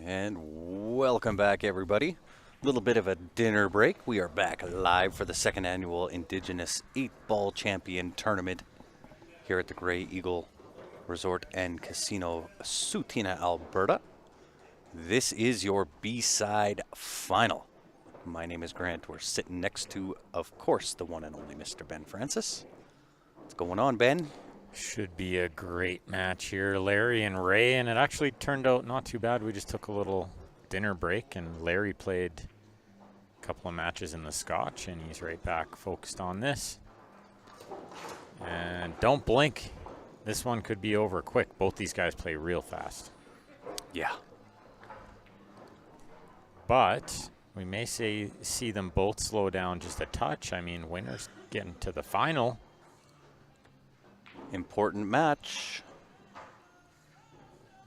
And welcome back, everybody. A little bit of a dinner break. We are back live for the second annual Indigenous 8-Ball Champion Tournament here at the Grey Eagle Resort and Casino, Sutina, Alberta. This is your B-side final. My name is Grant. We're sitting next to, of course, the one and only Mr. Ben Francis. What's going on, Ben? Should be a great match here, Larry and Ray, and it actually turned out not too bad. We just took a little dinner break, and Larry played a couple of matches in the Scotch, and he's right back focused on this. And don't blink. This one could be over quick. Both these guys play real fast. Yeah. But we may see them both slow down just a touch. I mean, winner's getting to the final. Important match.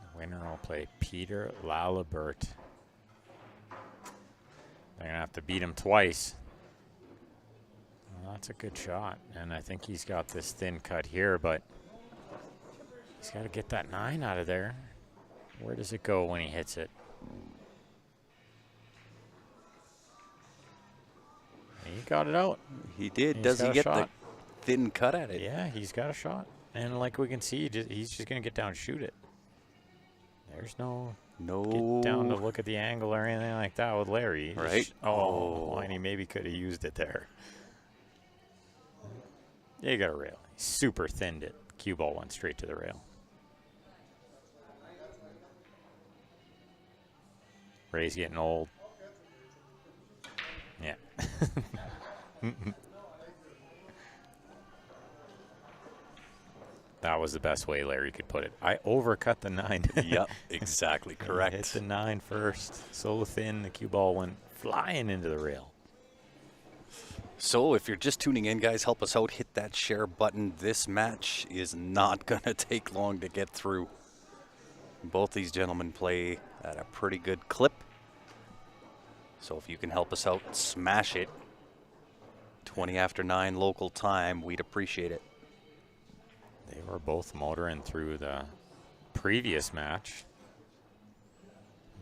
The winner will play Peter Lalibert. They're going to have to beat him twice. Well, that's a good shot. And I think he's got this thin cut here, but he's got to get that 9 out of there. Where does it go when he hits it? He got it out. He did. Does he get the thin cut at it? Yeah, he's got a shot. And like we can see, he's just going to get down and shoot it. There's no get down to look at the angle or anything like that with Larry. Right. And he maybe could have used it there. Yeah, you got a rail. He super thinned it. Cue ball went straight to the rail. Ray's getting old. Yeah. That was the best way Larry could put it. I overcut the 9. Yep, exactly correct. Hit the 9 first. So thin, the cue ball went flying into the rail. So if you're just tuning in, guys, help us out. Hit that share button. This match is not going to take long to get through. Both these gentlemen play at a pretty good clip. So if you can help us out, smash it. 20 after 9 local time, we'd appreciate it. They were both motoring through the previous match,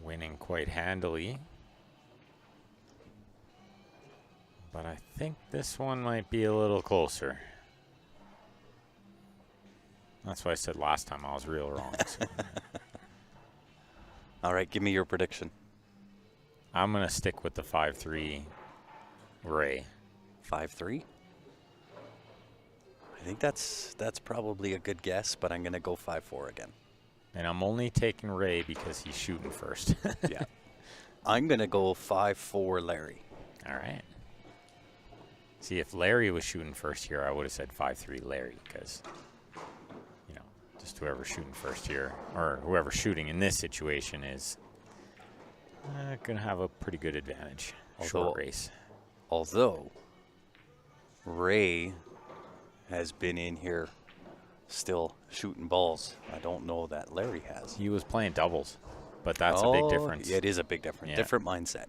winning quite handily. But I think this one might be a little closer. That's why I said last time I was real wrong. So. All right, give me your prediction. I'm going to stick with the 5-3 Ray. 5-3? I think that's probably a good guess, but I'm going to go 5-4 again. And I'm only taking Ray because he's shooting first. Yeah. I'm going to go 5-4 Larry. All right. See, if Larry was shooting first here, I would have said 5-3 Larry because, you know, just whoever's shooting first here, or whoever's shooting in this situation is going to have a pretty good advantage. Short race. Although Ray has been in here still shooting balls. I don't know that Larry has. He was playing doubles, but that's a big difference. It is a big difference. Yeah. Different mindset.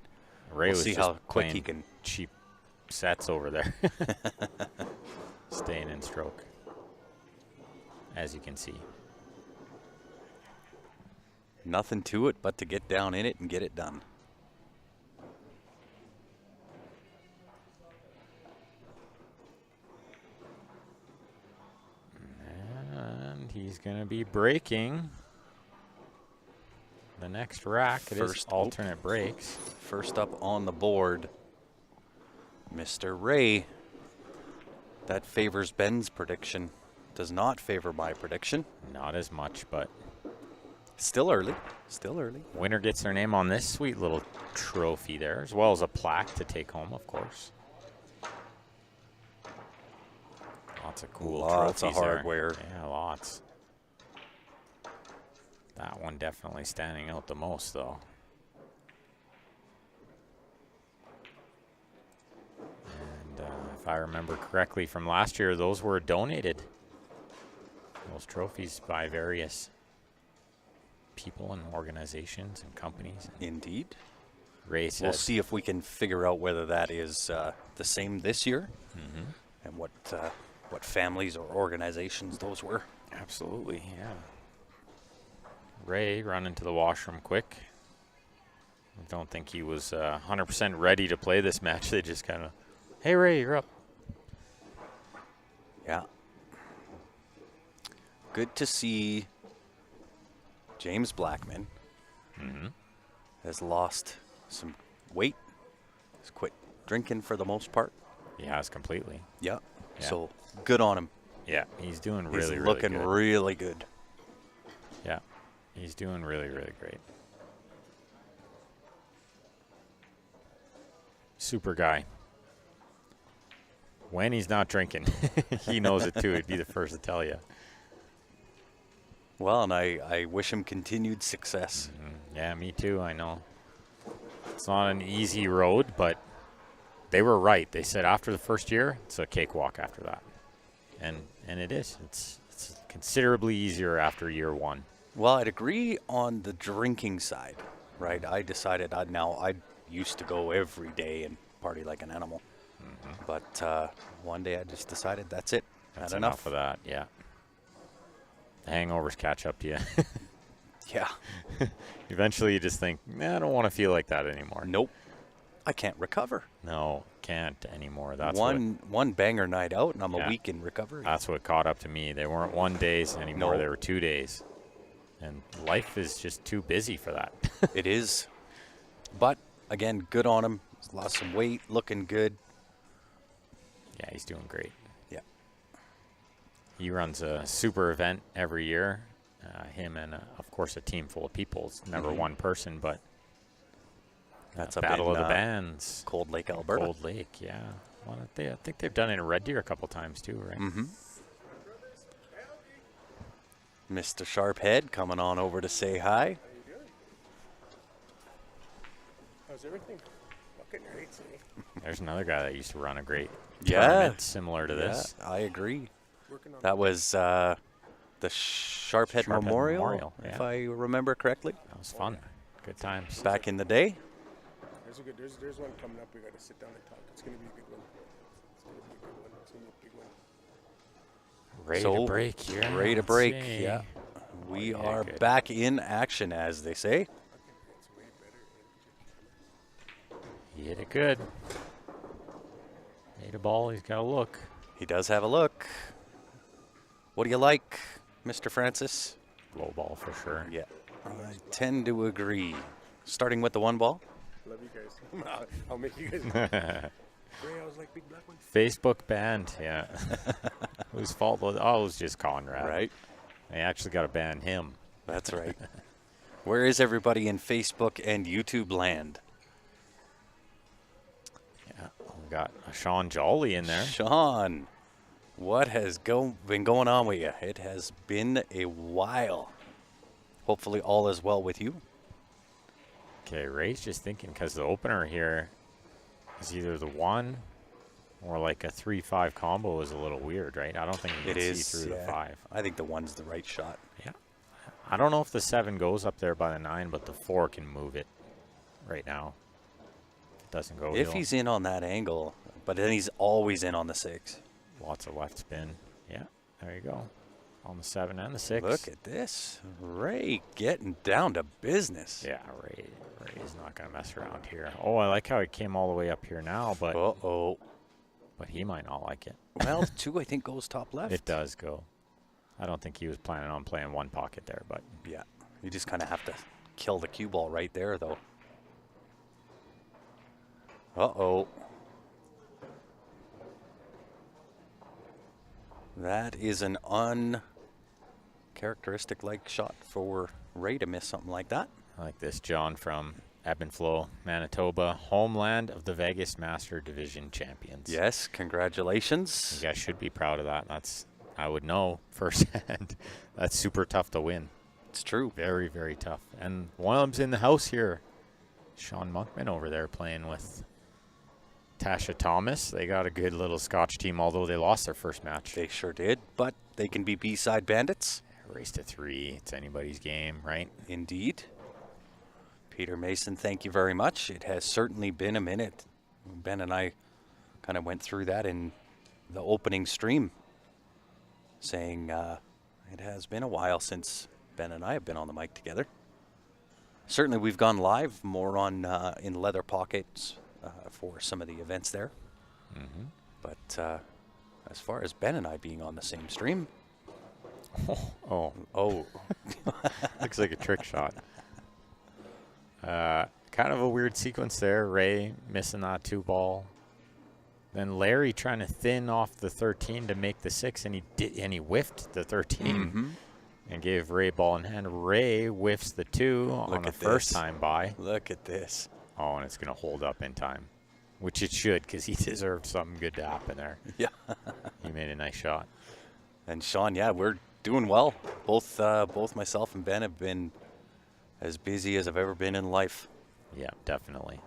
Ray was see just how quick he can cheap sets over there. Staying in stroke, as you can see. Nothing to it but to get down in it and get it done. And he's going to be breaking the next rack. It is alternate breaks. First up on the board, Mr. Ray. That favors Ben's prediction. Does not favor my prediction. Not as much, but still early. Still early. Winner gets their name on this sweet little trophy there, as well as a plaque to take home, of course. Lots of cool lots trophies of hardware. There. Yeah, lots. That one definitely standing out the most, though. And if I remember correctly from last year, those were donated. Those trophies by various people and organizations and companies. Indeed. Ray says, we'll see if we can figure out whether that is the same this year, and what families or organizations those were. Absolutely, yeah. Ray running to the washroom quick. don't think he was 100% ready to play this match. They just kind of, hey, Ray, you're up. Yeah. Good to see James Blackman has lost some weight. He's quit drinking for the most part. He has completely. Yeah. Yeah. So good on him. Yeah, he's doing He's really, really looking good. really good. Yeah, he's doing really, really great. Super guy. When he's not drinking, he knows it too. He'd be the first to tell you. Well, and I wish him continued success. Yeah, me too. I know. It's not an easy road, but they were right. They said after the first year, it's a cakewalk after that. And it is. It's considerably easier after year one. Well, I'd agree on the drinking side, right? I decided I used to go every day and party like an animal. But one day I just decided that's it. That's Had enough of that, yeah. The hangovers catch up to you. Yeah. Eventually you just think, nah, I don't want to feel like that anymore. Nope. I can't recover. No, can't anymore. That's one banger night out, and I'm Yeah. a week in recovery. That's what caught up to me. They weren't 1 days anymore. No. They were 2 days. And life is just too busy for that. It is. But, again, good on him. He's lost some weight, looking good. Yeah, he's doing great. Yeah. He runs a super event every year. Him and, of course, a team full of people. It's never one person, but That's up Battle in, of the Bands. Cold Lake, Alberta. Cold Lake, yeah. I think they've done it in Red Deer a couple times too, right? Mr. Sharphead coming on over to say hi. How's everything? Fucking great, see. There's another guy that used to run a great Yeah. tournament similar to this. Yeah, I agree. Working on That was the Sharphead Sharphead Memorial, yeah. if I remember correctly, That was fun. Good times. back in the day. there's one coming up. We got to sit down and talk. It's gonna be a good one. It's gonna be a good one. It's gonna be a big one. Ready So, to break here. Ready to Let's break, see. yeah. We yeah, are good. back in action, as they say. It's way better. He hit it good. Made a ball. He's got a look. He does have a look. What do you like, Mr. Francis? Low ball for sure. Yeah, I tend to agree. Starting with the one ball. Love you guys. I'll make you guys. Ray, I was like big black one. Facebook banned. Yeah. Whose fault was? Oh, it was just Conrad. Right. They actually got to ban him. That's right. Where is everybody in Facebook and YouTube land? Yeah. We got Sean Jolly in there. Sean, what has been going on with you? It has been a while. Hopefully all is well with you. Okay, Ray's just thinking because the opener here is either the 1 or like a 3-5 combo is a little weird, right? I don't think you It can is see through the 5. I think the 1's the right shot. Yeah. I don't know if the 7 goes up there by the 9, but the 4 can move it right now. It doesn't go. If he's in on that angle, but then he's always in on the 6. Lots of left spin. Yeah, there you go. On the 7 and the 6. Look at this. Ray getting down to business. Yeah, Ray is not going to mess around here. Oh, I like how he came all the way up here now, but Uh-oh. but he might not like it. Well, 2, I think, goes top left. It does go. I don't think he was planning on playing one pocket there, but Yeah. You just kind of have to kill the cue ball right there, though. Uh-oh. That is an uncharacteristic-like shot for Ray to miss something like that. I like this, John from Ebb and Flow, Manitoba, homeland of the Vegas Master Division champions. Yes, congratulations. You guys should be proud of that. I would know firsthand. That's super tough to win. It's true. Very, very tough. And one of them's in the house here. Sean Monkman over there playing with Tasha Thomas. They got a good little Scotch team, although they lost their first match. They sure did, but they can be B-side bandits. Race to 3. It's anybody's game, right? Indeed. Peter Mason, thank you very much. It has certainly been a minute. Ben and I kind of went through that in the opening stream, saying it has been a while since Ben and I have been on the mic together. certainly we've gone live more on in leather pockets for some of the events there. Mm-hmm. But as far as Ben and I being on the same stream, Oh, looks like a trick shot. Kind of a weird sequence there. Ray missing that 2-ball. Then Larry trying to thin off the 13 to make the 6, and he whiffed the 13 and gave Ray ball in hand. Ray whiffs the 2 on the first time by. Look at this. Oh, and it's going to hold up in time, which it should, because he deserved something good to happen there. Yeah. He made a nice shot. And Sean, yeah, we're doing well. Both myself and Ben have been as busy as I've ever been in life. Yeah, definitely.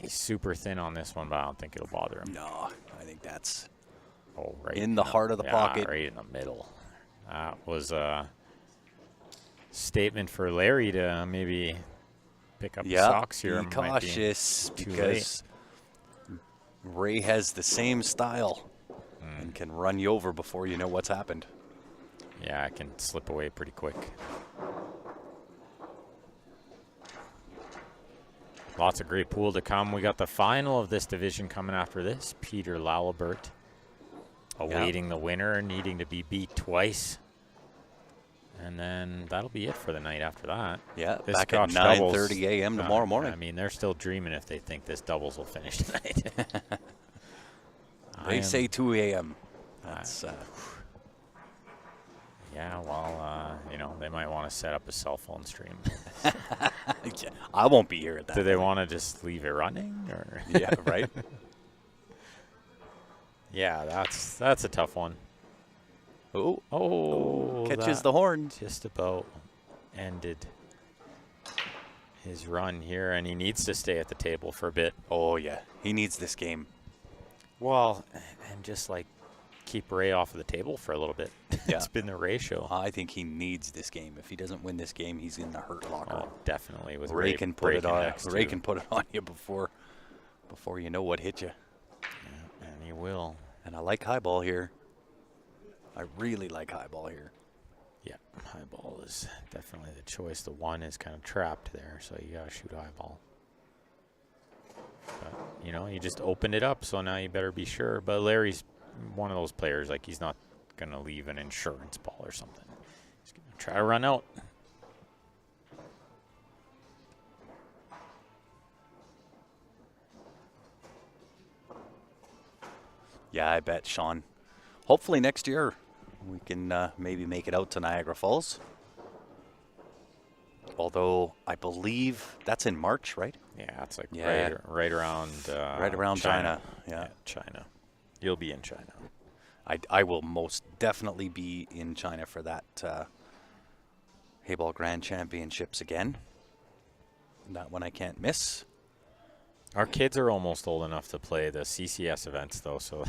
He's super thin on this one, but I don't think it'll bother him. No, I think that's Right in the heart of the pocket. Right in the middle. That was a statement for Larry to maybe pick up the socks here. Be cautious too because Ray has the same style and can run you over before you know what's happened. Yeah, I can slip away pretty quick. Lots of great pool to come. We got the final of this division coming after this. Peter Lalibert awaiting the winner, needing to be beat twice. And then that'll be it for the night after that. Yeah, this back at Scotch 9:30 a.m. doubles, tomorrow morning. I mean, they're still dreaming if they think this doubles will finish tonight. They say 2 a.m. That's yeah, well, they might want to set up a cell phone stream. I won't be here at that. Do they want to just leave it running? Or Yeah, right? Yeah, that's a tough one. Oh, catches the horn. Just about ended his run here, and he needs to stay at the table for a bit. Oh, yeah. He needs this game. Well, and just like keep Ray off of the table for a little bit. Yeah. It's been the Ray show. I think he needs this game. If he doesn't win this game, he's in the hurt locker. Oh, definitely. With Ray can put it on. Ray too. can put it on you before you know what hit you. Yeah, and he will. And I like high ball here. I really like high ball here. Yeah, high ball is definitely the choice. The 1 is kind of trapped there, so you gotta shoot high ball. But, you just opened it up, so now you better be sure. But Larry's one of those players, like he's not going to leave an insurance ball or something. He's going to try to run out. Yeah, I bet, Sean. Hopefully next year we can maybe make it out to Niagara Falls. Although I believe that's in March, right? Yeah, it's like Yeah. right around Right around China. Yeah. China. You'll be in China. I will most definitely be in China for that Hayball Grand Championships again. That one I can't miss. Our kids are almost old enough to play the CCS events, though, so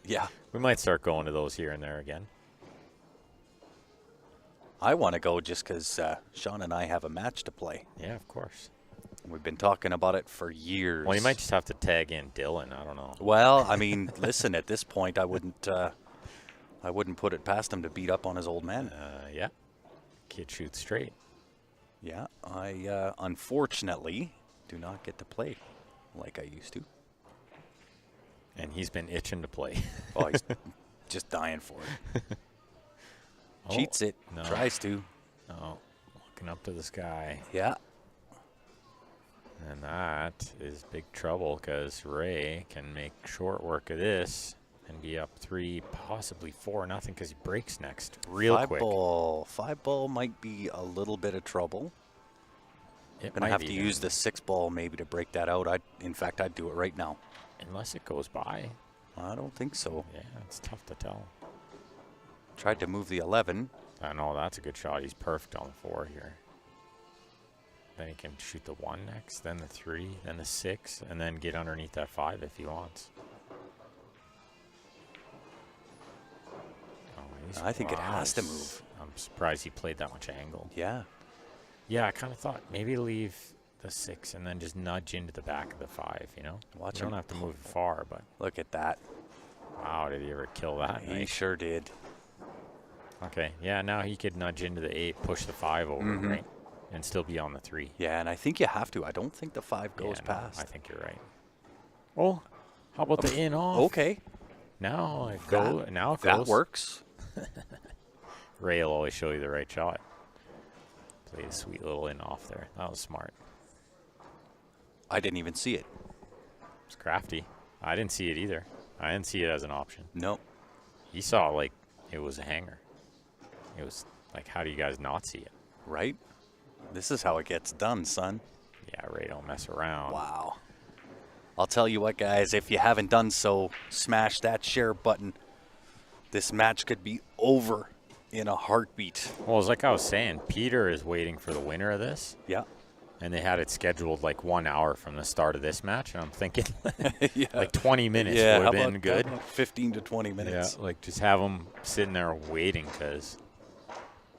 Yeah. we might start going to those here and there again. I want to go just because Sean and I have a match to play. Yeah, of course. We've been talking about it for years. Well, you might just have to tag in Dylan. I don't know. Well, I mean, listen, at this point, I wouldn't put it past him to beat up on his old man. Yeah. Kid shoots straight. Yeah, I unfortunately do not get to play like I used to. And he's been itching to play. Oh, he's just dying for it. Cheats it, no. tries to. Oh, looking up to the sky. Yeah. And that is big trouble because Ray can make short work of this and be up 3, possibly 4-0 because he breaks next real quick. 5-ball might be a little bit of trouble. It Gonna might have to even, use the 6-ball maybe to break that out. In fact, I'd do it right now. unless it goes by. I don't think so. Yeah, it's tough to tell. Tried to move the 11. I know that's a good shot. He's perfect on the 4 here. Then he can shoot the 1 next, then the 3, then the 6, and then get underneath that 5 if he wants. Oh, I think it has to move. I'm surprised he played that much angle. Yeah. Yeah, I kind of thought maybe leave the 6 and then just nudge into the back of the 5, you know? Watch you him. don't have to move it far, but Look at that. wow, did he ever kill that? He night? sure did. Okay, yeah, now he could nudge into the 8, push the 5 over, right? and still be on the 3. Yeah, and I think you have to. I don't think the 5 goes Yeah, no, past. I think you're right. Oh, how about the in off? Okay. Now it goes. Now it That goes. works. Ray will always show you the right shot. Played a sweet little in off there. That was smart. I didn't even see it. It's crafty. I didn't see it either. I didn't see it as an option. No. He saw like it was a hanger. It was like, how do you guys not see it? Right? This is how it gets done, son. Yeah, Ray, don't mess around. Wow. I'll tell you what, guys, if you haven't done so, smash that share button. This match could be over in a heartbeat. Well, it's like I was saying, Peter is waiting for the winner of this, Yeah. and they had it scheduled like 1 hour from the start of this match, and I'm thinking Yeah. like 20 minutes Yeah, would how have been about good. 15 to 20 minutes. Yeah, like just have them sitting there waiting because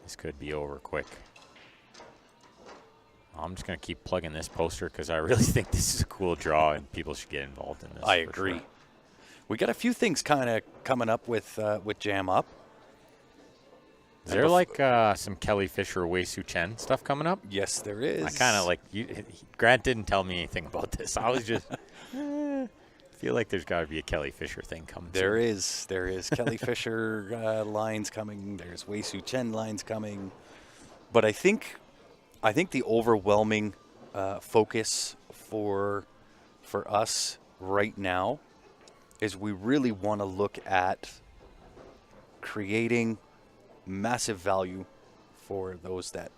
this could be over quick. I'm just going to keep plugging this poster because I really think this is a cool draw and people should get involved in this. I for agree. sure. We got a few things kind of coming up with Jam Up. Is there like some Kelly Fisher, Wei Su Chen stuff coming up? Yes, there is. I kind of like Grant didn't tell me anything about this. I was just feel like there's got to be a Kelly Fisher thing coming. There soon. is. There is Kelly Fisher lines coming. There's Wei Su Chen lines coming. But I think the overwhelming focus for us right now is we really want to look at creating massive value for those that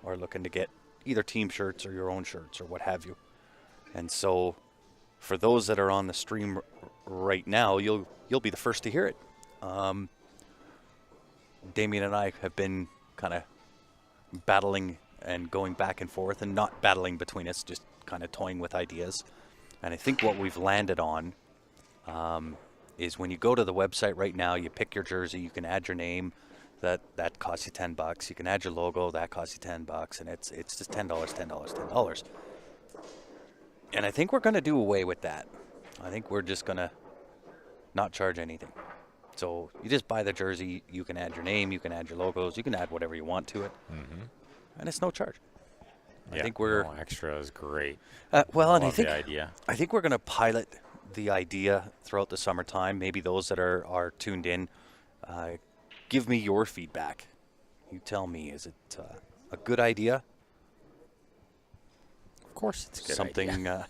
are looking to get either team shirts or your own shirts or what have you. And so for those that are on the stream right now, you'll be the first to hear it. Damien and I have been kind of battling and going back and forth, and not battling between us, just kind of toying with ideas. And I think what we've landed on is when you go to the website right now, you pick your jersey, you can add your name, that costs you $10. You can add your logo, that costs you $10, and it's just $10, $10, $10. And I think we're going to do away with that. I think we're just going to not charge anything. So you just buy the jersey, you can add your name, you can add your logos, you can add whatever you want to it, and it's no charge. Yeah, I think we're no, extra is great. well, and Love the idea. I think we're going to pilot the idea throughout the summertime. Maybe those that are tuned in, give me your feedback. You tell me, is it a good idea? Of course, it's a good Something. idea.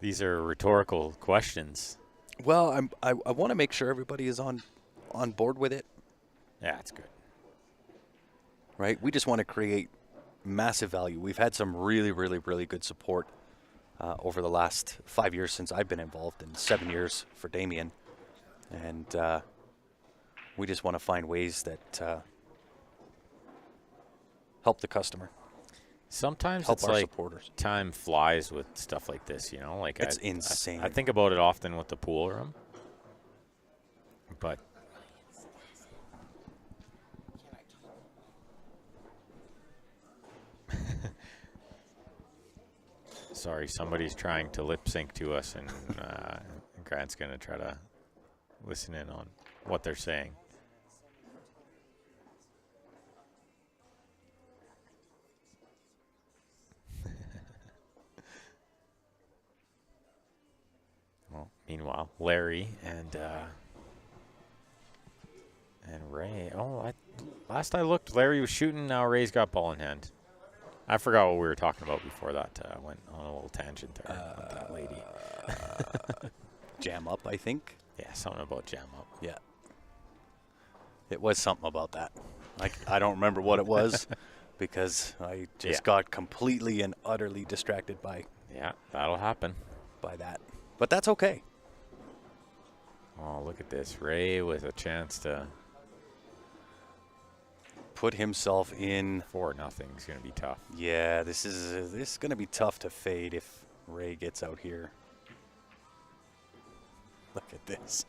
These are rhetorical questions. Well, I want to make sure everybody is on board with it. Yeah, it's good. Right? We just want to create massive value. We've had some really, really, really good support over the last 5 years since I've been involved, and 7 years for Damien. And we just want to find ways that help the customer. Sometimes Help it's our like supporters. time flies with stuff like this, you know? Like It's insane. I think about it often with the pool room. But sorry, somebody's trying to lip sync to us, and Grant's going to try to listen in on what they're saying. Well, meanwhile, Larry and Ray. Oh, last I looked, Larry was shooting. Now Ray's got ball in hand. I forgot what we were talking about before that. Went on a little tangent there with that lady. Jam Up, I think. Yeah, something about jam up. Yeah. It was something about that. I don't remember what it was because I just got completely and utterly distracted by Yeah, that'll happen. that. But that's okay. Oh, look at this. Ray with a chance to Put himself in. 4-0 is going to be tough. Yeah, this is going to be tough to fade if Ray gets out here. Look at this.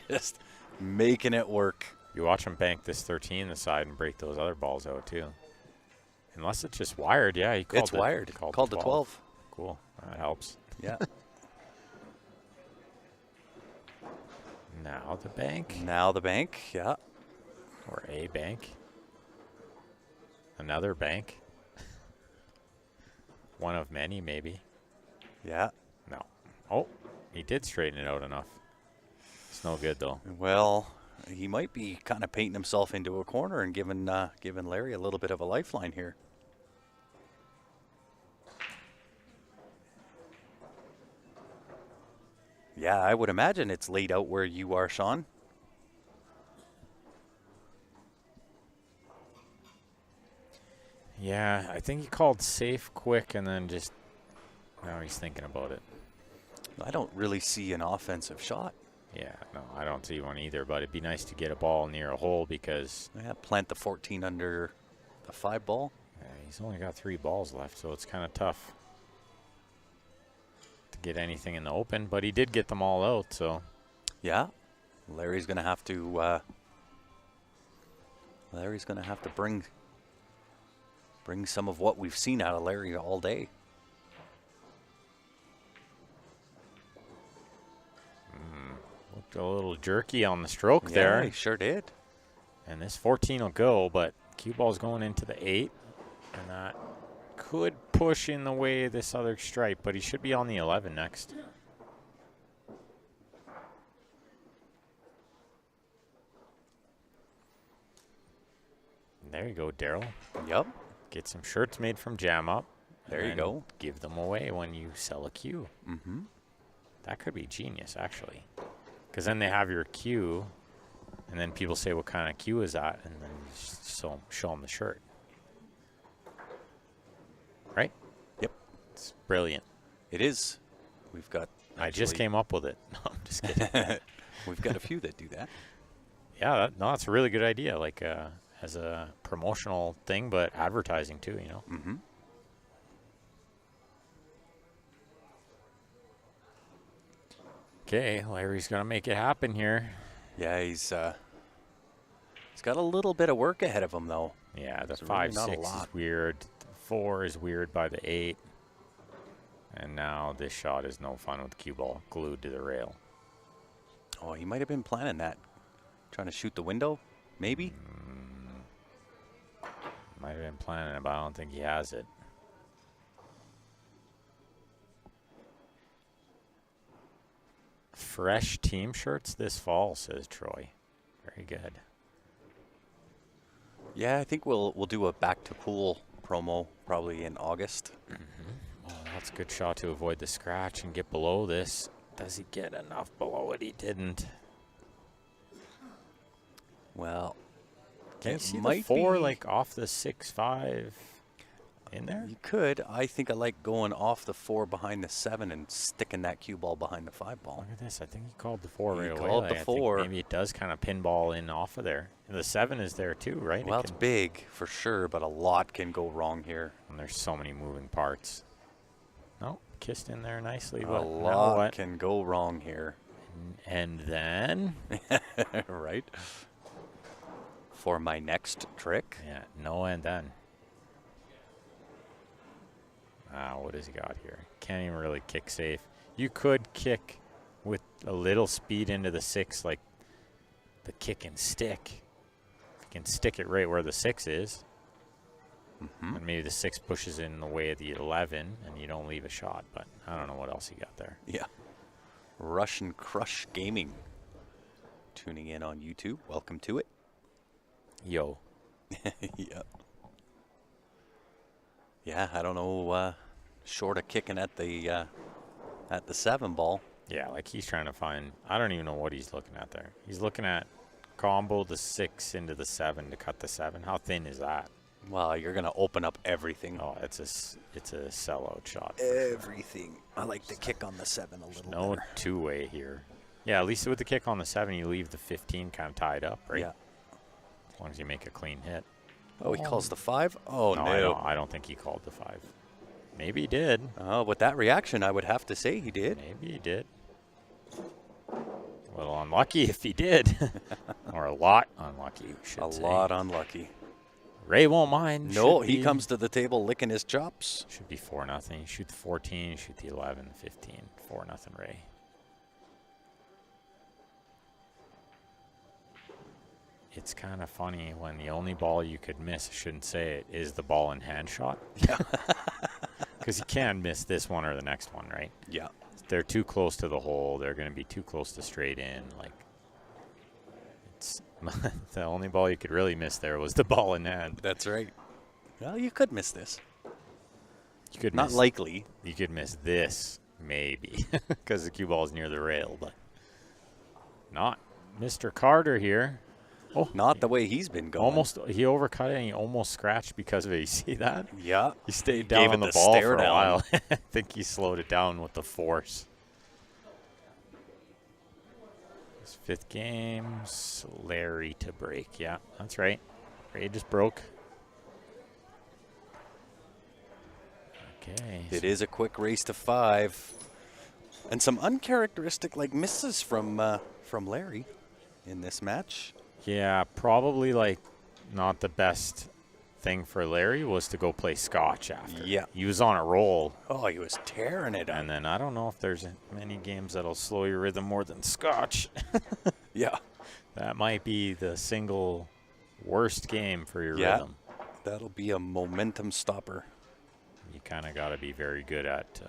Just making it work. You watch him bank this 13 the side and break those other balls out too. Unless it's just wired, yeah. He called It's wired. Called the 12. Cool. That helps. Yeah. Now the bank. Now the bank. Yeah. Or a bank. Another bank. One of many, maybe. Yeah. No. Oh, he did straighten it out enough. It's no good, though. Well, he might be kind of painting himself into a corner and giving Larry a little bit of a lifeline here. Yeah, I would imagine it's laid out where you are, Sean. Yeah, I think he called safe quick and then just now he's thinking about it. I don't really see an offensive shot. Yeah, no, I don't see one either, but it'd be nice to get a ball near a hole because Yeah, plant the 14 under the 5 ball. he's only got 3 balls left, so it's kind of tough to get anything in the open, but he did get them all out, so. Yeah, Larry's gonna have to bring some of what we've seen out of Larry all day. Looked a little jerky on the stroke Yeah, there. he sure did. And this 14 will go, but cue ball's going into the 8. And that could push in the way of this other stripe, but he should be on the 11 next. There you go, Daryl. Yep. Get some shirts made from Jam Up. There you go. Give them away when you sell a cue. Mm-hmm. That could be genius, actually. Because then they have your cue, and then people say, what kind of cue is that? And then you just show them the shirt. Right? Yep. It's brilliant. It is. We've got. I just came up with it. No, I'm just kidding. We've got a few that do that. Yeah, that's a really good idea. Like as a promotional thing, but advertising too, you know? Mm-hmm. Okay, Larry's going to make it happen here. Yeah, he's got a little bit of work ahead of him, though. Yeah, the It's really 5-6 not a lot. is weird. The 4 is weird by the 8. And now this shot is no fun with the cue ball glued to the rail. Oh, he might have been planning that. Trying to shoot the window, maybe? Might have been planning it, but I don't think he has it. Fresh team shirts this fall, says Troy. Very good. Yeah, I think we'll do a back to pool promo probably in August. Oh, that's a good shot to avoid the scratch and get below this. Does he get enough below it? He didn't. Well, Can you it see the might 4 be- like off the 6-5 in there? you could. I think I like going off the 4 behind the 7 and sticking that cue ball behind the 5 ball. Look at this. I think he called the 4 He right away. called Like, the I think 4. maybe it does kind of pinball in off of there. And the 7 is there too, right? Well, it's big for sure, but a lot can go wrong here. And there's so many moving parts. No, kissed in there nicely, A but now lot what? can go wrong here. And then, Right? For my next trick. yeah, no and then. What has he got here? Can't even really kick safe. You could kick with a little speed into the 6, like the kick and stick. You can stick it right where the 6 is. And maybe the 6 pushes in the way of the 11, and you don't leave a shot. But I don't know what else he got there. Yeah. Russian Crush Gaming. Tuning in on YouTube. Welcome to it. Yo. Yeah. Yeah, I don't know. Short of kicking at the 7 ball. Yeah, like he's trying to find. I don't even know what he's looking at there. He's looking at combo the 6 into the 7 to cut the 7. How thin is that? Well, you're gonna open up everything. Oh, it's a sellout shot. for sure. Everything. I like to kick on the 7 a little No better. two-way here. Yeah, at least with the kick on the 7, you leave the 15 kind of tied up, right? Yeah. As long as you make a clean hit. Oh, he calls the 5? Oh, no, no. I don't think he called the 5. Maybe he did. Oh, with that reaction, I would have to say he did. Maybe he did. A little unlucky if he did. Or a lot unlucky, we should A say. lot unlucky. Ray won't mind. No, Should he be- comes to the table licking his chops. Should be 4-0. Shoot the 14, shoot the 11, 15. 4-0 Ray. it's kind of funny when the only ball you could miss, I shouldn't say it, is the ball in hand shot. Yeah. Because you can miss this one or the next one, right? Yeah. They're too close to the hole. They're going to be too close to straight in. Like, it's the only ball you could really miss there was the ball in hand. That's right. Well, you could miss this. You could Not miss, likely. You could miss this, maybe, because the cue ball's near the rail, but not Mr. Carter here. Oh, Not the way he's been going. almost. He overcut it and he almost scratched because of it. You see that? Yeah. He stayed Gave down it on the the ball stare for a down. while. I think he slowed it down with the force. His 5th game, Larry to break. Yeah, that's right. Ray just broke. Okay. It is a quick race to 5. And some uncharacteristic like misses from Larry in this match. Yeah, probably like not the best thing for Larry was to go play Scotch after. Yeah. He was on a roll. Oh, he was tearing it up. And then I don't know if there's many games that'll slow your rhythm more than Scotch. Yeah. That might be the single worst game for your Yeah. rhythm. That'll be a momentum stopper. You kind of got to be very good at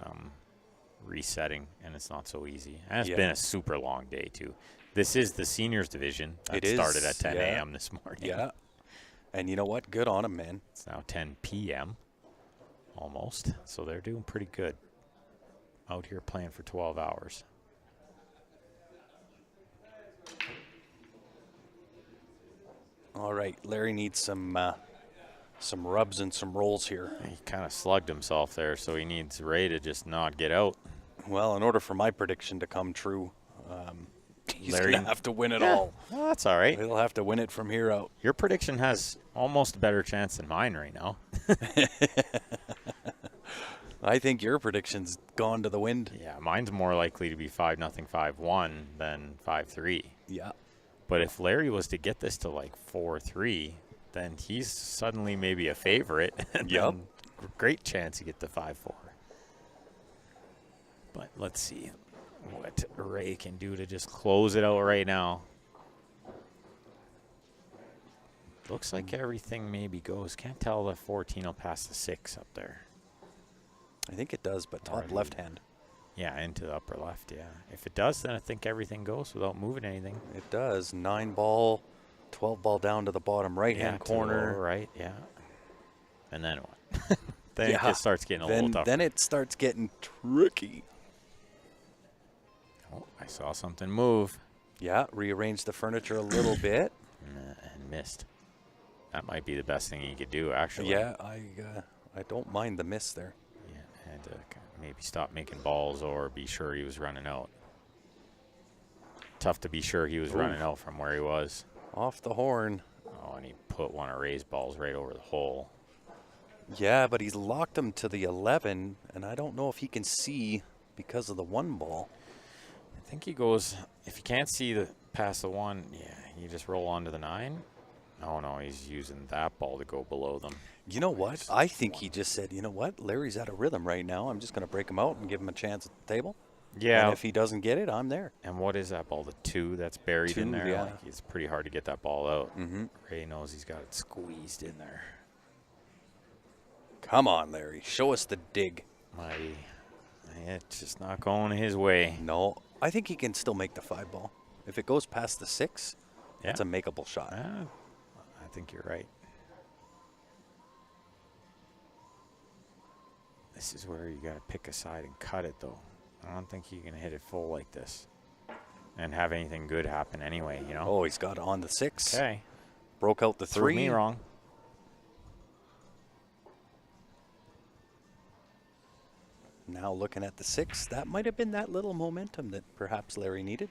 resetting, and it's not so easy. And it's Yeah. been a super long day, too. This is the seniors division. That It is, started at 10 yeah. a.m. this morning. Yeah. And you know what? Good on him, man. It's now 10 p.m. almost, so they're doing pretty good out here playing for 12 hours. All right. Larry needs some rubs and some rolls here. He kind of slugged himself there, so he needs Ray to just not get out. Well, in order for my prediction to come true, he's Larry- going to have to win it all. Well, that's all right. He'll have to win it from here out. Your prediction has almost a better chance than mine right now. I think your prediction's gone to the wind. Yeah, mine's more likely to be 5-0, 5-1 than 5-3. Yeah. But if Larry was to get this to like 4-3, then he's suddenly maybe a favorite. And Yep. then great chance to get to 5-4. But let's see what Ray can do to just close it out right now. Looks like everything maybe goes. Can't tell if 14 will pass the 6 up there. I think it does, but top Already. left hand. Yeah, into the upper left, yeah. If it does, then I think everything goes without moving anything. It does. 9 ball, 12 ball down to the bottom right hand to the lower corner. right, yeah. And then what? Then it Yeah. just starts getting a little tougher. Then it starts getting tricky. Oh, I saw something move Yeah, rearrange the furniture a little bit. and missed. That might be the best thing he could do, actually. Yeah, I don't mind the miss there. Yeah, and maybe stop making balls or be sure he was running out. Tough to be sure he was running out from where he was. Off the horn. Oh, and he put one of Ray's balls right over the hole. Yeah, but he's locked him to the 11, and I don't know if he can see because of the 1 ball. I think he goes, if you can't see the past the 1, yeah, you just roll onto the 9. Oh, no, he's using that ball to go below them. You know what? I think he just said, you know what? Larry's out of rhythm right now. I'm just going to break him out and give him a chance at the table. Yeah. And if he doesn't get it, I'm there. And what is that ball? The 2 that's buried in 2, there? yeah. Like, it's pretty hard to get that ball out. Mhm. Ray knows he's got it squeezed in there. Come on, Larry. Show us the dig. It's just not going his way. No, I think he can still make the 5 ball. If it goes past the 6, Yeah. it's a makeable shot. I think you're right. This is where you got to pick a side and cut it, though. I don't think you can hit it full like this and have anything good happen anyway, you know? Oh, he's got on the 6. Okay. Broke out the 3. Prove me wrong. Now looking at the 6, that might have been that little momentum that perhaps Larry needed.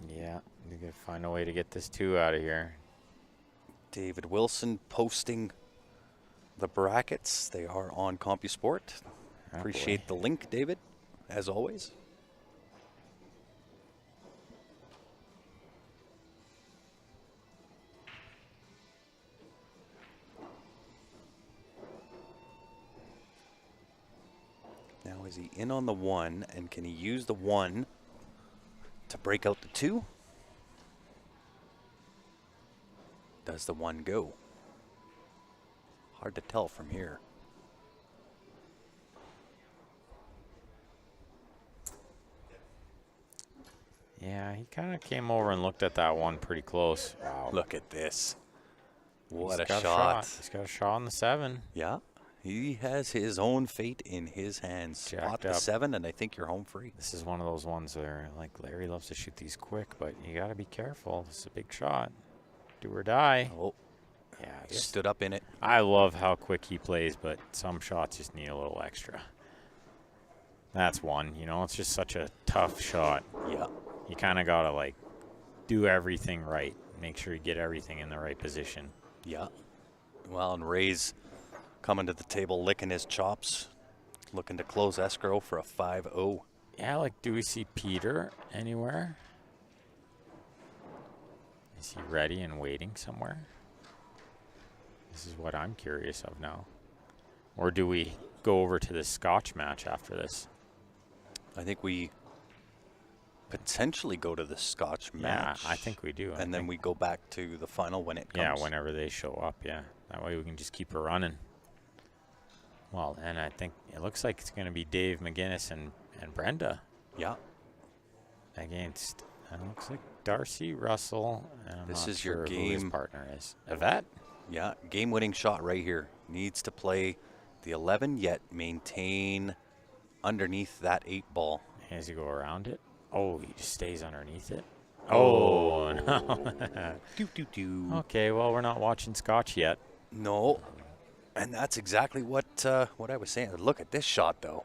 Yeah, you got to find a way to get this 2 out of here. David Wilson posting the brackets. They are on CompuSport. Oh, Appreciate boy. the link, David, as always. Now, is he in on the 1, and can he use the 1 to break out the 2? Does the one go? Hard to tell from here. Yeah, he kind of came over and looked at that one pretty close. Wow. Look at this. What He's a got shot. He's got a shot on the 7. Yeah. He has his own fate in his hands. Spot Jacked the up. 7, and I think you're home free. This is one of those ones where, like, Larry loves to shoot these quick, but you got to be careful. This is a big shot. Do or die. Oh, Yeah, stood up in it. I love how quick he plays, but some shots just need a little extra. That's one. You know, it's just such a tough shot. Yeah. You kind of got to, like, do everything right. Make sure you get everything in the right position. Yeah. Well, and Ray's coming to the table licking his chops, looking to close escrow for a 5-0. Yeah, like, do we see Peter anywhere? Is he ready and waiting somewhere? This is what I'm curious of now. Or do we go over to the Scotch match after this? I think we potentially go to the Scotch match. Yeah, I think we do. And then we go back to the final when it comes. Yeah, whenever they show up, yeah. That way we can just keep her running. Well, and I think it looks like it's going to be Dave McGinnis and Brenda Yeah. against, it looks like Darcy Russell. And I'm This not is your sure who his game. partner is. Yvette? Yeah, game-winning shot right here. Needs to play the 11, yet maintain underneath that 8 ball. As you go around it. Oh, he just stays underneath it. Oh, no. Okay, well, we're not watching Scotch yet. No, and that's exactly what I was saying. Look at this shot, though.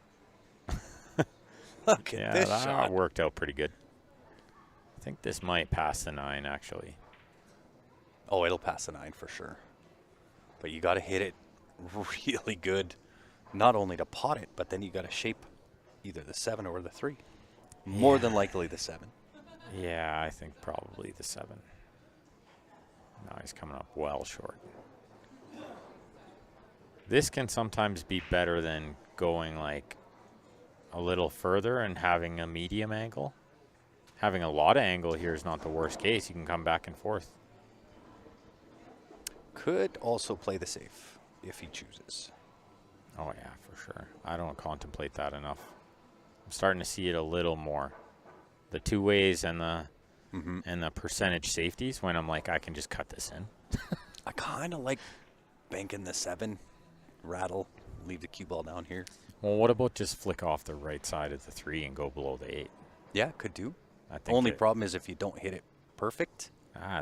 Look at this that shot. worked out pretty good. I think this might pass the 9, actually. Oh, it'll pass the 9 for sure. But you got to hit it really good, not only to pot it, but then you got to shape either the 7 or the 3. More than likely the 7. Yeah, I think probably the 7. No, he's coming up well short. This can sometimes be better than going like a little further and having a medium angle. Having a lot of angle here is not the worst case. You can come back and forth. Could also play the safe if he chooses. Oh, yeah, for sure. I don't contemplate that enough. I'm starting to see it a little more. The 2 ways and the percentage safeties when I'm like, I can just cut this in. I kind of like banking the 7, rattle, leave the cue ball down here. Well, what about just flick off the right side of the 3 and go below the 8? Yeah, could do. I think Only problem is if you don't hit it perfect.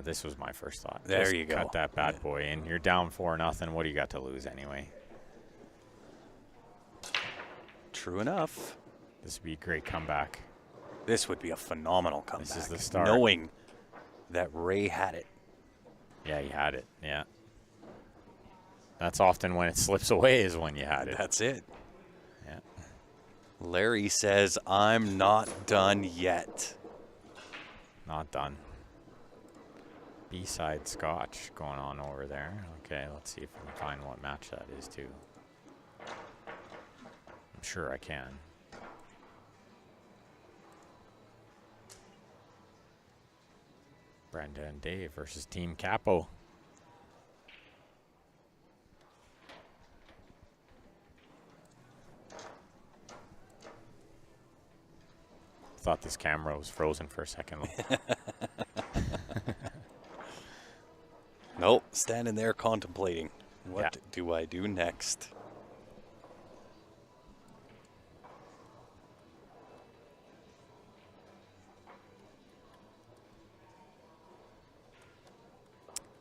This was my first thought. There Just you go. Cut that bad boy in. You're down 4-0. What do you got to lose anyway? True enough. This would be a great comeback. This would be a phenomenal comeback. This is the start. Knowing that Ray had it. Yeah, you had it. Yeah. That's often when it slips away is when you had it. That's it. Yeah. Larry says, I'm not done yet. Not done. B-side Scotch going on over there. Okay, let's see if we can find what match that is too. I'm sure I can. Brenda and Dave versus Team Capo. Thought this camera was frozen for a second. Nope, standing there contemplating. What do I do next?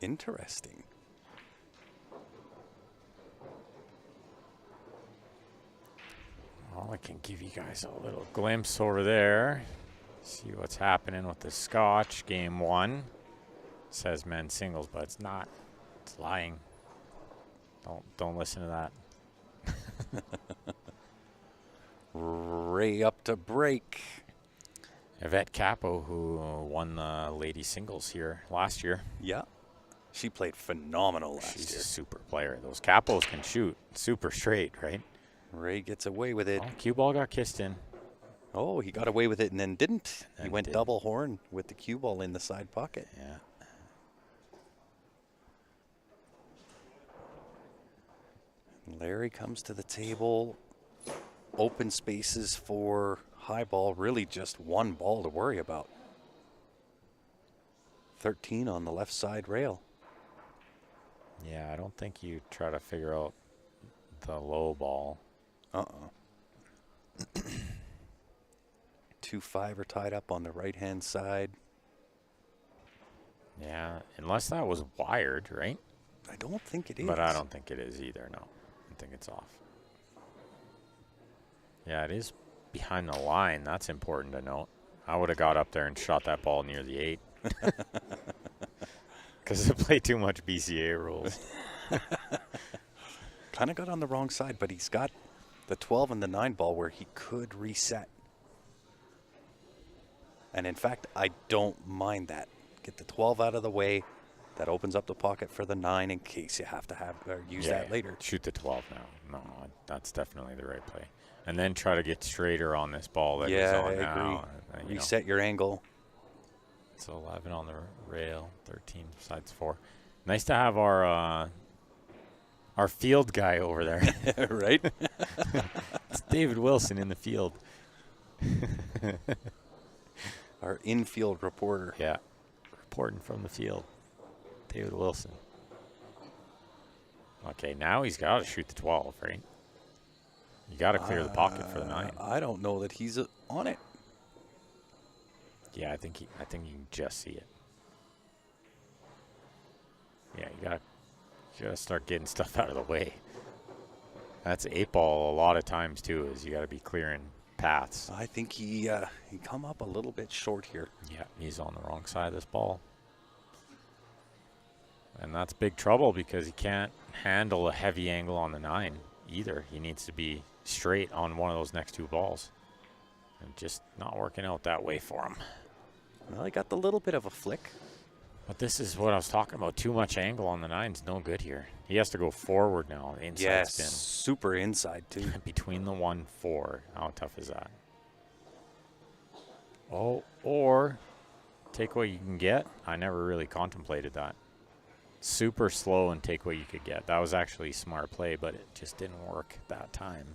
Interesting. Well, I can give you guys a little glimpse over there. See what's happening with the Scotch. Game 1. Says men's singles, but it's not. It's lying. Don't listen to that. Ray up to break. Yvette Capo, who won the ladies singles here last year. Yeah. She played phenomenal last She's year. a super player. Those Capos can shoot super straight, right? Ray gets away with it. Oh, cue ball got kissed in. Oh, he got away with it and then didn't. He And went didn't. double horn with the cue ball in the side pocket. Yeah. Larry comes to the table. Open spaces for high ball. Really just one ball to worry about. 13 on the left side rail. Yeah, I don't think you try to figure out the low ball. 2-5 are tied up on the right-hand side. Yeah, unless that was wired, right? I don't think it is. But I don't think it is either, no. I think it's off. Yeah, it is behind the line. That's important to note. I would have got up there and shot that ball near the 8. Because I play too much BCA rules. Kind of got on the wrong side, but he's got the 12 and the 9 ball where he could reset. And in fact, I don't mind that. Get the 12 out of the way. That opens up the pocket for the 9 in case you have to have or use that later. Shoot the 12 now. No, that's definitely the right play. And then try to get straighter on this ball that he's on now. Agree. Reset your angle. It's 11 on the rail, 13 besides 4. Nice to have our field guy over there. Right? It's David Wilson in the field. Our infield reporter. Yeah, reporting from the field. David Wilson. Okay, now he's got to shoot the 12, right? You got to clear the pocket for the 9. I don't know that he's on it. Yeah, I think you can just see it. Yeah, you gotta start getting stuff out of the way. That's 8 ball a lot of times too. Is you got to be clearing paths. I think he come up a little bit short here. Yeah, he's on the wrong side of this ball. And that's big trouble because he can't handle a heavy angle on the 9 either. He needs to be straight on one of those next 2 balls. And just not working out that way for him. Well, he got the little bit of a flick. But this is what I was talking about. Too much angle on the 9's no good here. He has to go forward now. Inside spin. Super inside too. Between the 1-4. How tough is that? Oh, or take what you can get. I never really contemplated that. Super slow and take what you could get. That was actually a smart play, but it just didn't work that time.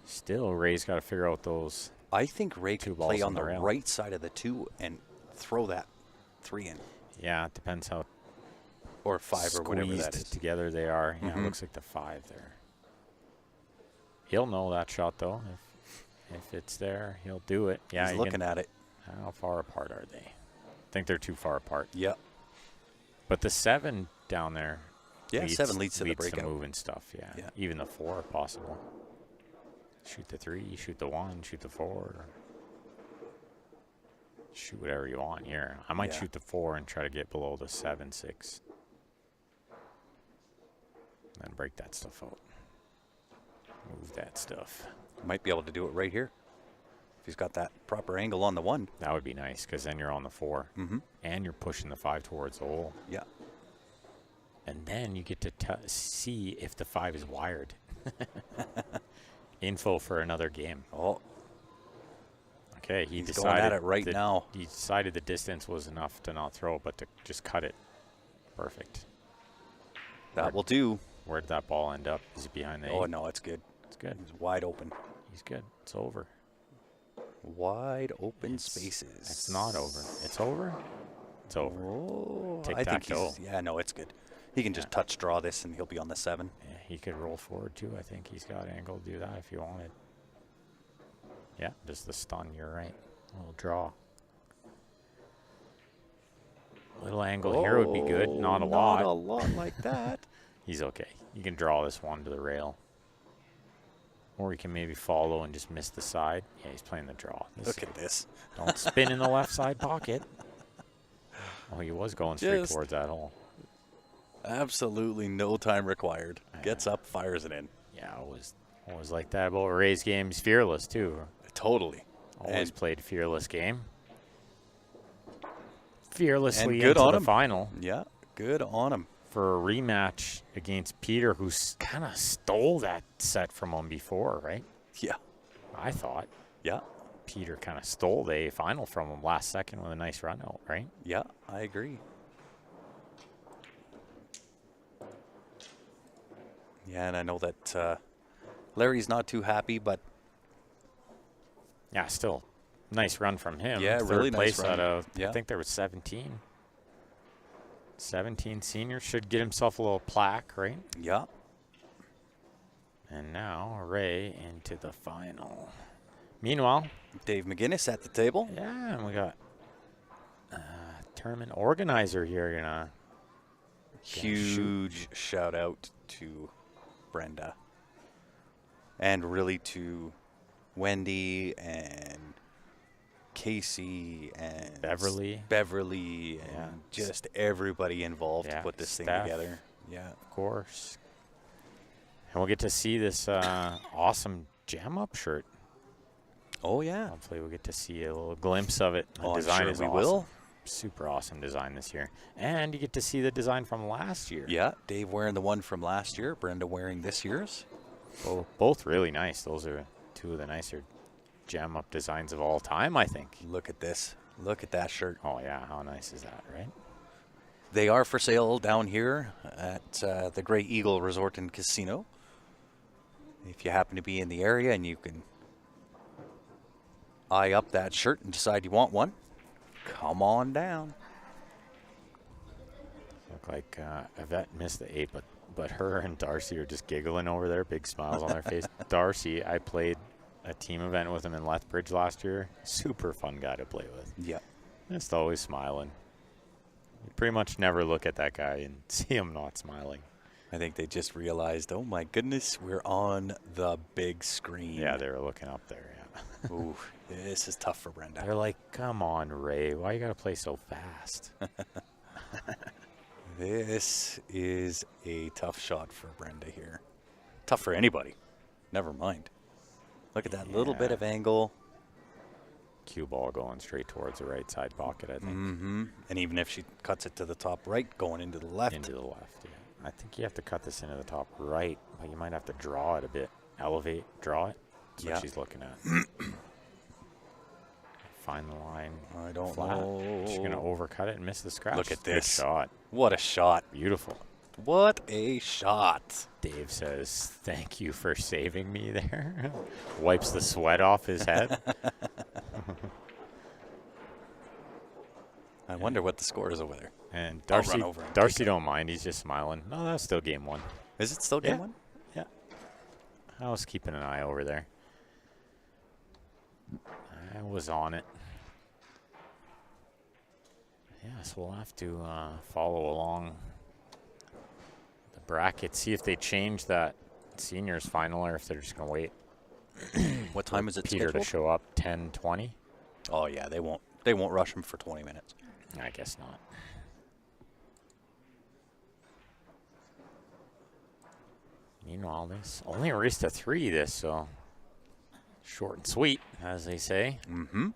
Still, Ray's got to figure out those. I think Ray could play on the rail. right side of the 2 and throw that 3 in. Yeah, it depends how or 5 or whatever that is. Together they are. Yeah, it looks like the 5 there. He'll know that shot though. If it's there, he'll do it. Yeah, he's looking at it. How far apart are they? I think they're too far apart. Yep. But the 7 down there. Yeah, 7 leads to the breakout. To moving stuff. Yeah. Even the 4 if possible. Shoot the 3, shoot the 1, shoot the 4. Shoot whatever you want here. I might shoot the 4 and try to get below the 7, 6. And then break that stuff out. Move that stuff. Might be able to do it right here. If he's got that proper angle on the 1. That would be nice because then you're on the 4. And you're pushing the 5 towards the hole. Yeah. And then you get to see if the 5 is wired. Info for another game. Oh. Okay, he's decided going at it right now. He decided the distance was enough to not throw, but to just cut it. Perfect. That will do. Where did that ball end up? Is it behind the 8? Oh, no, it's good. It's good. He's wide open. He's good. It's over. Wide open spaces. It's not over. It's over? It's over. Oh, I think he's, no, it's good. He can just touch draw this and he'll be on the 7. Yeah, he could roll forward too. I think he's got angle to do that if he wanted. Yeah, just the stun. You're right. A little draw. Little angle here would be good. Not a lot. Not a lot like that. He's okay. You can draw this one to the rail. Or he can maybe follow and just miss the side. Yeah, he's playing the draw. Look at this. Don't spin in the left side pocket. Oh, he was going straight towards that hole. Absolutely no time required. Gets up, fires it in. Yeah, always like that about Ray's game. He's fearless, too. Totally. Always played fearless game. Fearlessly good into on the him. final. Yeah, good on him. For a rematch against Peter, who kind of stole that set from him before, right? Yeah. I thought. Yeah. Peter kind of stole the final from him last second with a nice run out, right? Yeah, I agree. Yeah, and I know that Larry's not too happy, but Yeah, still nice run from him. Yeah, Third really nice place run. out of, Yeah. I think there was 17. 17 seniors. Should get himself a little plaque, right? yeah, And now Ray into the final. Meanwhile, Dave McGinnis at the table. yeah, and we got tournament organizer here. Gonna Huge shout out to Brenda. And really to Wendy and Casey and Beverly. and Yeah. just everybody involved to Yeah, put this thing Steph. together. Yeah. Of course. And we'll get to see this awesome jam up shirt. Oh yeah. Hopefully we'll get to see a little glimpse of it. The Oh, I'm design sure is we awesome. will. Super awesome design this year. And you get to see the design from last year. Yeah, Dave wearing the one from last year, Brenda wearing this year's. Both really nice. Those are two of the nicer jam up designs of all time, I think. Look at this. Look at that shirt. Oh yeah, how nice is that, right? They are for sale down here at the Grey Eagle Resort and Casino. If you happen to be in the area and you can eye up that shirt and decide you want one, come on down. Look like Yvette missed the 8, but her and Darcy are just giggling over there, big smiles on their face. Darcy, I played a team event with him in Lethbridge last year. Super fun guy to play with. Yeah. Just always smiling. You pretty much never look at that guy and see him not smiling. I think they just realized, oh my goodness, we're on the big screen. Yeah, they were looking up there, yeah. Ooh, this is tough for Brenda. They're like, come on, Ray, why you got to play so fast? This is a tough shot for Brenda here. Tough for anybody. Never mind. Look at that little bit Yeah. of angle. Cue ball going straight towards the right side pocket, I think. Mm-hmm. And even if she cuts it to the top right, going into the left. Into the left, yeah. I think you have to cut this into the top right, but you might have to draw it a bit. Elevate, draw it. That's Yeah. what she's looking at. Find the line. I don't flat. know. She's going to overcut it and miss the scratch. Look at Good this. shot. What a shot. Beautiful. What a shot. Dave says, thank you for saving me there. Wipes the sweat off his head. I wonder what the score is over there. And I'll Darcy, run over and Darcy take it. don't mind. He's just smiling. No, that's still game one. Is it still game Yeah. one? Yeah. I was keeping an eye over there. I was on it. Yeah, so we'll have to follow along the bracket, see if they change that seniors final or if they're just going to wait. What time is it Peter scheduled? to show up 10:20. Oh yeah, they won't rush him for 20 minutes. I guess not. Meanwhile, this only a race to 3 this, so short and sweet, as they say. Mm-hmm.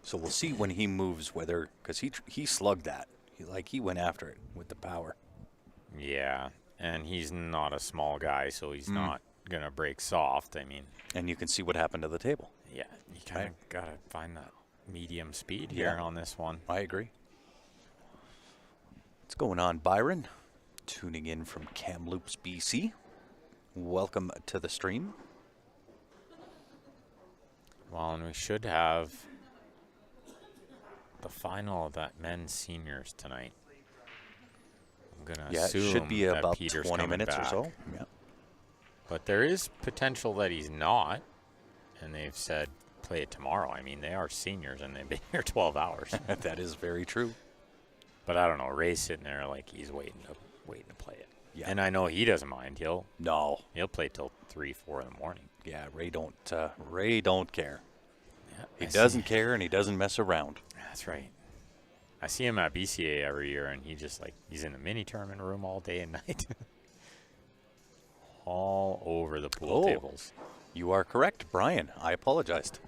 So we'll see when he moves whether, because he slugged that. He went after it with the power. Yeah, and he's not a small guy, so he's not going to break soft. I mean, And you can see what happened to the table. yeah, you kind of got to find that medium speed Yeah. here on this one. I agree. What's going on, Byron? Tuning in from Kamloops, BC. Welcome to the stream. Well, and we should have the final of that men's seniors tonight. I'm going to Yeah, it assume should be that about Peter's 20 coming minutes or back. so. Yeah. But there is potential that he's not, and they've said play it tomorrow. I mean, they are seniors, and they've been here 12 hours. That is very true. But I don't know. Ray's sitting there like he's waiting to play it. Yeah. And I know he doesn't mind. He'll play till 3, 4 in the morning. Yeah, Ray don't care. Yeah, He I doesn't see. care and he doesn't mess around. That's right. I see him at BCA every year, and he's in the mini tournament room all day and night. All over the pool tables. You are correct, Brian. I apologized.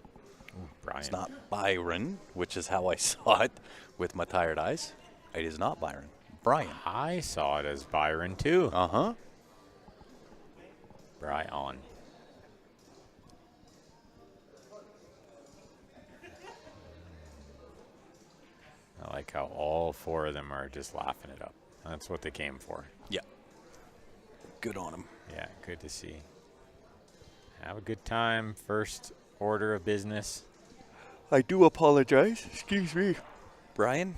Brian. It's not Byron, which is how I saw it with my tired eyes. It is not Byron. Brian. I saw it as Byron, too. Uh-huh. Brian. 4 of them are just laughing it up. That's what they came for. Yeah. Good on them. Yeah, good to see. Have a good time. First order of business. I do apologize. Excuse me. Brian?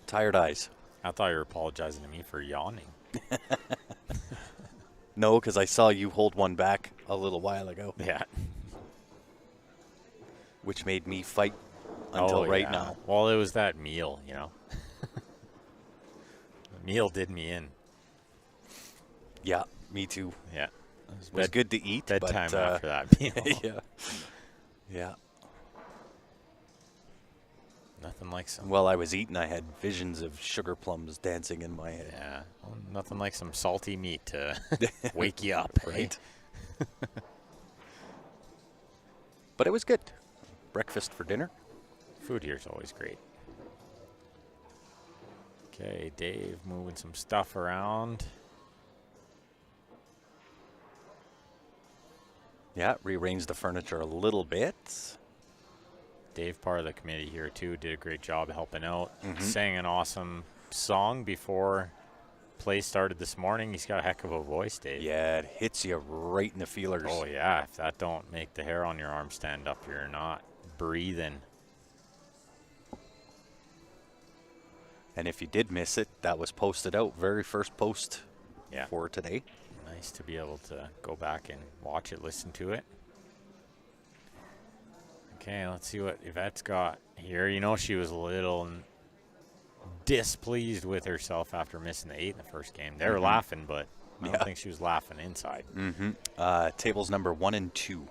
Tired eyes. I thought you were apologizing to me for yawning. No, because I saw you hold one back a little while ago, Yeah. which made me fight until right now. Well, it was that meal, you know. The meal did me in. Yeah, me too. Yeah. It was good to eat, Bedtime but after that meal. yeah. Yeah. Nothing like some. While I was eating, I had visions of sugar plums dancing in my head. Yeah. Well, nothing like some salty meat to wake you up, Right. But it was good. Breakfast for dinner. Food here is always great. Okay, Dave moving some stuff around. Yeah, rearranged the furniture a little bit. Dave, part of the committee here too, did a great job helping out. Sang an awesome song before play started this morning. He's got a heck of a voice, Dave. Yeah, it hits you right in the feelers. Oh yeah, if that don't make the hair on your arm stand up, you're not breathing. And if you did miss it, that was posted out. Very first post Yeah. for today. Nice to be able to go back and watch it, listen to it. Okay, let's see what Yvette's got here. You know, she was a little displeased with herself after missing the 8 in the first game. They were laughing, but I don't think she was laughing inside. Tables number 1 and 2,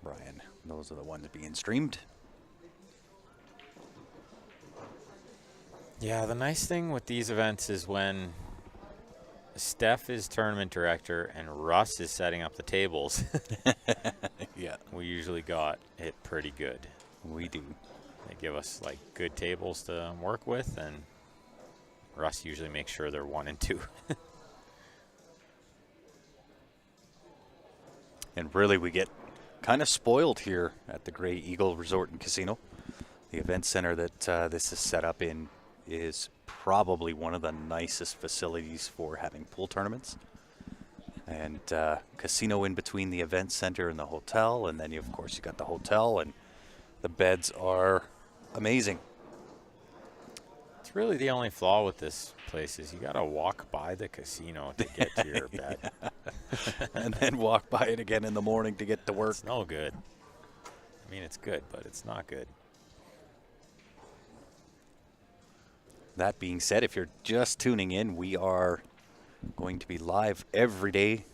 Brian. Those are the ones being streamed. Yeah, the nice thing with these events is when Steph is tournament director and Russ is setting up the tables, Yeah, we usually got it pretty good. we do. They give us like good tables to work with, and Russ usually makes sure they're 1 and 2. And really, we get kind of spoiled here at the Grey Eagle Resort and Casino. The event center that this is set up in is probably one of the nicest facilities for having pool tournaments. And casino in between the event center and the hotel. And then, of course, you got the hotel, and the beds are amazing. It's really the only flaw with this place is you got to walk by the casino to get to your bed. And then walk by it again in the morning to get to work. It's no good. I mean, it's good, but it's not good. That being said, if you're just tuning in, we are going to be live every day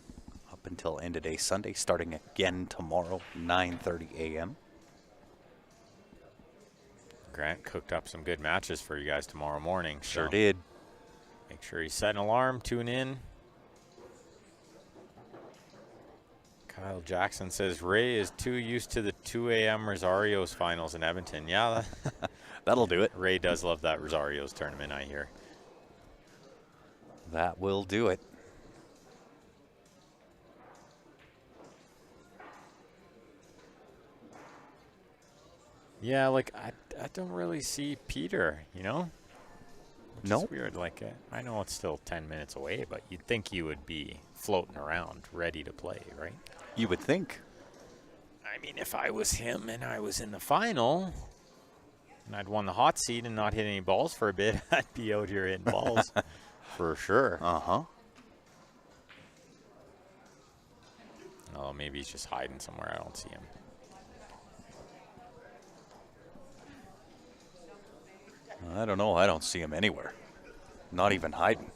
up until end of day Sunday, starting again tomorrow, 9:30 a.m. Grant cooked up some good matches for you guys tomorrow morning. Sure so did. Make sure you set an alarm, tune in. Kyle Jackson says Ray is too used to the 2 a.m. Rosario's finals in Edmonton. Yeah, That'll do it. Ray does love that Rosario's tournament, I hear. That will do it. Yeah, like I don't really see Peter, you know? Which No. is weird. Like I know it's still 10 minutes away, but you'd think you would be floating around, ready to play, right? You would think. I mean, if I was him and I was in the final and I'd won the hot seat and not hit any balls for a bit, I'd be out here hitting balls for sure. Uh-huh. Oh, maybe he's just hiding somewhere. I don't see him. I don't know. I don't see him anywhere. Not even hiding.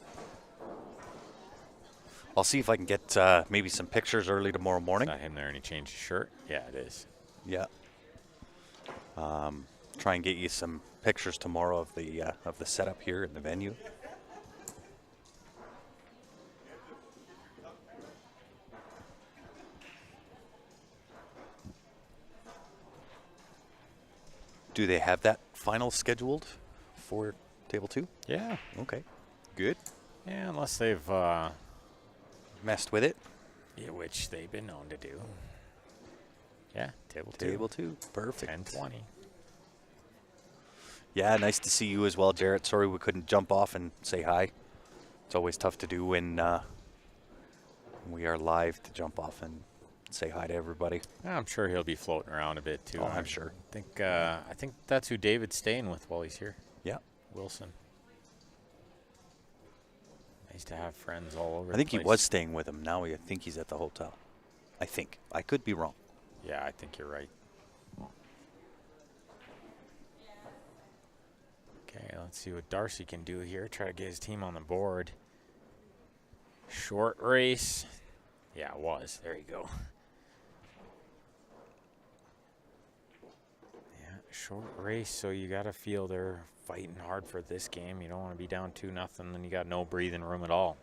I'll see if I can get maybe some pictures early tomorrow Is morning. that him there and he changed his shirt? Yeah, it is. Yeah. Try and get you some pictures tomorrow of the setup here in the venue. Do they have that final scheduled for table 2? Yeah. Okay. Good. Yeah, unless they've, Messed with it. yeah, which they've been known to do. Yeah, table 2. Table 2. Perfect. 10:20. Yeah, nice to see you as well, Jarrett. Sorry we couldn't jump off and say hi. It's always tough to do when we are live to jump off and say hi to everybody. I'm sure he'll be floating around a bit too. Oh, I'm sure. I think that's who David's staying with while he's here. Yeah. Wilson. Nice to have friends all over. I think the he place. was staying with him. Now I think he's at the hotel. I think. I could be wrong. Yeah, I think you're right. Okay, let's see what Darcy can do here. Try to get his team on the board. Short race. Yeah, it was. There you go. Yeah, short race. So you got to feel they're fighting hard for this game. You don't want to be down 2-0, then you got no breathing room at all.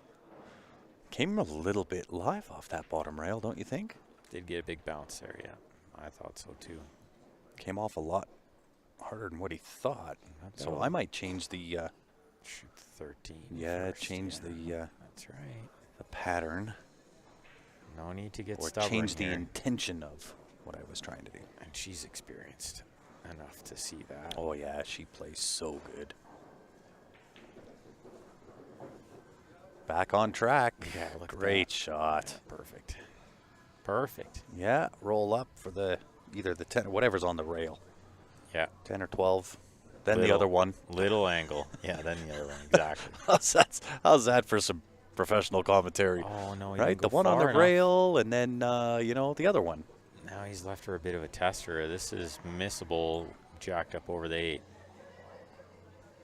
Came a little bit live off that bottom rail, don't you think? Did get a big bounce there, yeah. I thought so too. Came off a lot harder than what he thought. So That'll I might change the shoot 13. yeah, first, change yeah. That's right. the pattern No need to get or stubborn change the here. intention of what I was trying to do. And she's experienced enough to see that. Oh yeah, she plays so good. Back on track. Yeah, look at Great that. shot. Perfect. Perfect. Yeah, roll up for the either the 10 or whatever's on the rail. Yeah. 10 or 12. Then the Little- other one. Little angle. Yeah, then the other one. Exactly. How's that for some professional commentary? Oh, no. He Right? didn't The go one on far the enough. rail and then, the other one. Now he's left her a bit of a tester. This is missable, jacked up over the 8.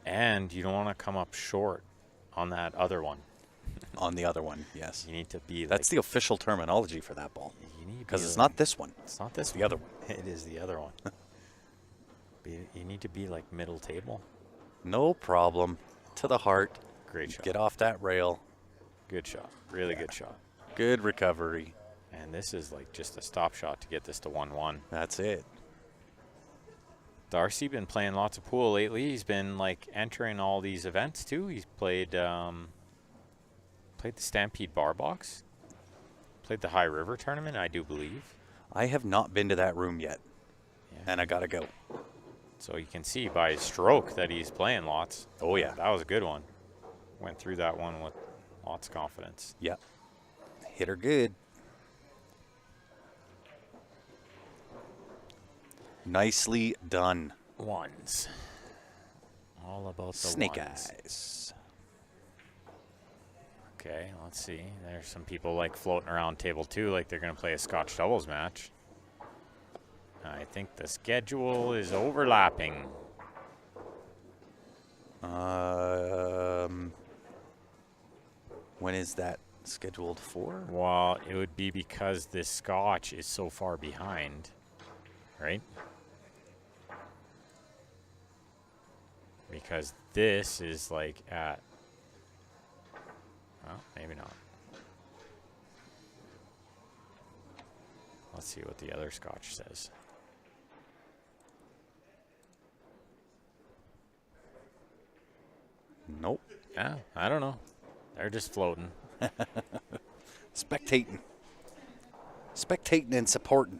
And you don't want to come up short on that other one. On the other one, yes. You need to be That's the official terminology for that ball. Because it's not this one. It's not this the one. other one. It is the other one. You need to be like middle table. No problem. To the heart. Great shot. Get off that rail. Good shot. Really good shot. Good recovery. And this is like just a stop shot to get this to 1-1. That's it. Darcy been playing lots of pool lately. He's been like entering all these events too. He's played the Stampede Bar Box. Played the High River tournament, I do believe. I have not been to that room yet. Yeah. And I got to go. So you can see by his stroke that he's playing lots. Oh, yeah. That was a good one. Went through that one with lots of confidence. Yeah. Hit her good. Nicely done. Ones. All about the Snake ones. eyes. Okay, let's see. There's some people like floating around table 2 like they're going to play a Scotch doubles match. I think the schedule is overlapping. When is that scheduled for? Well, it would be because this Scotch is so far behind, right? Because this is like at, well, maybe not. Let's see what the other Scotch says. Nope. Yeah, I don't know. They're just floating. Spectating. Spectating and supporting.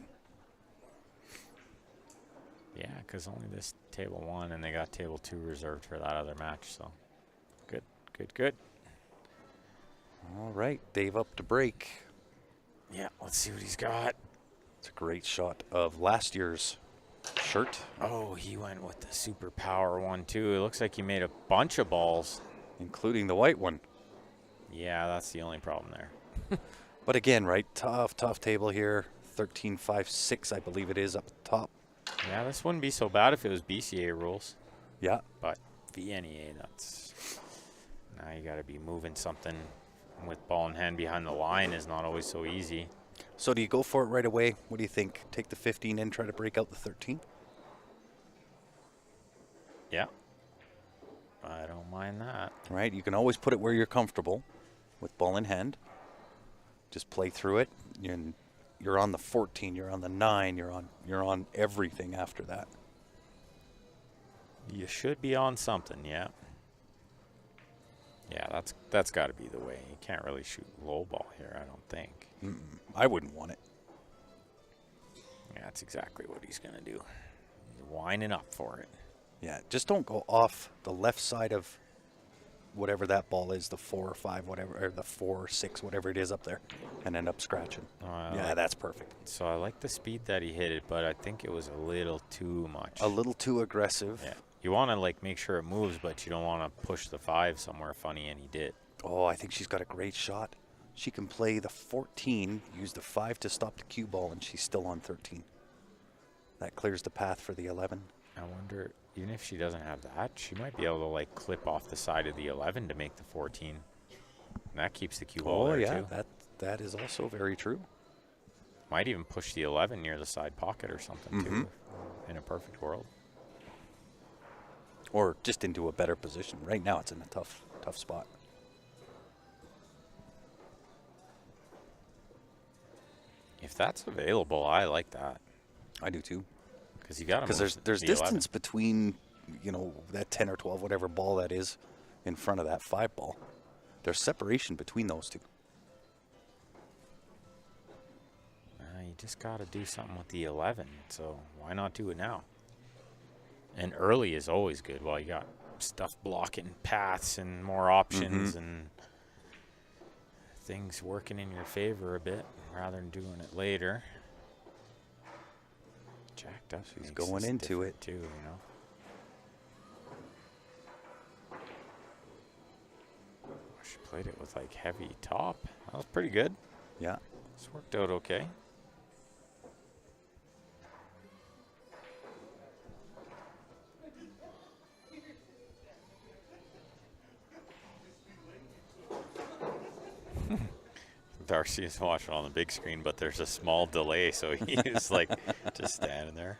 Yeah, because only this table 1, and they got table 2 reserved for that other match. So, good, good, good. All right, Dave up to break. Yeah, let's see what he's got. It's a great shot of last year's shirt, Oh, he went with the super power one too. It looks like he made a bunch of balls. including the white one. Yeah, that's the only problem there. But again, right, tough table here. 13.56, I believe it is, up top. Yeah, this wouldn't be so bad if it was BCA rules. Yeah. But VNEA, that's... Now you got to be moving something with ball in hand behind the line is not always so easy. So do you go for it right away? What do you think? Take the 15 and try to break out the 13? Yeah. I don't mind that. Right, you can always put it where you're comfortable with ball in hand. Just play through it. You're on the 14, you're on the 9, you're on everything after that. You should be on something, yeah. Yeah, that's got to be the way. You can't really shoot low ball here, I don't think. I wouldn't want it. Yeah, that's exactly what he's going to do. He's winding up for it. Yeah, just don't go off the left side of whatever that ball is, the 4 or 5, whatever, or the 4 or 6, whatever it is up there, and end up scratching. Yeah, that's perfect. So I like the speed that he hit it, but I think it was a little too much. A little too aggressive. Yeah. You want to like make sure it moves, but you don't want to push the 5 somewhere funny, and he did. Oh, I think she's got a great shot. She can play the 14, use the 5 to stop the cue ball, and she's still on 13. That clears the path for the 11. I wonder, even if she doesn't have that, she might be able to like clip off the side of the 11 to make the 14. And that keeps the cue ball there too. That is also very true. Might even push the 11 near the side pocket or something too, in a perfect world. Or just into a better position. Right now it's in a tough spot. If that's available, I like that. I do too. Because you got to. Because there's distance between, that 10 or 12, whatever ball that is, in front of that 5 ball. There's separation between those two. You just got to do something with the 11. So why not do it now? And early is always good while you got stuff blocking paths and more options and things working in your favor a bit rather than doing it later. Jacked up. She's going into it too, She played it with like heavy top. That was pretty good. Yeah. This worked out okay. Darcy is watching on the big screen, but there's a small delay, so he's like just standing there.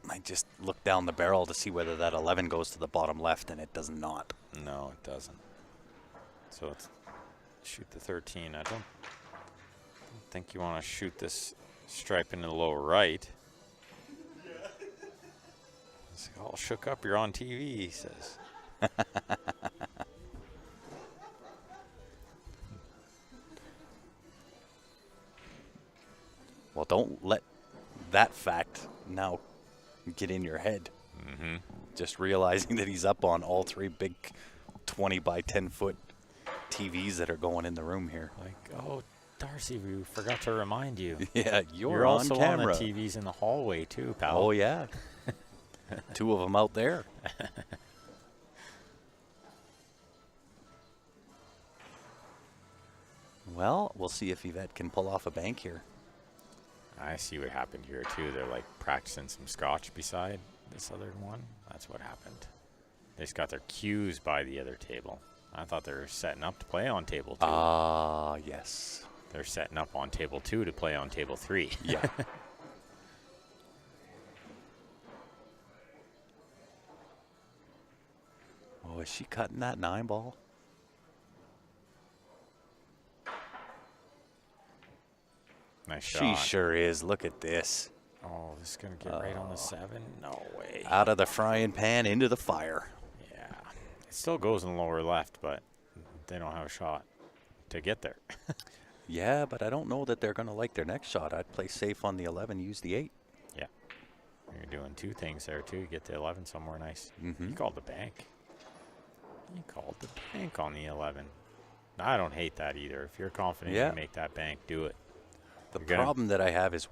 I just look down the barrel to see whether that 11 goes to the bottom left, and it does not. No, it doesn't. So it's shoot the 13. I don't think you want to shoot this stripe into the lower right. It's all shook up. You're on TV, he says. Well, don't let that fact now get in your head. Just realizing that he's up on all 3 big 20 by 10 foot TVs that are going in the room here. Like, oh, Darcy, we forgot to remind you. Yeah, you're also on camera. on the TVs in the hallway too, pal. Oh yeah. 2 of them out there. Well, we'll see if Yvette can pull off a bank here. I see what happened here too. They're like practicing some Scotch beside this other one. That's what happened. They just got their cues by the other table. I thought they were setting up to play on table 2. Ah, yes. They're setting up on table 2 to play on table 3. Yeah. Oh, is she cutting that 9 ball? Nice shot. She sure is. Look at this. Oh, this is going to get right on the 7? No way. Out of the frying pan into the fire. Yeah. It still goes in the lower left, but they don't have a shot to get there. Yeah, but I don't know that they're going to like their next shot. I'd play safe on the 11, use the 8. Yeah. You're doing 2 things there, too. You get the 11 somewhere nice. Mm-hmm. You called the bank. You called the bank on the 11. I don't hate that either. If you're confident you can make that bank, do it. The problem that I have is,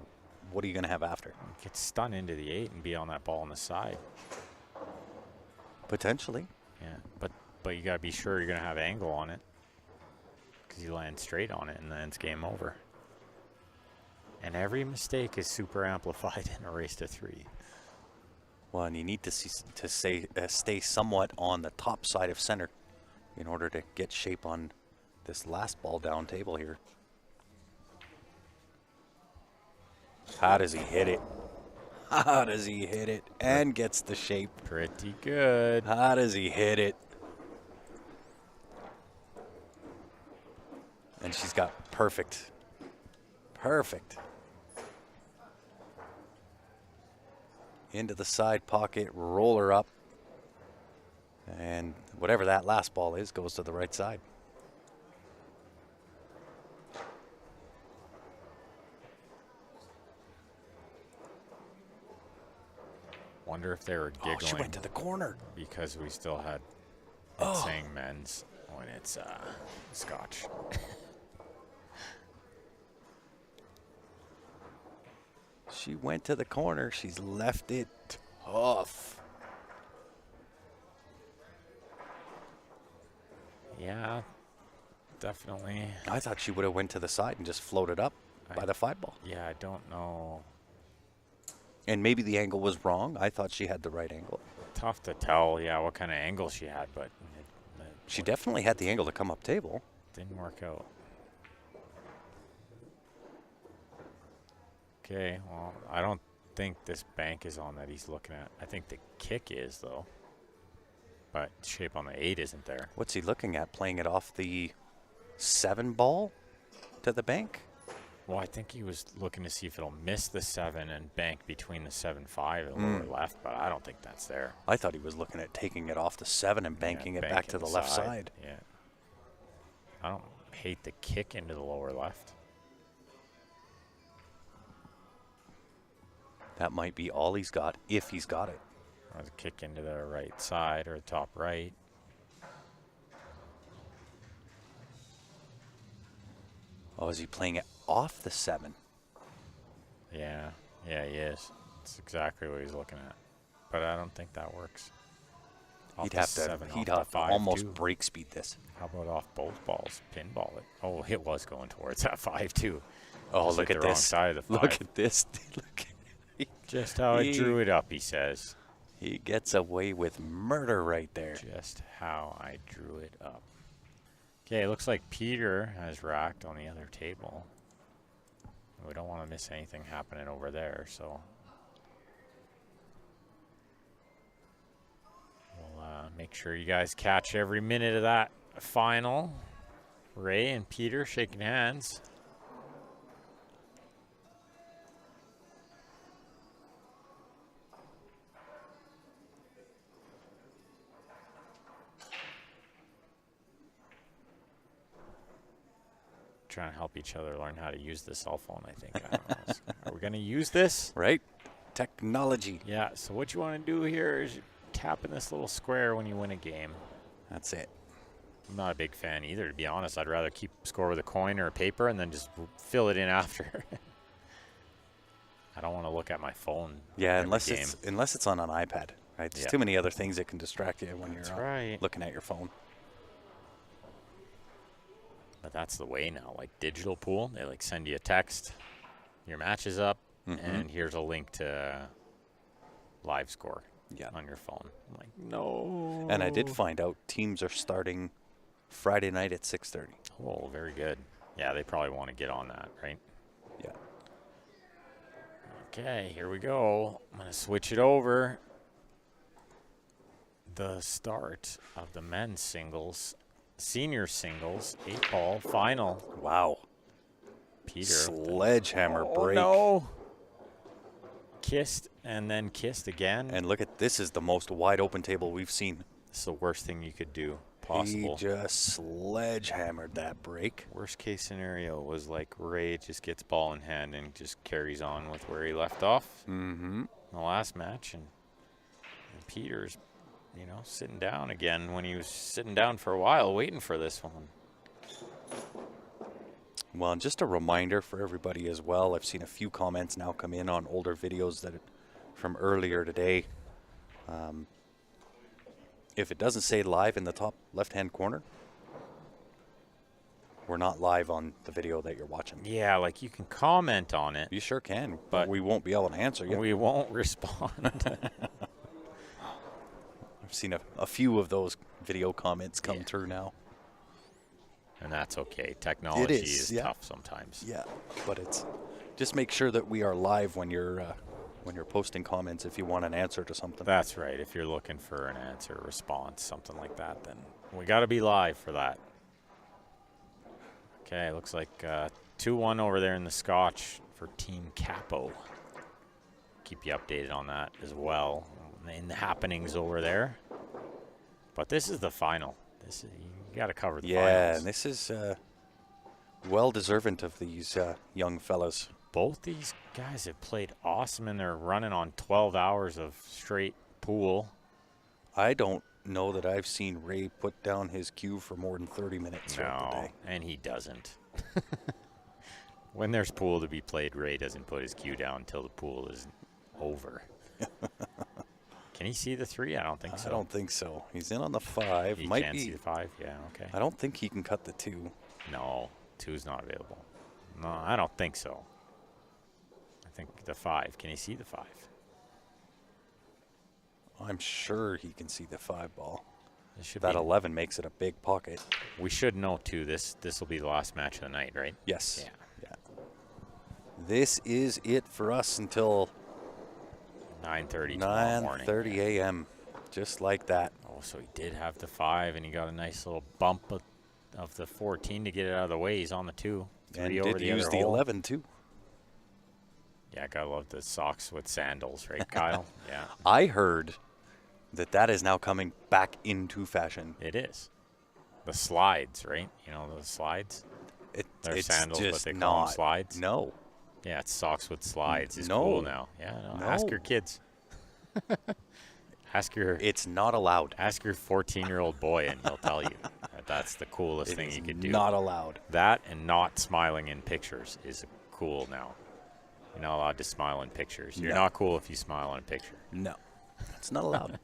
what are you going to have after? Get stunned into the 8 and be on that ball on the side. Potentially. Yeah, but you got to be sure you're going to have angle on it. Because you land straight on it, and then it's game over. And every mistake is super amplified in a race to 3. Well, and you need to stay somewhat on the top side of center in order to get shape on this last ball down table here. How does he hit it? How does he hit it? And gets the shape. Pretty good. How does he hit it? And she's got perfect. Perfect. Into the side pocket, roller up. And whatever that last ball is goes to the right side. wonder if they were giggling. Oh, she went to the corner. Because we still had it saying men's when it's Scotch. She went to the corner. She's left it tough. Yeah, definitely. I thought she would have went to the side and just floated up by the 5-ball. Yeah, I don't know. And maybe the angle was wrong. I thought she had the right angle. Tough to tell, yeah, what kind of angle she had, but She definitely had the angle to come up table. didn't work out. Okay, well, I don't think this bank is on that he's looking at. I think the kick is, though. But shape on the 8 isn't there. What's he looking at? Playing it off the 7-ball to the bank? Well, I think he was looking to see if it'll miss the 7 and bank between the 7-5 and lower left, but I don't think that's there. I thought he was looking at taking it off the 7 and banking it back to the left side. Yeah. I don't hate the kick into the lower left. That might be all he's got, if he's got it. Or the kick into the right side or the top right. Oh, is he playing it off the 7? Yeah, he is. That's exactly what he's looking at. But I don't think that works. Off He'd the have 7, to, he'd off have the to 5 almost too. break speed this. How about off both balls? Pinball it. Oh, it was going towards that 5 too. Oh, Just look hit at the wrong this. side of the 5. Look at this. Look. Just how I drew it up, he says. He gets away with murder right there. Just how I drew it up. Okay, it looks like Peter has racked on the other table. We don't want to miss anything happening over there, so we'll make sure you guys catch every minute of that final. Ray and Peter shaking hands. Trying to help each other learn how to use the cell phone, I think. I don't know. Are we going to use this? Right? Technology. Yeah, so what you want to do here is tap in this little square when you win a game. That's it. I'm not a big fan either, to be honest. I'd rather keep score with a coin or a paper and then just fill it in after. I don't want to look at my phone. Yeah, every unless game. it's on an iPad. Right? There's too many other things that can distract you when That's you're right. looking at your phone. But that's the way now. Like digital pool, they like send you a text, your match is up, and here's a link to live score on your phone. I'm like, no. And I did find out teams are starting Friday night at 6:30. Oh, very good. Yeah, they probably want to get on that, right? Yeah. Okay, here we go. I'm going to switch it over. The start of the men's singles, senior singles, 8-ball final. Wow. Peter. Sledgehammer break. No. Kissed and then kissed again. And look at this is the most wide open table we've seen. This is the worst thing you could do possible. He just sledgehammered that break. Worst case scenario was like Ray just gets ball in hand and just carries on with where he left off in the last match. And Peter's, sitting down again when he was sitting down for a while waiting for this one. Well, and just a reminder for everybody as well, I've seen a few comments now come in on older videos from earlier today. If it doesn't say live in the top left-hand corner, we're not live on the video that you're watching. Yeah, like you can comment on it. You sure can, but we won't be able to answer you. We won't respond. I've seen a few of those video comments come through now. And that's okay. Technology is tough sometimes. Yeah, but it's just make sure that we are live when you're posting comments if you want an answer to something. That's right. If you're looking for an answer, response, something like that, then we got to be live for that. Okay, looks like 2-1 over there in the Scotch for Team Capo. Keep you updated on that as well in the happenings over there. But this is the final. You got to cover the finals. Yeah, and this is well deserving of these young fellas both these guys have played awesome, and they're running on 12 hours of straight pool. I don't know that I've seen Ray put down his cue for more than 30 minutes throughout the No, day. and he doesn't. When there's pool to be played, Ray doesn't put his cue down until the pool is over. Can he see the 3? I don't think so. I don't think so. He's in on the 5. He Might can't be. see the 5? Yeah, okay. I don't think he can cut the 2. No, 2's not available. No, I don't think so. I think the 5. Can he see the 5? I'm sure he can see the 5 ball. This should That be, 11 makes it a big pocket. we should know, too, this will be the last match of the night, right? Yes. Yeah. This is it for us until 9:30 tomorrow morning. 9:30 a.m. Just like that. Oh, so he did have the 5, and he got a nice little bump of the 14 to get it out of the way. He's on the 2. And 3 over did the use other the hole. 11 too. Yeah, gotta love the socks with sandals, right, Kyle? Yeah, I heard that is now coming back into fashion. it is. The slides, right? You know those slides? They're It's sandals, but just they call them not. slides. No. Yeah, it's socks with slides. It's No. cool now. Yeah, no. Ask No. your kids. ask your It's not allowed. 14-year-old boy, and he'll tell you that that's the coolest It thing is you could do. not allowed. That and not smiling in pictures is cool now. You're not allowed to smile in pictures. You're No. not cool if you smile in a picture. No. It's not allowed.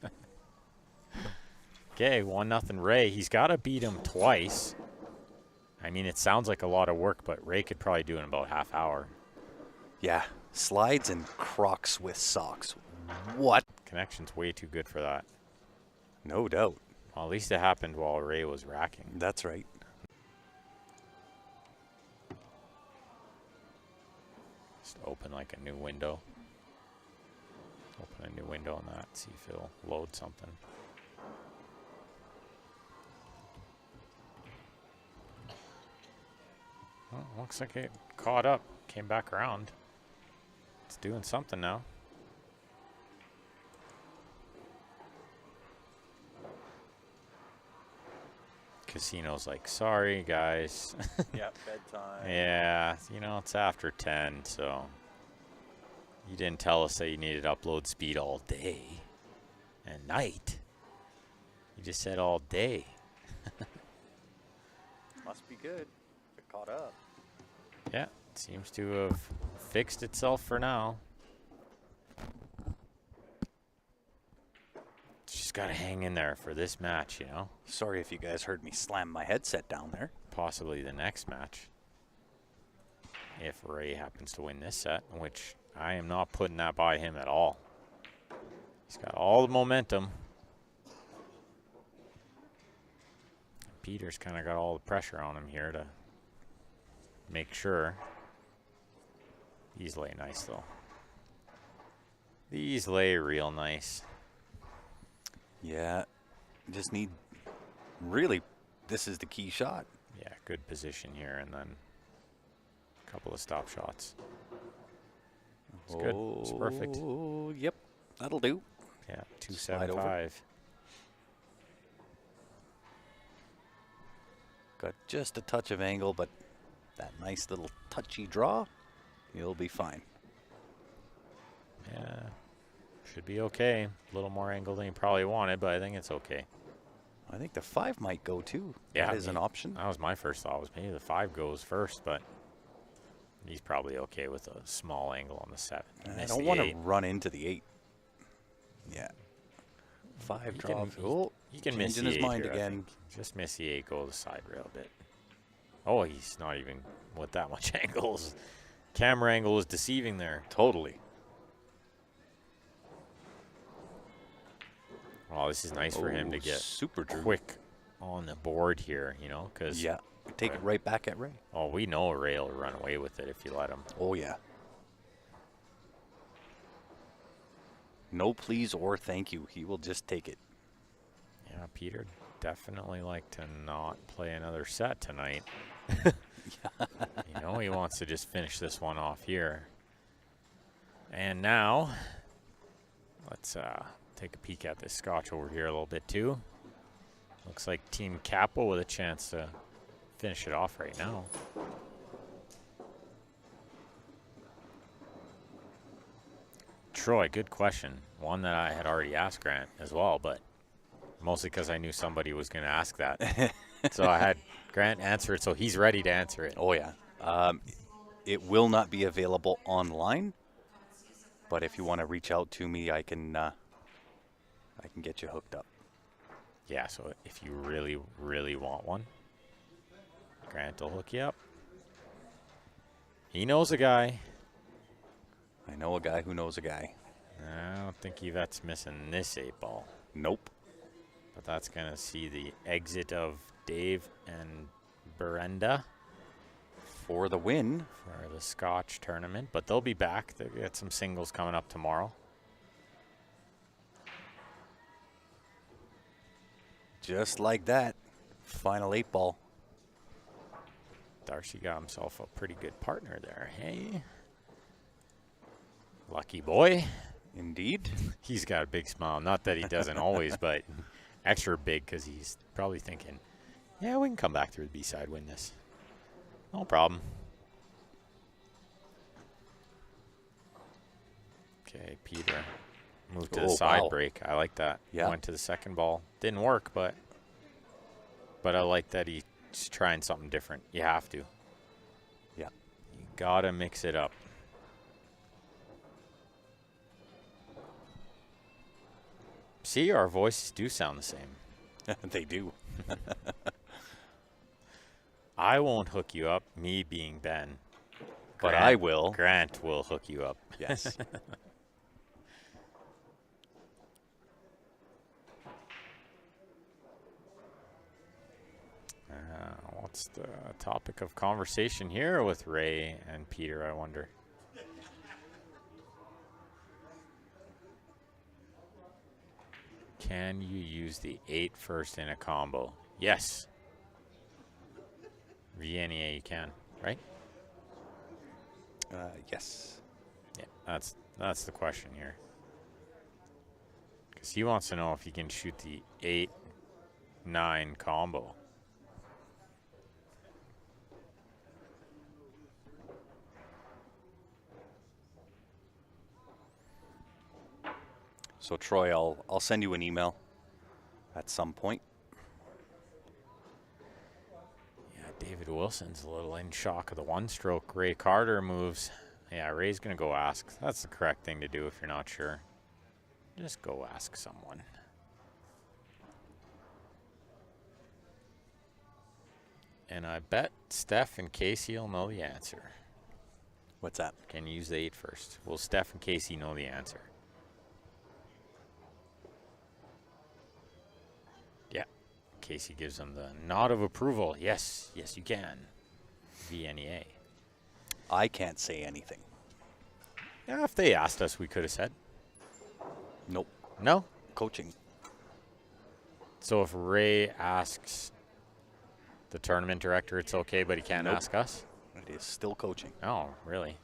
Okay, 1-0 Ray. He's got to beat him twice. I mean, it sounds like a lot of work, but Ray could probably do it in about half hour. Yeah. Slides and Crocs with socks. What? Connection's way too good for that. No doubt. Well, at least it happened while Ray was racking. That's right. Just open like a new window. Open a new window on that. See if it'll load something. Well, looks like it caught up. Came back around. It's doing something now. Casino's like, sorry guys. Yeah, bedtime. Yeah, you know, it's after 10, so you didn't tell us that you needed upload speed all day and night. You just said all day. Must be good. It caught up. Yeah, it seems to have fixed itself for now. Just got to hang in there for this match, you know. Sorry if you guys heard me slam my headset down there. Possibly the next match. If Ray happens to win this set, which I am not putting that by him at all. He's got all the momentum. Peter's kind of got all the pressure on him here to make sure. These lay nice, though. These lay real nice. Yeah. Just need, really, this is the key shot. Yeah, good position here, and then a couple of stop shots. It's good. It's perfect. Oh, yep. That'll do. Yeah, Slide over. 275. Got just a touch of angle, but that nice little touchy draw, you'll be fine. Yeah, should be okay. A little more angle than you probably wanted, but I think it's okay. I think the 5 might go too. Yeah, That is an option. That was my first thought. Was maybe the 5 goes first, but he's probably okay with a small angle on the 7. I don't want to run into the 8. Yeah. 5 draw. Oh, He can miss changing the his 8 mind here, I again. think. Just miss the 8, go to the side rail a bit. Oh, he's not even with that much angles. Camera angle is deceiving there. Totally. Oh, this is nice for him to get super Drew. quick on the board here, you know, because Yeah. Take it right back at Ray. oh, we know Ray will run away with it if you let him. Oh, yeah. No please or thank you. He will just take it. Yeah, Peter definitely like to not play another set tonight. You know, he wants to just finish this one off here. And now, let's take a peek at this Scotch over here a little bit too. Looks like Team Capo with a chance to finish it off right now. Troy, good question. One that I had already asked Grant as well, but mostly because I knew somebody was going to ask that. So I had Grant answer it, so he's ready to answer it. Oh, yeah. It will not be available online, but if you want to reach out to me, I can get you hooked up. Yeah, so if you really, really want one, Grant will hook you up. He knows a guy. I know a guy who knows a guy. I don't think Yvette's missing this 8-ball. Nope. But that's going to see the exit of Dave and Berenda For the win. for the Scotch tournament. But they'll be back. They'll get some singles coming up tomorrow. Just like that. Final 8-ball. Darcy got himself a pretty good partner there. Hey. Lucky boy. Indeed. He's got a big smile. Not that he doesn't always, but extra big because he's probably thinking, yeah, we can come back through the B-side, win this. No problem. Okay, Peter moved to the side break. I like that. Yeah. Went to the second ball. Didn't work, but I like that he's trying something different. You have to. Yeah. You got to mix it up. See, our voices do sound the same. They do. I won't hook you up, me being Ben. But I will. Grant will hook you up. Yes. What's the topic of conversation here with Ray and Peter, I wonder? Can you use the 8 first in a combo? Yes. VNEA you can, right? Yes. Yeah, that's the question here. Because he wants to know if he can shoot the 8-9 combo. So Troy, I'll send you an email at some point. Yeah, David Wilson's a little in shock of the one-stroke Ray Carter moves. Yeah, Ray's going to go ask. That's the correct thing to do if you're not sure. Just go ask someone. And I bet Steph and Casey will know the answer. What's that? Can you use the 8 first? Will Steph and Casey know the answer? Yeah. Casey gives them the nod of approval. Yes, yes you can. VNEA. I can't say anything. Yeah, if they asked us, we could have said. Nope. No? Coaching. So if Ray asks the tournament director, it's okay, but he can't ask us? It is still coaching. Oh, really?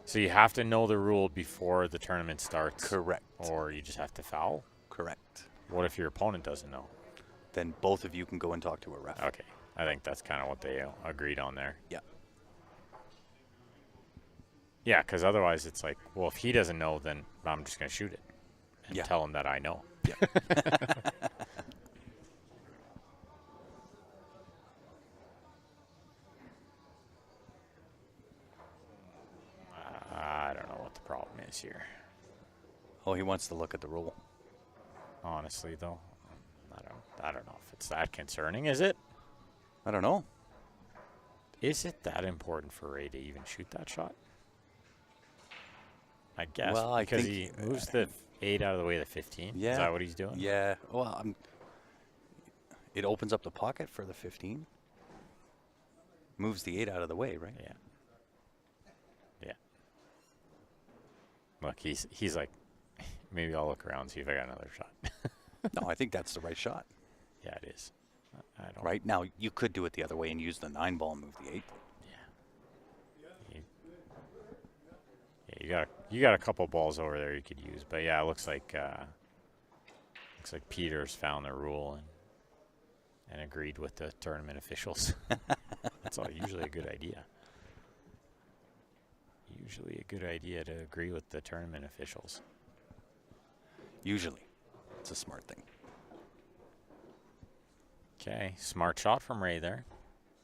So you have to know the rule before the tournament starts? Correct. Or you just have to foul? Correct. What if your opponent doesn't know? Then both of you can go and talk to a ref. Okay. I think that's kind of what they agreed on there. Yeah. Yeah, because otherwise it's like, well, if he doesn't know, then I'm just going to shoot it and tell him that I know. Yeah. I don't know what the problem is here. Oh, he wants to look at the rule. Honestly, though, I don't know if it's that concerning, is it? I don't know. Is it that important for Ray to even shoot that shot? I guess Well, I because think, he moves the 8 out of the way of the 15. Yeah. Is that what he's doing? Yeah. Well, it opens up the pocket for the 15. Moves the 8 out of the way, right? Yeah. Yeah. Look, he's like, maybe I'll look around and see if I got another shot. No, I think that's the right shot. Yeah, it is. I don't. Right now, you could do it the other way and use the 9 ball and move the 8. Yeah, you got a couple balls over there you could use, but yeah, it looks like Peter's found the rule and agreed with the tournament officials. That's all usually a good idea. usually a good idea to agree with the tournament officials. Usually. It's a smart thing. Okay, smart shot from Ray there.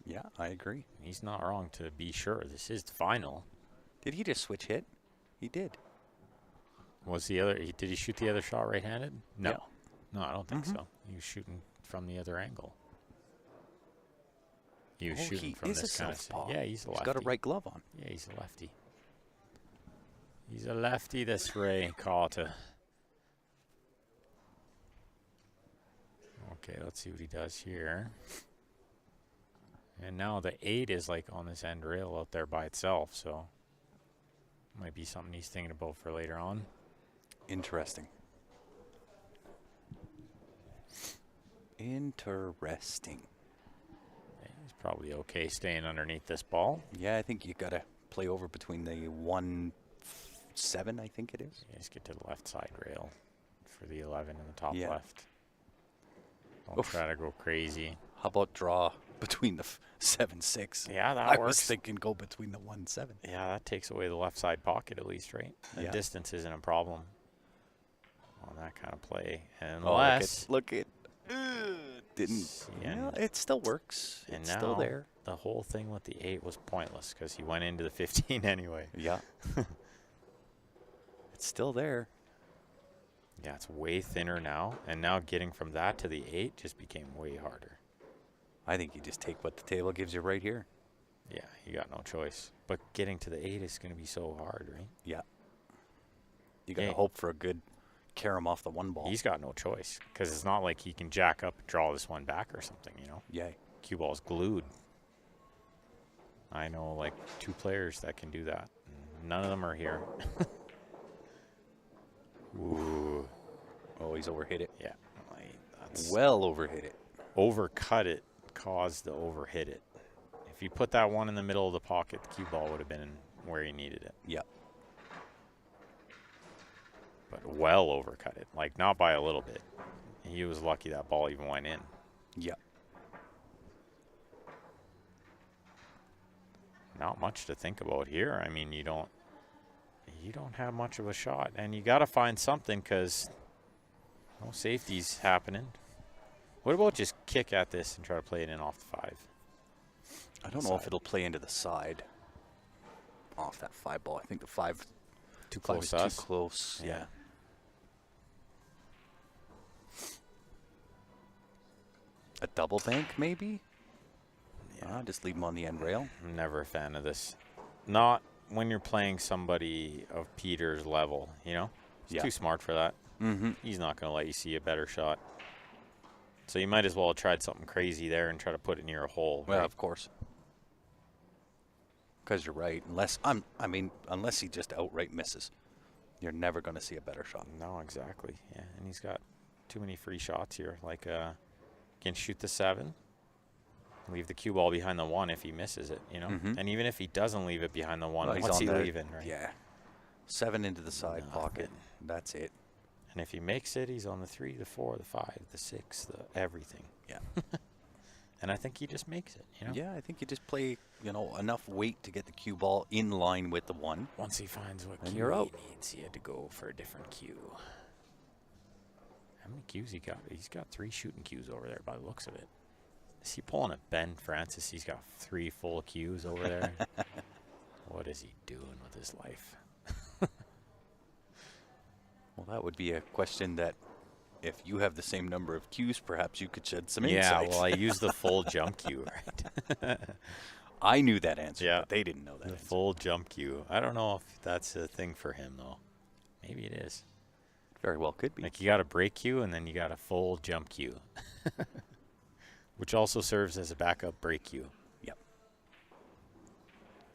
Yeah, I agree. He's not wrong to be sure. This is the final. Did he just switch hit? He did. Was the other? Did he shoot the other shot right-handed? No. Yeah. No, I don't think so. He was shooting from the other angle. He was shooting from is this a kind of. southpaw. Yeah, he's a lefty. He's got a right glove on. Yeah, he's a lefty. He's a lefty. This Ray Carter. Okay, let's see what he does here. And now the 8 is like on this end rail out there by itself, so might be something he's thinking about for later on. Interesting. Interesting. Yeah, he's probably okay staying underneath this ball. Yeah, I think you got to play over between the 1-7, I think it is. Yeah, just get to the left side rail for the 11 in the top Yeah. left. Don't try to go crazy. How about draw between the 7-6? Yeah, that I works. was thinking go between the 1-7. Yeah, that takes away the left side pocket at least, right? The Yeah. distance isn't a problem on that kind of play. Oh, Unless, look at didn't. Yeah, it still works. and It's now still there. the whole thing with the 8 was pointless because he went into the 15 anyway. Yeah. It's still there. Yeah, it's way thinner now, and now getting from that to the 8 just became way harder. I think you just take what the table gives you right here. Yeah, you got no choice. But getting to the 8 is going to be so hard, right? Yeah. You got to Yeah. hope for a good carom off the one ball. He's got no choice because it's not like he can jack up and draw this one back or something, you know? Yeah. Cue ball's glued. I know like 2 players that can do that. None of them are here. Ooh. Oh, he's overhit it. Yeah. That's Well overhit it. overcut it caused the overhit it. If you put that one in the middle of the pocket, the cue ball would have been where he needed it. Yeah. But well overcut it. Like not by a little bit. He was lucky that ball even went in. Yeah. Not much to think about here. I mean, you don't have much of a shot, and you got to find something because no safety's happening. What about just kick at this and try to play it in off the 5? I don't know if it'll play into the side off that 5 ball. I think the 5 Too five close is to us? too close. Yeah. A double bank maybe? Yeah. Just leave him on the end rail. I'm never a fan of this. Not when you're playing somebody of Peter's level, you know? He's too smart for that. Mm-hmm. He's not going to let you see a better shot. So you might as well have tried something crazy there and try to put it near a hole. Well, right? of course. Because you're right. Unless he just outright misses, you're never going to see a better shot. No, exactly. Yeah, and he's got too many free shots here. Like, can shoot the 7, leave the cue ball behind the 1 if he misses it, you know? Mhm. And even if he doesn't leave it behind the 1, Well, he's what's on he the- leaving, right? Yeah. 7 into the side pocket. Nothing. That's it. And if he makes it, he's on the 3, the 4, the 5, the 6, the everything. Yeah. And I think he just makes it, you know? Yeah, I think you just play, enough weight to get the cue ball in line with the 1. Once he finds what And cue you're out. he needs, he had to go for a different cue. How many cues he got? He's got 3 shooting cues over there by the looks of it. Is he pulling a Ben Francis? He's got 3 full cues over there. What is he doing with his life? Well, that would be a question that if you have the same number of cues, perhaps you could shed some Yeah, insight. well, I used the full jump cue, right? I knew that answer, Yeah. but they didn't know that The answer. full jump cue. I don't know if that's a thing for him, though. Maybe it is. Very well could be. Like, you got a break cue, and then you got a full jump cue. Which also serves as a backup break cue. Yep.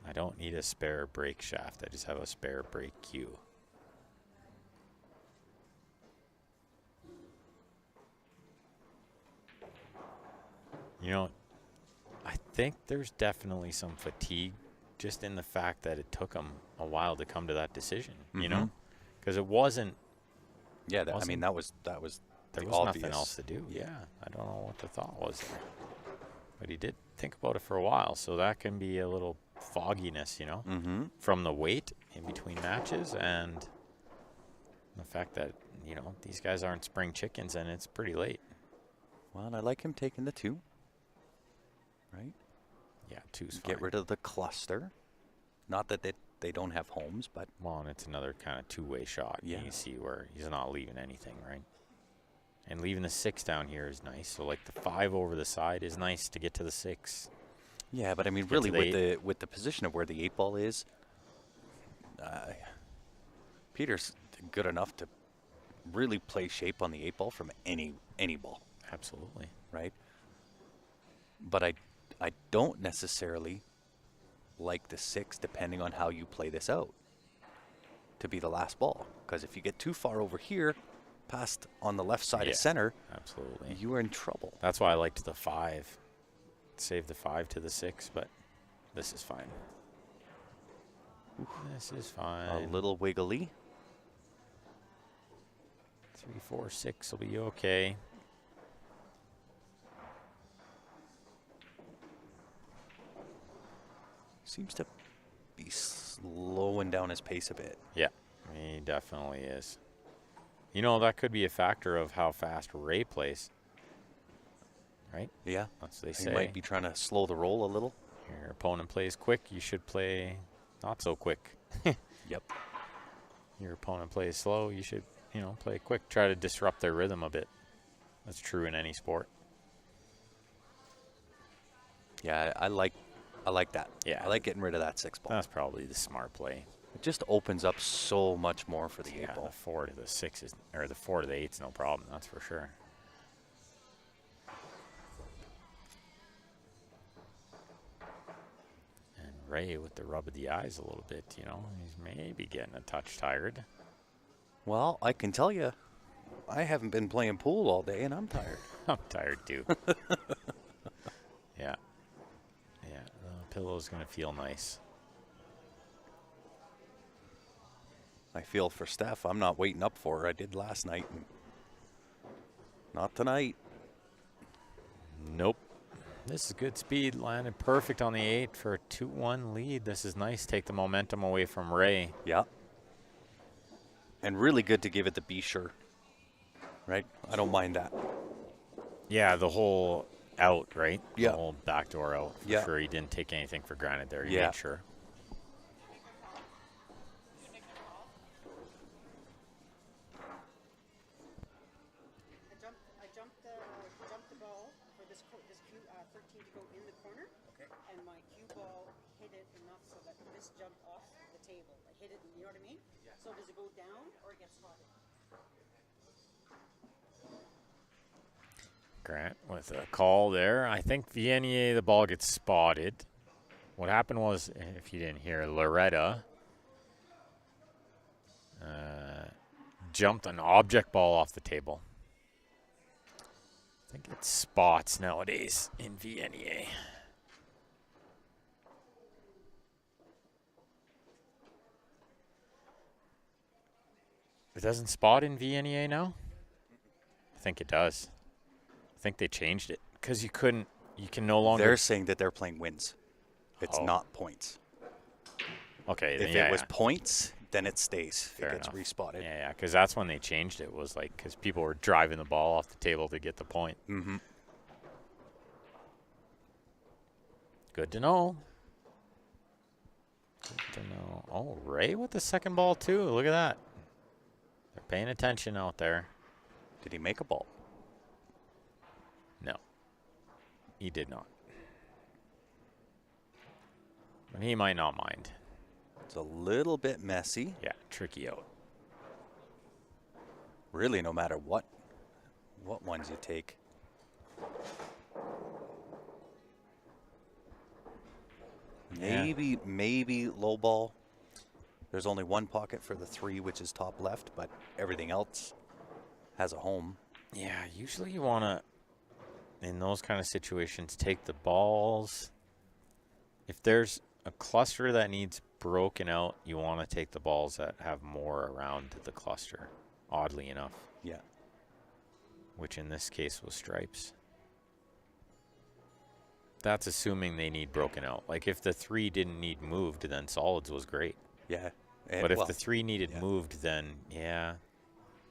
I don't need a spare brake shaft. I just have a spare brake cue. You know, I think there's definitely some fatigue just in the fact that it took him a while to come to that decision, you know? Mhm. Because it wasn't, Yeah, that Wasn't- that was there the was obvious. nothing else to do. Yeah, I don't know what the thought was there. But he did think about it for a while, so that can be a little fogginess, you know, from the wait in between matches and the fact that, you know, these guys aren't spring chickens and it's pretty late. Well, and I like him taking the 2. Right? Yeah, 2's fine. Get rid of the cluster. Not that they don't have homes, but... Well, and it's another kind of two-way shot. Yeah. You see where he's not leaving anything, right? And leaving the 6 down here is nice. So, like, the 5 over the side is nice to get to the 6. Yeah, but I mean, Get really, to the with the position of where the 8 ball is, Peter's good enough to really play shape on the 8 ball from any ball, Absolutely. right? But I don't necessarily like the 6, depending on how you play this out, to be the last ball. Because if you get too far over here, past on the left side of center, absolutely, you are in trouble. That's why I liked the 5. Save the 5 to the 6, but this is fine. This is fine. A little wiggly. 3, 4, 6 will be okay. Seems to be slowing down his pace a bit. Yeah, he definitely is. You know, that could be a factor of how fast Ray plays. Right? Yeah. That's what they He say. might be trying to slow the roll a little. Your opponent plays quick, you should play not so quick. Yep. Your opponent plays slow, you should, you know, play quick. Try to disrupt their rhythm a bit. That's true in any sport. Yeah, I like that. Yeah. I like getting rid of that 6 ball. That's probably the smart play. It just opens up so much more for the 8 Yeah, ball. the 4 to the 6 is, or the 4 to the 8's no problem, that's for sure. And Ray with the rub of the eyes a little bit, you know, he's maybe getting a touch tired. Well, I can tell you, I haven't been playing pool all day, and I'm tired. I'm tired too. Yeah. Yeah, the pillow's going to feel nice. I feel for Steph. I'm not waiting up for her. I did last night. And not tonight. Nope. This is good speed. Landed perfect on the 8 for a 2-1 lead. This is nice. Take the momentum away from Ray. Yeah. And really good to give it the be sure. Right? I don't mind that. Yeah, the whole out, right? Yeah. The whole backdoor out. For Yeah. sure. He didn't take anything for granted there. He Yeah. made sure. I jumped the ball for this cue 13 to go in the corner, and my cue ball hit it enough so that this jumped off the table. I hit it, you know what I mean? Yeah. So does it go down or it gets spotted? Grant with a call there. I think Vienier, the ball gets spotted. What happened was, if you didn't hear, Loretta jumped an object ball off the table. I think it's spots nowadays in Vienier. It doesn't spot in Vienier now? I think it does. I think they changed it because you can no longer. They're saying that they're playing wins. It's Oh. not points. Okay, then If yeah, it was yeah. points, then it stays. Fair it gets enough. respotted. Yeah, yeah, because that's when they changed it. Was like because people were driving the ball off the table to get the point. Mm-hmm. Good to know. Good to know. Oh, Ray with the second ball too. Look at that. They're paying attention out there. Did he make a ball? No, he did not. But he might not mind. It's a little bit messy. Yeah, tricky out. Really, no matter what ones you take. Yeah. Maybe low ball. There's only one pocket for the 3, which is top left, but everything else has a home. Yeah, usually you want to, in those kind of situations, take the balls. If there's a cluster that needs broken out, you want to take the balls that have more around the cluster, oddly enough, Yeah. which in this case was stripes. That's assuming they need broken out. Like if the 3 didn't need moved, then solids was great. Yeah. But if well, the 3 needed yeah. moved, then yeah,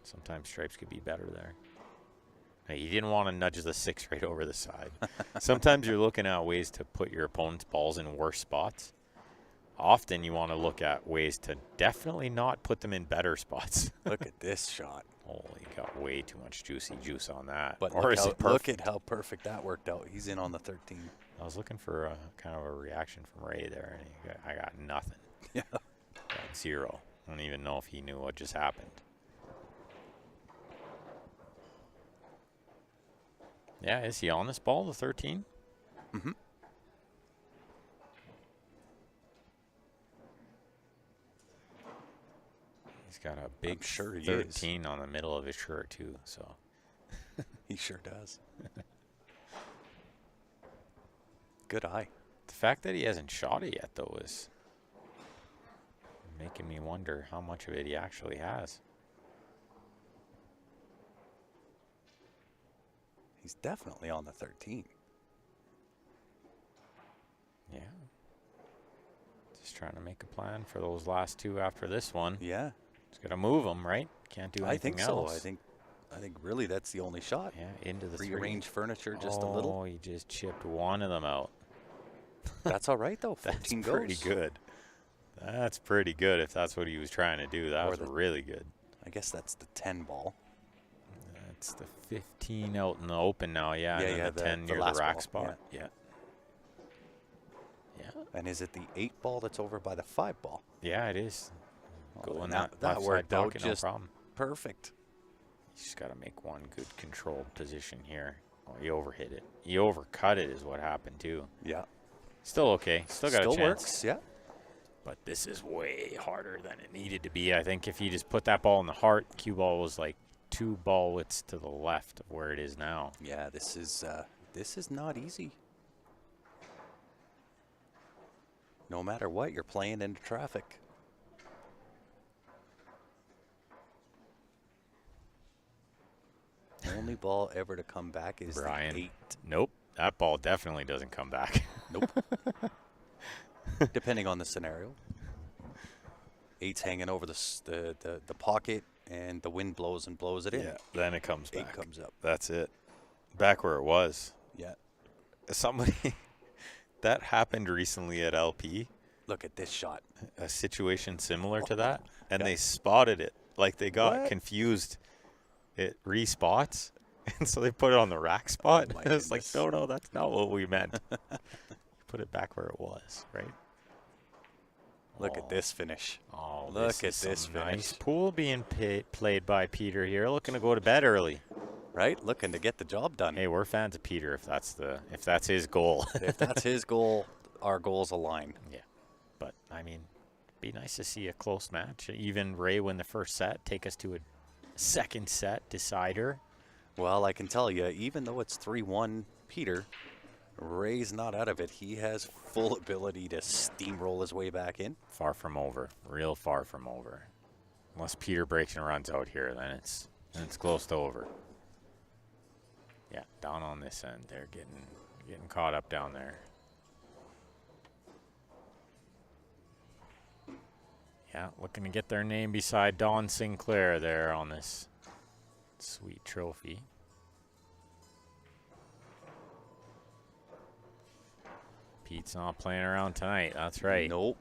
sometimes stripes could be better there. Hey, you didn't want to nudge the 6 right over the side. Sometimes you're looking at ways to put your opponent's balls in worse spots. Often you want to look at ways to definitely not put them in better spots. Look at this shot. Holy, got way too much juicy juice on that. But or look, is how, it perfect? look at how perfect that worked out. He's in on the 13. I was looking for a kind of a reaction from Ray there, and I got nothing. Yeah. Got 0. I don't even know if he knew what just happened. Yeah, is he on this ball, the 13? Mm-hmm. He's got a big sure he 13 on the middle of his shirt, too, so. He sure does. Good eye. The fact that he hasn't shot it yet, though, is making me wonder how much of it he actually has. He's definitely on the 13. Yeah. Just trying to make a plan for those last 2 after this one. Yeah. Just got to move them, right? Can't do anything else. I think really that's the only shot. Yeah, into the 3. Rearrange furniture just a little. Oh, he just chipped one of them out. That's all right, though. 14 That's goes. pretty good. That's pretty good if that's what he was trying to do. That Or was the- really good. I guess that's the 10 ball. That's the 15 out in the open now, yeah. Yeah, And then yeah, the 10 the near the last rack ball, spot. Yeah. Yeah. And is it the 8 ball that's over by the 5 ball? Yeah, it is. Oh, Go then in that that left worked side out pocket, no just problem. perfect. You just got to make one good controlled position here. Oh, he overhit it. He overcut it is what happened, too. Yeah. Still okay. Still got a chance. Works, yeah. But this is way harder than it needed to be. I think if he just put that ball in the heart, cue ball was like 2 ball widths to the left of where it is now. Yeah, this is not easy. No matter what, you're playing into traffic. Only ball ever to come back is Brian. the 8. Nope. That ball definitely doesn't come back. Nope. Depending on the scenario. 8's hanging over the pocket, and the wind blows and blows it in. Yeah, then it comes 8 back. comes up. That's it. Back where it was. Yeah. Somebody, that happened recently at LP. Look at this shot. A situation similar to that. And Yeah. they spotted it. Like they got What? confused. It respots. And so they put it on the rack spot. Oh my It's like, goodness. no, that's not what we meant. Put it back where it was, right? Look Oh. at this finish. Oh, Look this at is this some finish. nice pool being played by Peter here. Looking to go to bed early. Right? Looking to get the job done. Hey, we're fans of Peter if that's his goal. If that's his goal, our goals align. Yeah. But I mean, be nice to see a close match. Even Ray win the first set, take us to a second set decider. Well, I can tell you, even though it's 3-1 Peter, Ray's not out of it. He has full ability to steamroll his way back in. Far from over. Real far from over. Unless Peter breaks and runs out here, then it's close to over. Yeah, down on this end. They're getting caught up down there. Yeah, looking to get their name beside Don Sinclair there on this sweet trophy. Pete's not playing around tonight. That's right. Nope.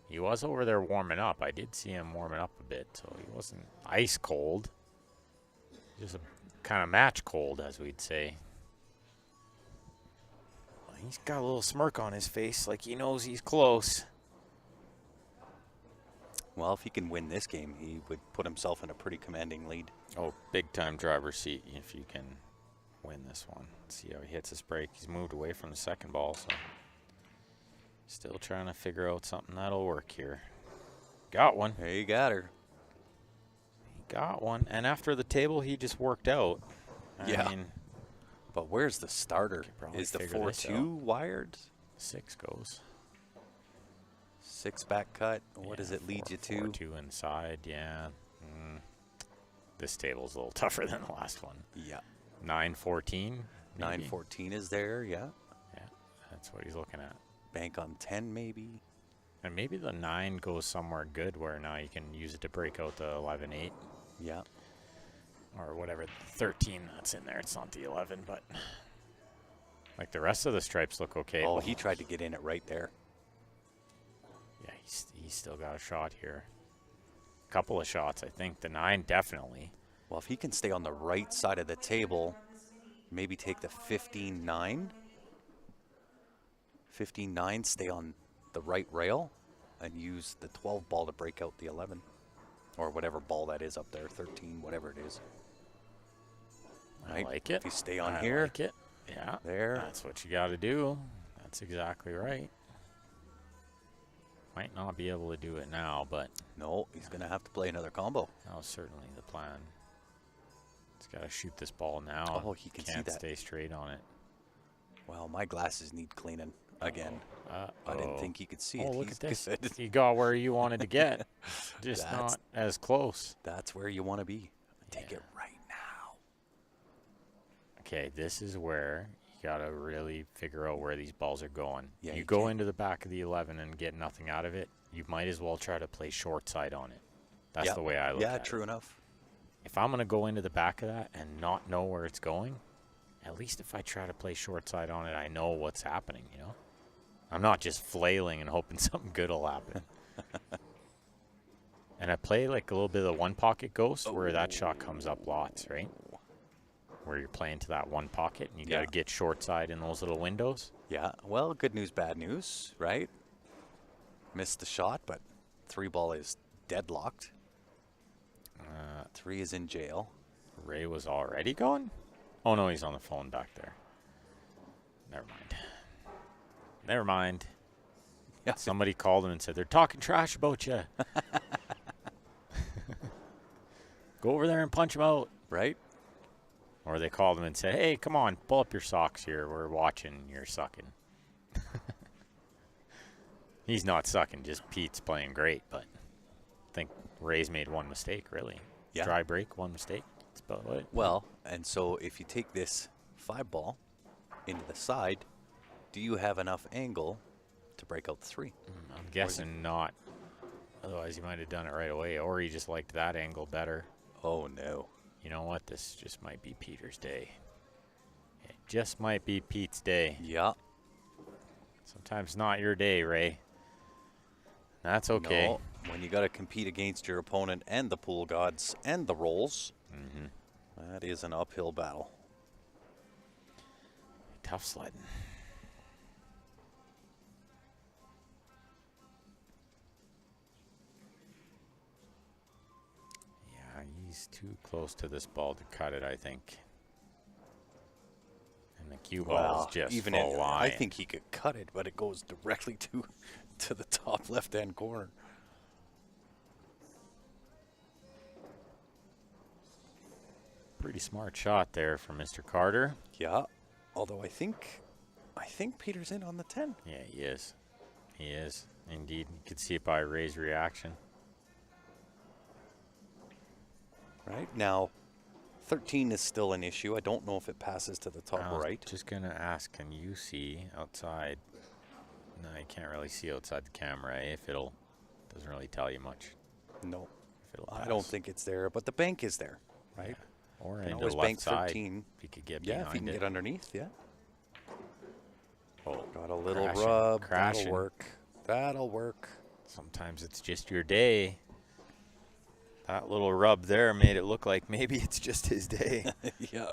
He was over there warming up. I did see him warming up a bit, so he wasn't ice cold. Just a kind of match cold, as we'd say. He's got a little smirk on his face, like he knows he's close. Well, if he can win this game, he would put himself in a pretty commanding lead. Oh, big time driver's seat if you can win this one. Let's see how he hits this break. He's moved away from the second ball, so still trying to figure out something that'll work here. Got one. There you got her. He got one. And after the table, he just worked out. Yeah. I mean, But where's the starter? Could probably Is the figure this 4-2 wired? 6 goes. 6 back cut. What does Yeah, it lead you to? 4-2 inside, yeah. This table's a little tougher than the last one. Yeah. 9-14. 9-14 is there, yeah. That's what he's looking at. Bank on 10 maybe. And maybe the 9 goes somewhere good where now you can use it to break out the 11-8. Yeah. Or whatever, 13 that's in there. It's not the 11, but like the rest of the stripes look okay. Oh, he tried to get in it right there. Yeah, he's still got a shot here. Couple of shots, I think. The 9 definitely. Well, if he can stay on the right side of the table, maybe take the 15-9. 15-9, stay on the right rail, and use the 12 ball to break out the 11. Or whatever ball that is up there, 13, whatever it is. I like it. If you stay on I here. like it. Yeah. There. That's what you got to do. That's exactly right. Might not be able to do it now, but No, he's going to have to play another combo. that was certainly the plan. He's got to shoot this ball now. Oh, he can see Can't that. stay straight on it. Well, my glasses need cleaning again. I didn't think he could see Oh, it. look He's at this. good. You got where you wanted to get. Just That's- not as close. That's where you want to be. Take Yeah. it right now. Okay, this is where you got to really figure out where these balls are going. Yeah, you you go can't- into the back of the 11 and get nothing out of it, you might as well try to play short side on it. That's Yeah. the way I look Yeah, at it. true enough. If I'm going to go into the back of that and not know where it's going, at least if I try to play short side on it, I know what's happening, you know? I'm not just flailing and hoping something good will happen. And I play like a little bit of the one pocket ghost where that shot comes up lots, right? Where you're playing to that one pocket and you got Yeah. to get short side in those little windows. Yeah, well, good news, bad news, right? Missed the shot, but 3 ball is deadlocked. 3 is in jail. Ray was already gone? Oh, no, he's on the phone back there. Never mind. Never mind. Yeah. Somebody called him and said, they're talking trash about you. Go over there and punch him out. Right? Or they called him and said, hey, come on, pull up your socks here. We're watching. You're sucking. He's not sucking. Just Pete's playing great. But I think Ray's made one mistake, really. Yeah. Dry break, one mistake. That's about it. Well, and so if you take this 5 ball into the side, do you have enough angle to break out the 3? I'm guessing not. Otherwise, he might have done it right away. Or he just liked that angle better. Oh, no. You know what? This just might be Peter's day. It just might be Pete's day. Yeah. Sometimes not your day, Ray. That's okay. No, when you got to compete against your opponent and the pool gods and the rolls, that is an uphill battle. Tough sledding. Yeah, he's too close to this ball to cut it, I think. And the cue ball is just even full line. I think he could cut it, but it goes directly to the top left-hand corner. Pretty smart shot there from Mr. Carter. Yeah. Although I think Peter's in on the 10. Yeah, he is. He is. Indeed. You could see it by Ray's reaction. Right now, 13 is still an issue. I don't know if it passes to the top I was right. just going to ask, can you see outside? No, you can't really see outside the camera. If it'll, doesn't really tell you much. No, If it'll I don't pass. think it's there, but the bank is there, right? Yeah. Or Can into always the bank left side. 13. If you could get Yeah, behind if you can it. get underneath, yeah. Oh, Got a little crashing, rub. crashing. That'll work. That'll work. Sometimes it's just your day. That little rub there made it look like maybe it's just his day. Yeah.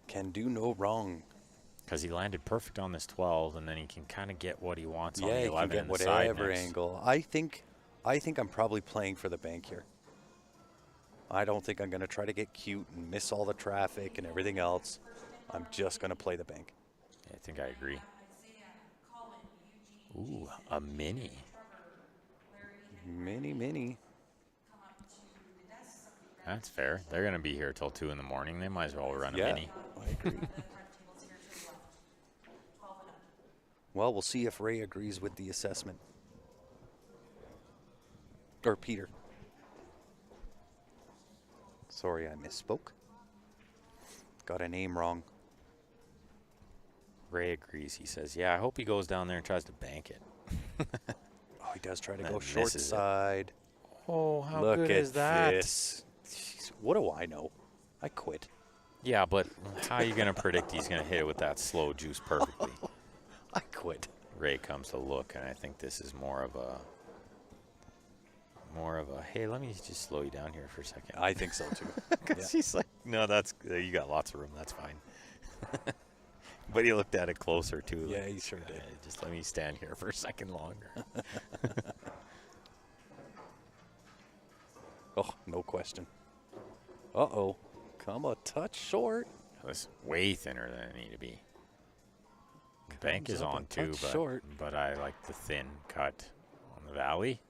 Can do no wrong. Because he landed perfect on this 12, and then he can kind of get what he wants on Yeah, the you 11 can get and the side whatever mix. angle. I think I'm probably playing for the bank here. I don't think I'm going to try to get cute and miss all the traffic and everything else. I'm just going to play the bank. I think I agree. Ooh, a mini. Mini. That's fair. They're going to be here till 2 in the morning. They might as well run a Yeah, mini. I agree. Well, we'll see if Ray agrees with the assessment. Or Peter. Sorry, I misspoke. Got a name wrong. Ray agrees. He says, yeah, I hope he goes down there and tries to bank it. Oh, he does try to And go short misses it. side. Oh, how Look good at is that? this. Jeez, what do I know? I quit. Yeah, but how are you going to predict he's going to hit it with that slow juice perfectly? I quit. Ray comes to look, and I think this is more of a, hey, let me just slow you down here for a second. I think so too. Because he's like, no, you got lots of room. That's fine. But he looked at it closer, too. Yeah, like, he sure did. Just let me stand here for a second longer. Oh, no question. Uh-oh. Come a touch short. That's way thinner than it need to be. Bank Comes is up on, a too, touch short. but I like the thin cut on the valley.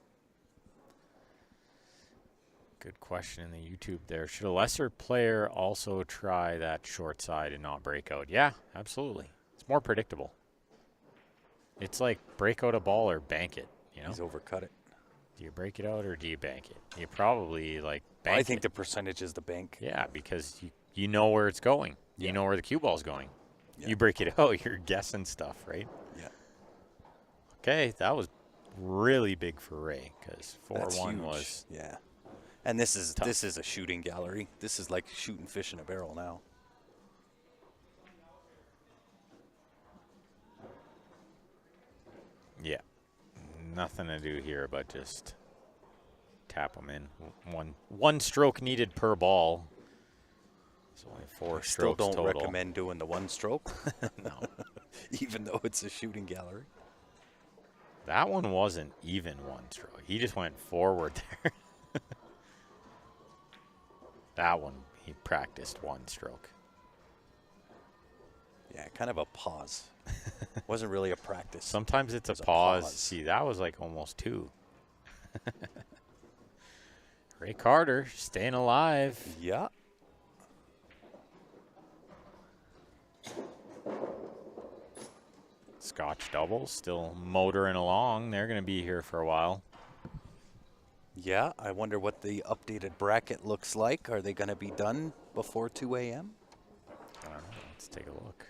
Good question in the YouTube there. Should a lesser player also try that short side and not break out? Yeah, absolutely. It's more predictable. It's like break out a ball or bank it, you know? He's overcut it. Do you break it out or do you bank it? You probably like bank I think it. the percentage is the bank. Yeah, because you know where it's going. Yeah. You know where the cue ball's going. Yeah. You break it out, you're guessing stuff, right? Yeah. Okay, that was really big for Ray because 4-1 huge. was Yeah. And this is tough. this is a shooting gallery. This is like shooting fish in a barrel now. Yeah. Nothing to do here but just tap them in. One stroke needed per ball. It's only 4 Still strokes don't total. recommend doing the one stroke, No. even though it's a shooting gallery. That one wasn't even one stroke. He just went forward there. That one, he practiced one stroke. Yeah, kind of a pause. Wasn't really a practice. Sometimes it's a It was a pause. pause. See, that was like almost 2. Ray Carter staying alive. Yeah. Scotch doubles still motoring along. They're going to be here for a while. Yeah, I wonder what the updated bracket looks like. Are they going to be done before 2 a.m.? I don't know. Let's take a look.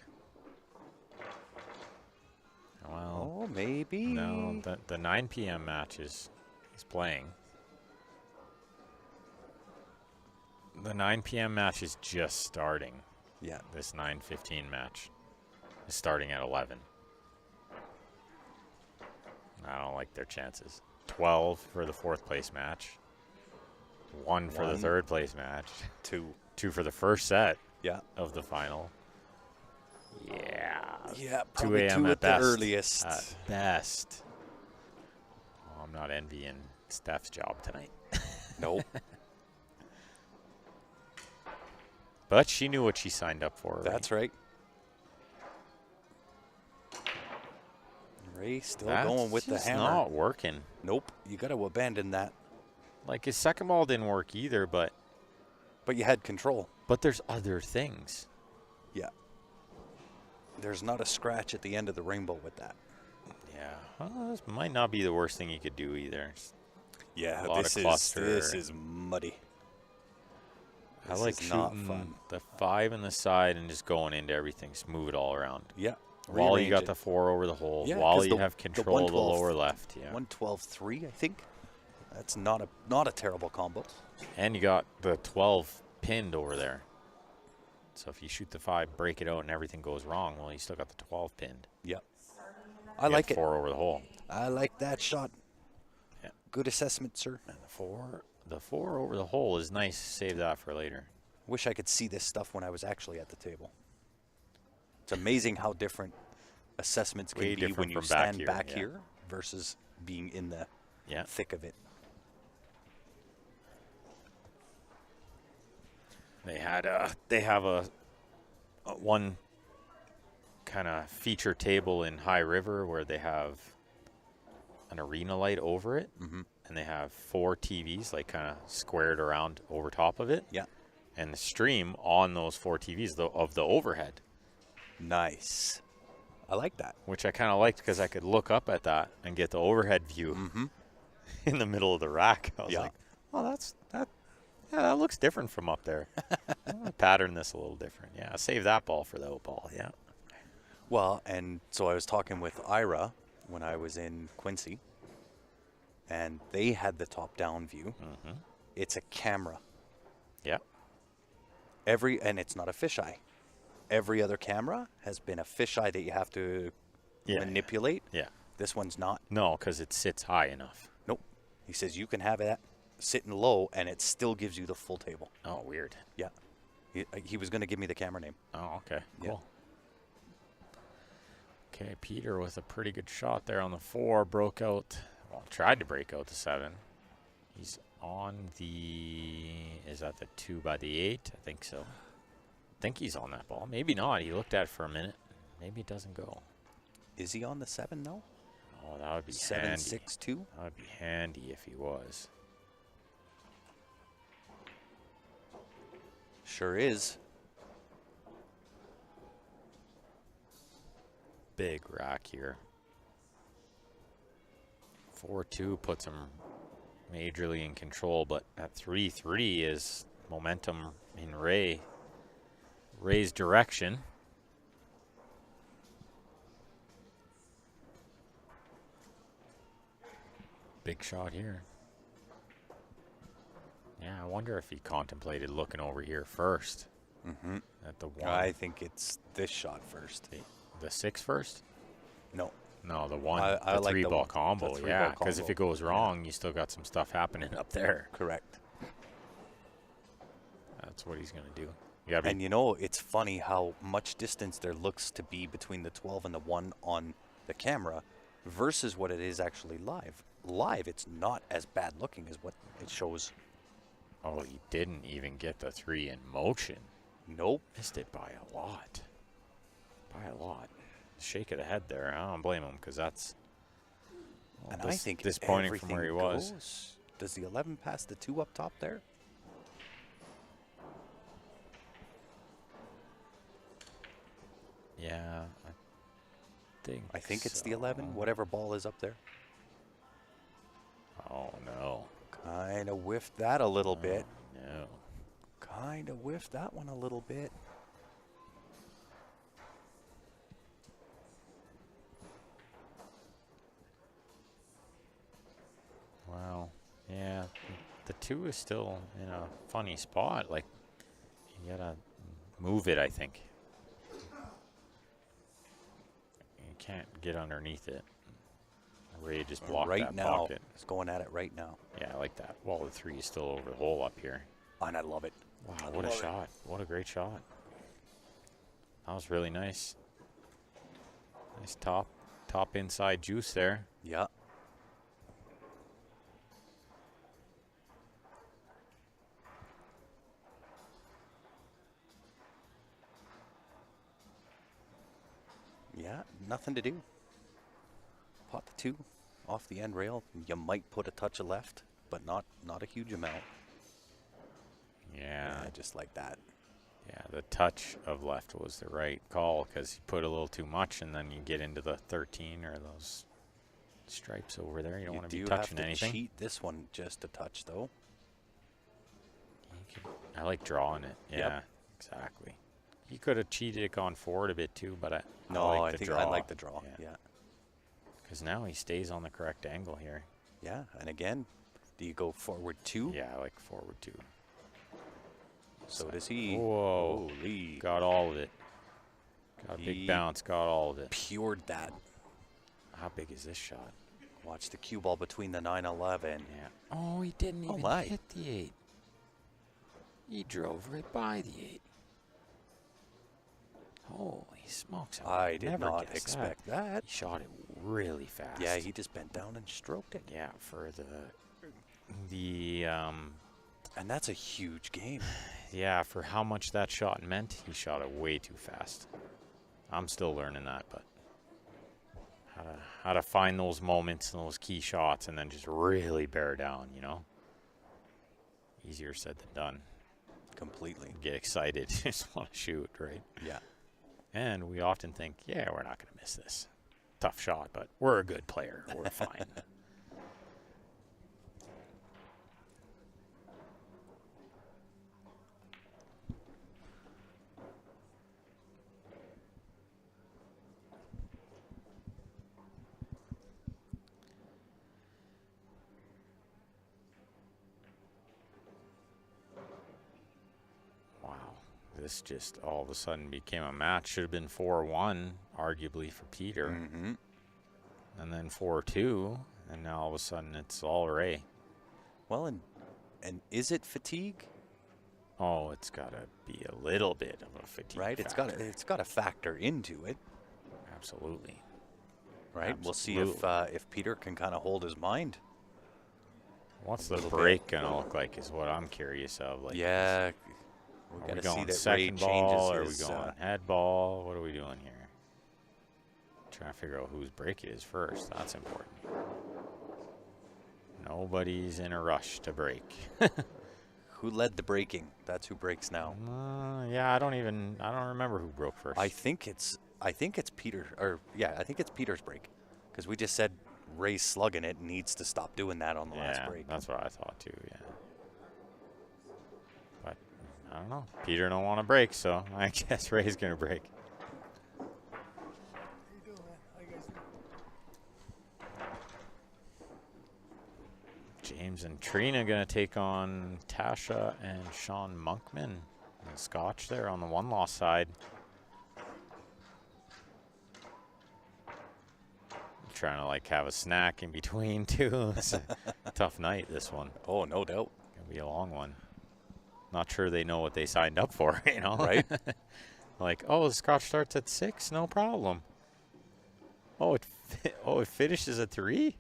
Well, Oh, maybe. no, the 9 p.m. match he's playing. The 9 p.m. match is just starting. Yeah. This 9:15 match is starting at 11. I don't like their chances. 12 for the 4th place match. 1 for the 1. 3rd place match. 2. 2 for the first set Yeah. of the final. Yeah. Yeah, 2 probably a.m. 2 at at the best. earliest. At best. Oh, I'm not envying Steph's job tonight. Nope. But she knew what she signed up for. That's right. Ray still That's going with the just hammer. not working. Nope. You got to abandon that. Like his second ball didn't work either, but But you had control. there's other things. Yeah. There's not a scratch at the end of the rainbow with that. Yeah. Well, this might not be the worst thing you could do either. Yeah, A lot of cluster. this is muddy. I This like is not shooting fun. the 5 in the side and just going into everything, smooth it all around. Yeah. While you rearrange got it. the 4 over the hole, Yeah, while 'cause you the- have the control of the 112 lower left. Yeah. 112-3, I think. That's not a terrible combo. And you got the 12 pinned over there. So if you shoot the 5, break it out, and everything goes wrong, well, you still got the 12 pinned. Yeah. I You like had it. 4 over the hole. I like that shot. Yeah. Good assessment, sir. And the 4 over the hole is nice. Save that for later. Wish I could see this stuff when I was actually at the table. It's amazing how different assessments can Way be different when you from back stand here, back yeah. here versus being in the Yeah. thick of it. They have a one kind of feature table in High River where they have an arena light over it, and they have 4 TVs like kind of squared around over top of it. Yeah. And the stream on those 4 TVs of the overhead, Nice. I like that. which I kind of liked because I could look up at that and get the overhead view in the middle of the rack. I was Yeah. like, oh, that looks different from up there. I'm gonna pattern this a little different. Yeah, save that ball for the out ball. Yeah. Well, and so I was talking with Ira when I was in Quincy, and they had the top-down view. Mm-hmm. It's a camera. Yeah. And it's not a fisheye. Every other camera has been a fisheye that you have to manipulate. Yeah. This one's not. No, because it sits high enough. Nope. He says you can have it sitting low, and it still gives you the full table. Oh, weird. Yeah. He was going to give me the camera name. Oh, okay. Yeah. Cool. Okay, Peter with a pretty good shot there on the 4. Broke out. Well, tried to break out the 7. He's on the... Is that the 2 by the 8? I think so. I think he's on that ball. Maybe not. He looked at it for a minute. Maybe it doesn't go. Is he on the 7 though? Oh, that would be 7, handy. 6, 2? That would be handy if he was. Sure is. Big rack here. 4-2 puts him majorly in control, but at 3-3 is momentum in Ray's direction. Big shot here. Yeah, I wonder if he contemplated looking over here first. Mm-hmm. At the 1. I think it's this shot first. The 6 first? No. No, the 1. I the like 3-ball combo. the Yeah, 3-ball because if combo. it goes wrong, you still got some stuff happening up there. Correct. That's what he's going to do. You gotta be, And you know, it's funny how much distance there looks to be between the 12 and the 1 on the camera versus what it is actually live. Live, it's not as bad looking as what it shows. oh, he didn't even get the 3 in motion. Nope. Missed it by a lot. By a lot. Shake of the head there. I don't blame him because that's And I think disappointing from where he was. goes. Does the 11 pass the 2 up top there? Yeah, I think it's the so. 11, whatever ball is up there. Oh, no. Kind of whiffed that a little bit. No. Kind of whiffed that one a little bit. Wow. Yeah, the 2 is still in a funny spot. Like, you gotta move it, I think. You can't get underneath it. Ray just blocked Right that now, pocket. it's going at it right now. Yeah, I like that. Well, the 3 is still over the hole up here. And I love it. Wow, I what a love it. shot. What a great shot. That was really nice. Nice top inside juice there. Yeah. Yeah, nothing to do. Pot the 2 off the end rail. You might put a touch of left, but not a huge amount. Yeah. Yeah, just like that. Yeah, the touch of left was the right call because you put a little too much and then you get into the 13 or those stripes over there. You don't want to be touching have to anything. cheat this one just a touch, though. I like drawing it. Yep. Yeah, exactly. He could have cheated it, gone forward a bit too, but No, I like I the think draw. I like the draw. Yeah. Because now he stays on the correct angle here. Yeah, and again, do you go forward 2? Yeah, I like forward too. So does he. Whoa. Holy. Got all of it. Got a big He bounce, got all of it. Pured that. How big is this shot? Watch the cue ball between the 9-11. Yeah. Oh, he didn't Oh, even my. hit the 8. He drove right by the 8. Holy smokes. I would did never not guess expect that. He shot it really fast. Yeah, he just bent down and stroked it. Yeah, for the And that's a huge game. yeah, for how much that shot meant, he shot it way too fast. I'm still learning that, but how to find those moments and those key shots and then just really bear down, you know? Easier said than done. Completely. Get excited, just want to shoot, right? Yeah. And we often think, yeah, we're not going to miss this. Tough shot, but we're a good player. We're fine. this just all of a sudden became a match. Should have been 4-1, arguably, for Peter. Mm-hmm. And then 4-2, and now all of a sudden it's all Ray. Well, and is it fatigue? Oh, it's got to be a little bit of a fatigue Right? factor. It's got to factor into it. Absolutely. Right? We'll see if Peter can kind of hold his mind. What's the break going to look like is what I'm curious of. Like, Yeah. We are got we to see going that Ray second changes ball? Are we his, going head ball? What are we doing here? Trying to figure out whose break it is first. That's important. Nobody's in a rush to break. who led the breaking? That's who breaks now. Yeah, I don't remember who broke first. I think it's Peter, I think it's Peter's break, because we just said Ray's slugging it and needs to stop doing that on the last break. That's what I thought too. Yeah, but I don't know. Peter don't want to break, so I guess Ray's gonna break. James and Trina gonna take on Tasha and Sean Monkman and Scotch there on the one-loss side. Trying to like have a snack in between too. It's a tough night, this one. Oh, no doubt. Gonna be a long one. Not sure they know what they signed up for, you know? Right? Like, oh, the Scotch starts at 6, no problem. Oh, it finishes at 3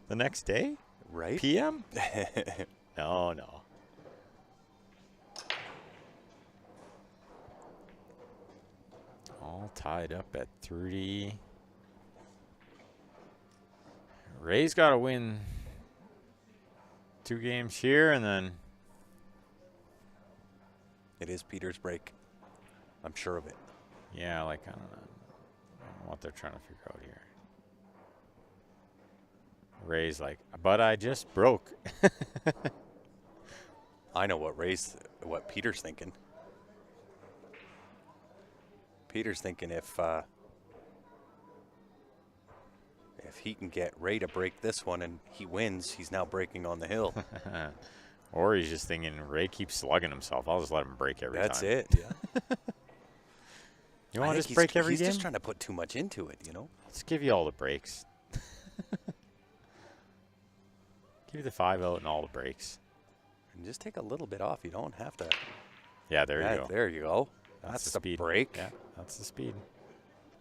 the next day, Right? PM. No. All tied up at 3. Ray's got to win 2 games here, and then It is Peter's break. I'm sure of it. yeah, like I don't know what they're trying to figure out here. Ray's like, but I just broke. I know what Peter's thinking. Peter's thinking if he can get Ray to break this one and he wins, he's now breaking on the hill. Or he's just thinking, Ray keeps slugging himself. I'll just let him break every time. That's it. Yeah. You want to just he's, break every he's game? just trying to put too much into it, you know? Let's give you all the breaks. Give you the 5-0 and all the breaks. And just take a little bit off. You don't have to. Yeah, there you go. There you go. That's That's the the speed. break. Yeah, that's the speed.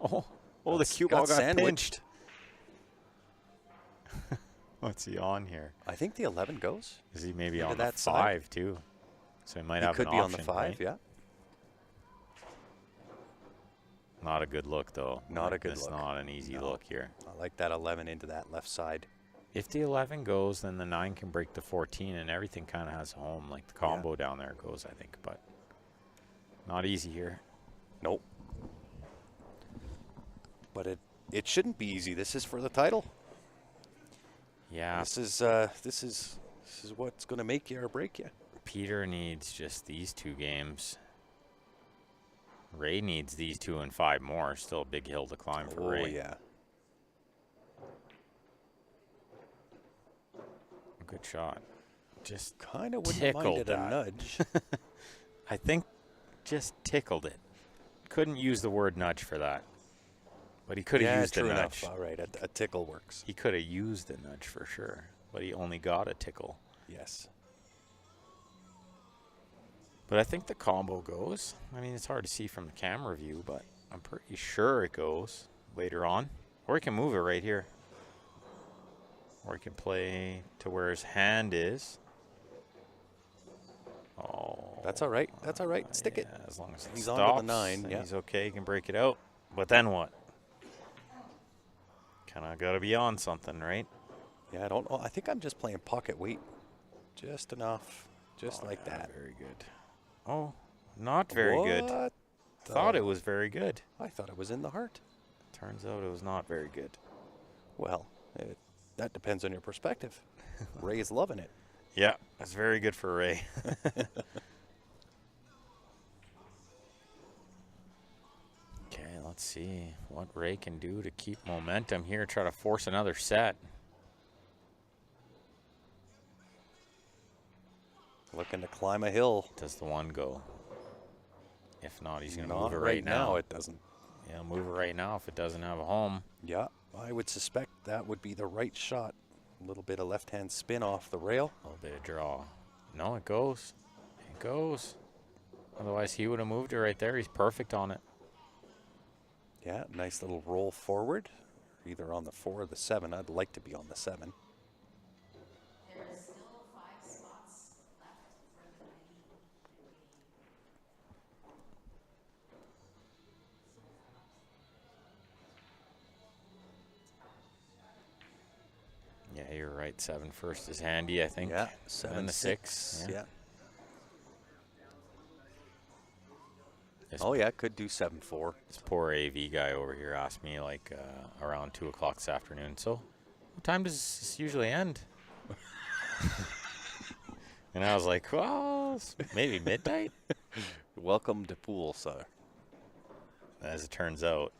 Oh, the That's- cue ball got sandwiched. pinched. What's he on here? I think the 11 goes. Is he maybe Into on the that 5 side. too? So he might He have could an be on the option, 5, right? yeah. Not a good look though. Not a good It's look. not an easy No. look here. I like that 11 into that left side. If the 11 goes, then the 9 can break the 14, and everything kind of has home. Like the combo down there goes, I think, but not easy here. Nope. But it shouldn't be easy. This is for the title. Yeah, This is what's going to make you or break you. Peter needs just these 2 games. Ray needs these 2 and 5 more. Still a big hill to climb for Oh Ray. yeah. Good shot. Just Kind of wouldn't mind tickled it a that. nudge. I think just tickled it. Couldn't use the word nudge for that. But he could have Yeah, used a true nudge. enough. All right, a tickle works. He could have used a nudge for sure. But he only got a tickle. Yes. But I think the combo goes. I mean, it's hard to see from the camera view, but I'm pretty sure it goes later on. Or he can move it right here. Or he can play to where his hand is. Oh. That's all right. That's all right. Stick it. Yeah, as long as it He's stops, on to the 9, then yeah. he's okay. He can break it out. But then what? Kind of got to be on something, right? Yeah, I don't know. I think I'm just playing pocket weight. Just enough. Just like yeah, that. Very good. Oh, not very good. What Thought the- it was very good. I thought it was in the heart. Turns out it was not very good. Well, that depends on your perspective. Ray is loving it. Yeah, that's very good for Ray. Okay, let's see what Ray can do to keep momentum here. Try to force another set. Looking to climb a hill. Does the 1 go? If not, he's going to Not move it right now. It doesn't. Yeah, move it right now if it doesn't have a home. Yeah, I would suspect that would be the right shot. A little bit of left-hand spin off the rail. A little bit of draw. No, it goes. It goes. Otherwise, he would have moved it right there. He's perfect on it. Yeah, nice little roll forward, either on the 4 or the 7. I'd like to be on the 7. There is still 5 spots left for the green. Yeah, you're right. 7 first is handy, I think. Yeah, And 7, then the 6. Yeah. This, Oh yeah, could do 7-4. this poor AV guy over here asked me like around 2 o'clock this afternoon. So, what time does this usually end? And I was like, well, maybe midnight. Welcome to pool, sir. As it turns out,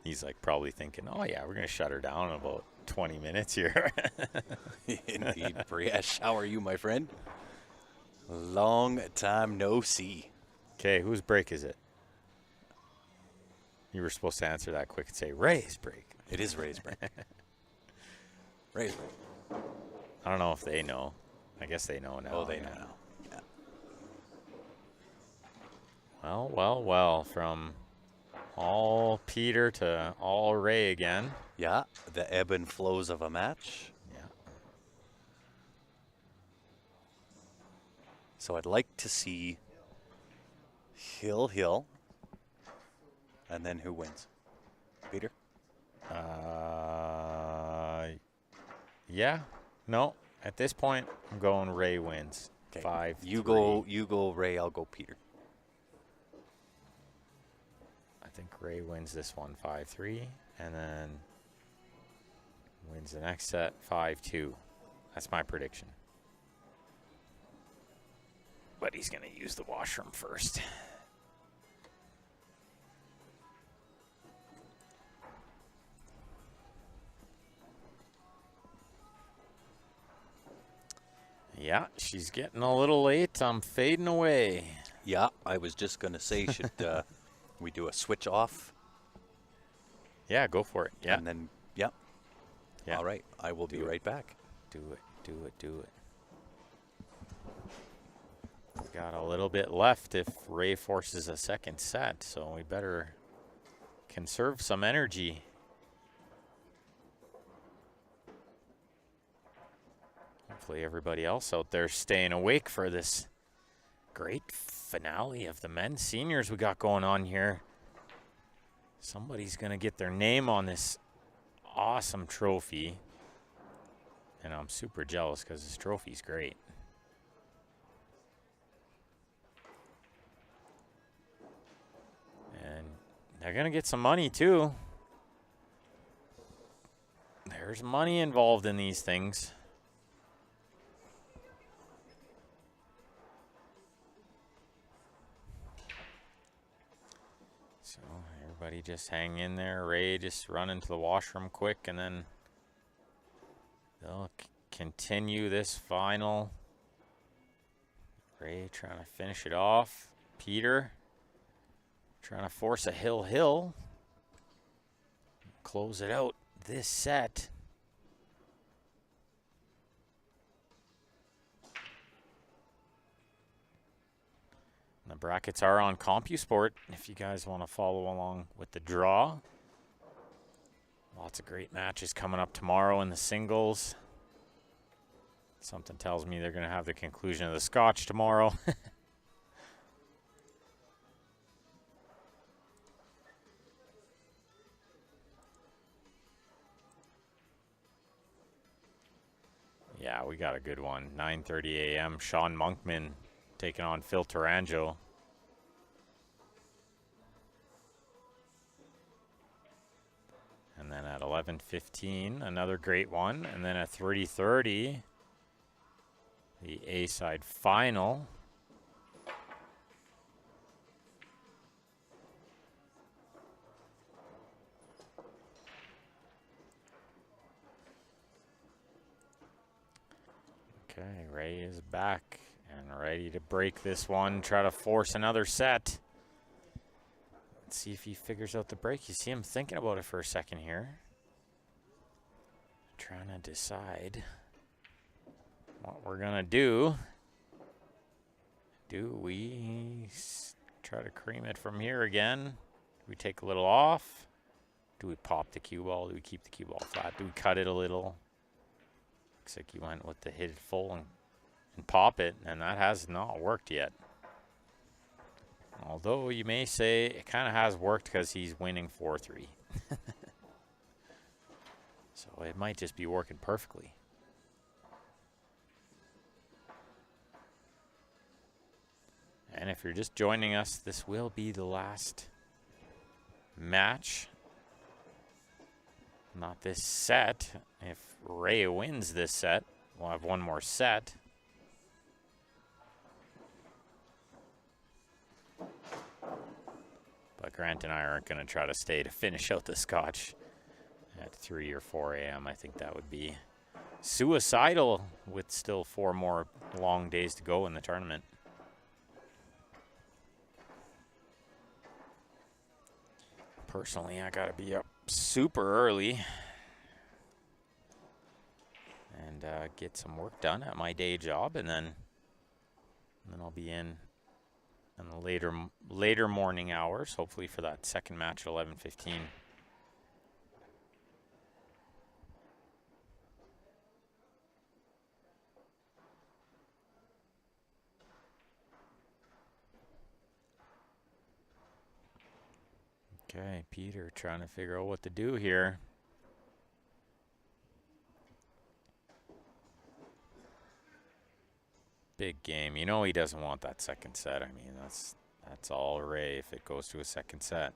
he's like probably thinking, oh yeah, we're gonna shut her down in about 20 minutes here. Indeed, Priesh. How are you, my friend? Long time no see. Okay, whose break is it? You were supposed to answer that quick and say Ray's break. It is Ray's break. Ray's break. I don't know if they know. I guess they know now. Oh, they yeah. know now. Yeah. Well, well, well. From all Peter to all Ray again. Yeah, the ebb and flows of a match. Yeah. So I'd like to see Hill, and then who wins? Peter? Yeah. No. At this point, I'm going Ray wins. 5. You 3. go Ray, I'll go Peter. I think Ray wins this one 5-3, and then wins the next set 5-2. That's my prediction. But he's going to use the washroom first. Yeah, she's getting a little late. I'm fading away. Yeah, I was just going to say, should we do a switch off? Yeah, go for it. Yeah. And then, yeah. Yeah. All right, I will be Do it. right back. Do it, do it, do it. We've got a little bit left if Ray forces a second set, so we better conserve some energy. Hopefully everybody else out there staying awake for this great finale of the men's seniors we got going on here. Somebody's going to get their name on this awesome trophy. And I'm super jealous because this trophy's great. And they're going to get some money too. There's money involved in these things. So everybody just hang in there. Ray just run into the washroom quick, and then they'll continue this final. Ray trying to finish it off. Peter trying to force a hill. Close it out this set. The brackets are on CompuSport if you guys want to follow along with the draw. Lots of great matches coming up tomorrow in the singles. Something tells me they're going to have the conclusion of the Scotch tomorrow. Yeah, we got a good one. 9:30 a.m. Sean Monkman taking on Phil Taranjo. And then at 11:15, another great one. And then at 3:30, the A-side final. Okay, Ray is back. And ready to break this one, try to force another set. Let's see if he figures out the break. You see him thinking about it for a second here. Trying to decide what we're going to do. Do we try to cream it from here again? Do we take a little off? Do we pop the cue ball? Do we keep the cue ball flat? Do we cut it a little? Looks like he went with the hit it full and pop it, and that has not worked yet. Although you may say it kind of has worked because he's winning 4-3. So it might just be working perfectly. And if you're just joining us, this will be the last match. Not this set. If Ray wins this set, we'll have one more set. But Grant and I aren't going to try to stay to finish out the Scotch at 3 or 4 a.m. I think that would be suicidal with still 4 more long days to go in the tournament. Personally, I got to be up super early and get some work done at my day job, and then I'll be in the later morning hours, hopefully for that second match at 11:15. Okay, Peter trying to figure out what to do here. Big game. You know he doesn't want that second set. I mean, that's all Ray if it goes to a second set.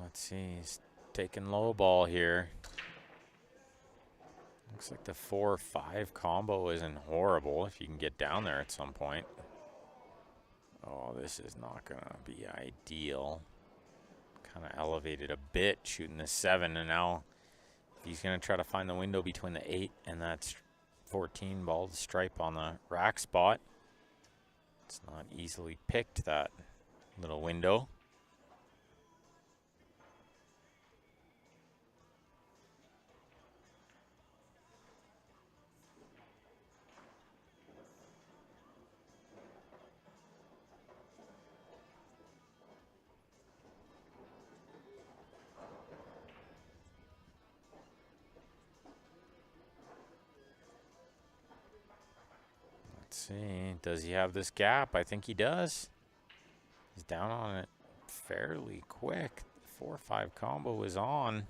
Let's see, he's taking low ball here. Looks like the 4-5 combo isn't horrible if you can get down there at some point. Oh, this is not going to be ideal. Kind of elevated a bit shooting the 7, and now he's going to try to find the window between the 8 and that 14 ball, the stripe on the rack spot. It's not easily picked, that little window. Let's see, does he have this gap? I think he does. He's down on it fairly quick. 4-5 combo is on.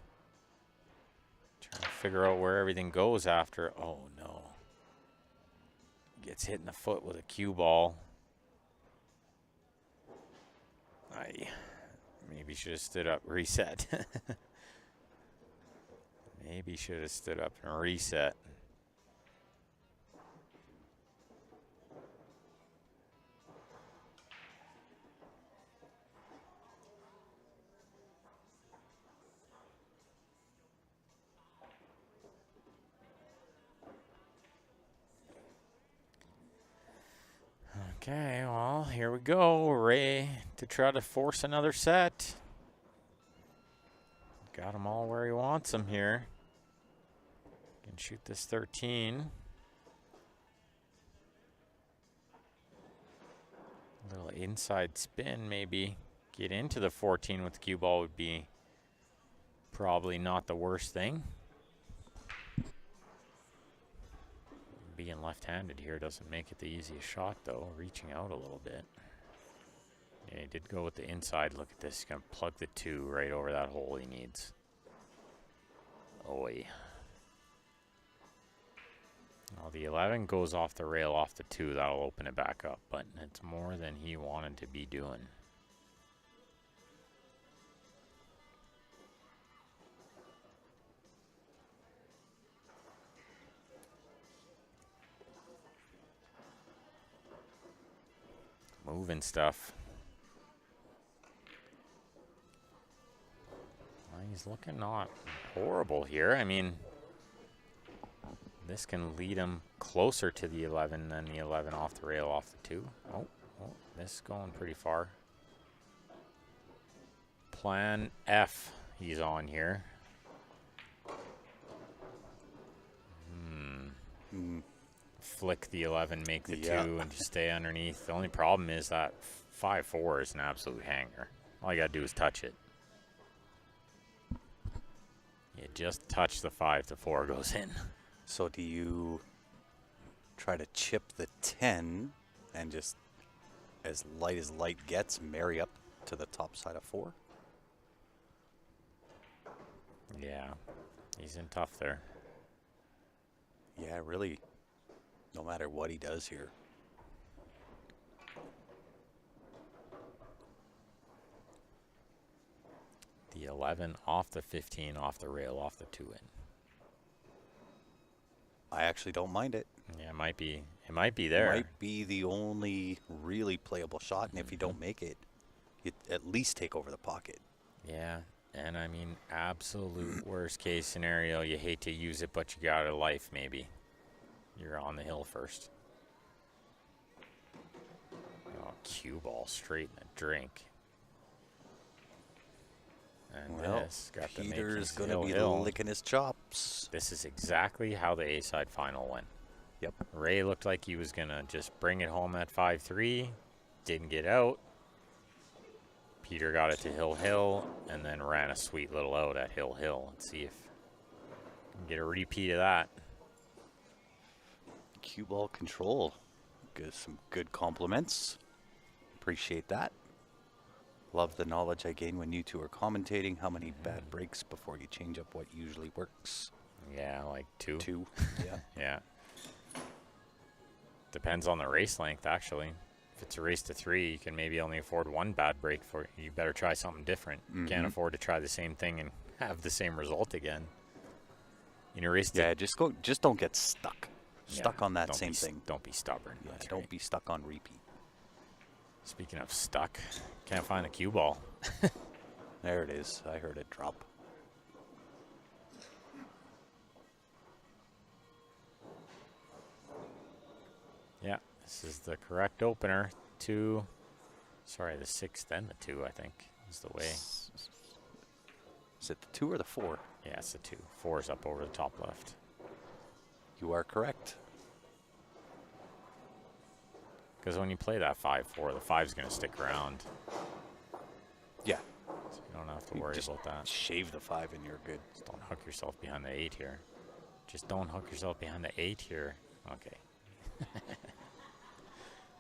Trying to figure out where everything goes after. Oh no. Gets hit in the foot with a cue ball. I maybe should have stood up, reset. Maybe should have stood up and reset. Okay, well, here we go. Ray to try to force another set. Got him all where he wants him here. Can shoot this 13. A little inside spin, maybe. Get into the 14 with the cue ball would be probably not the worst thing. Being left-handed here doesn't make it the easiest shot, though. Reaching out a little bit. Yeah, he did go with the inside. Look at this. He's going to plug the 2 right over that hole he needs. Oi. Well, the 11 goes off the rail off the 2. That'll open it back up, but it's more than he wanted to be doing. moving stuff. Well, he's looking not horrible here. I mean, this can lead him closer to the 11 than the 11 off the rail off the 2. Oh, this is going pretty far. Plan F he's on here. Flick the 11, make the 2, and just stay underneath. The only problem is that 5-4 is an absolute hanger. All you got to do is touch it. You just touch the 5, the 4 goes in. So do you try to chip the 10 and just, as light gets, marry up to the top side of 4? Yeah, he's in tough there. Yeah, really, no matter what he does here. The 11 off the 15, off the rail, off the 2 in. I actually don't mind it. Yeah, it might be there. Might be the only really playable shot, and if you don't make it, you at least take over the pocket. Yeah, and I mean, absolute worst case scenario, you hate to use it, but you got a life maybe. You're on the hill first. Oh, cue ball straight in the drink. And Well, this got the Peter's makings going to be hill. licking his chops. This is exactly how the A-side final went. Yep. Ray looked like he was going to just bring it home at 5-3. Didn't get out. Peter got it to Hill, and then ran a sweet little out at Hill. Let's see if we can get a repeat of that. Cue ball control. Gives some good compliments. Appreciate that. Love the knowledge I gain when you two are commentating. How many bad breaks before you change up what usually works? Yeah, like 2. 2. Yeah. Yeah. Depends on the race length, actually. If it's a race to 3, you can maybe only afford 1 bad break for it. You better try something different. You can't afford to try the same thing and have the same result again. In a race Yeah, just don't get stuck. Yeah, Stuck on that don't same be thing. Don't be stubborn. Yeah, That's don't right. be stuck on repeat. Speaking of stuck, can't find the cue ball. There it is. I heard it drop. Yeah, this is the correct opener. 2, sorry, the 6th and the 2, I think, is the way. Is it the 2 or the 4? Yeah, it's the 2. 4 is up over the top left. You are correct. Because when you play that 5-4, the 5's going to stick around. Yeah. So you don't have to You worry just about that. shave the 5 and you're good. Just don't hook yourself behind the 8 here. Just don't hook yourself behind the 8 here. Okay.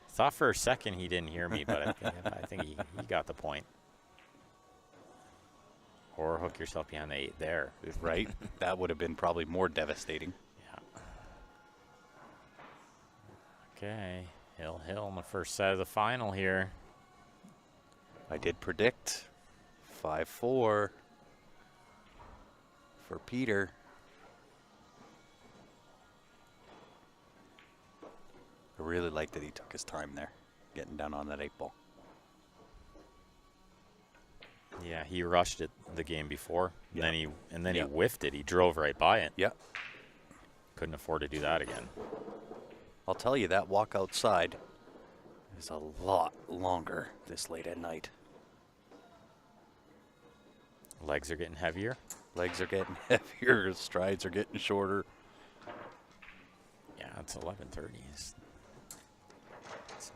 Thought for a second he didn't hear me, but I think he got the point. Or hook yourself behind the 8 there. Right? That would have been probably more devastating. Yeah. Okay. Hill in the first set of the final here. I did predict 5-4 for Peter. I really like that he took his time there, getting down on that 8 ball. Yeah, he rushed it the game before. Yeah. And then he Yeah. whiffed it. He drove right by it. Yeah. Couldn't afford to do that again. I'll tell you, that walk outside is a lot longer this late at night. Legs are getting heavier. Legs are getting heavier, strides are getting shorter. Yeah, it's 11:30. It's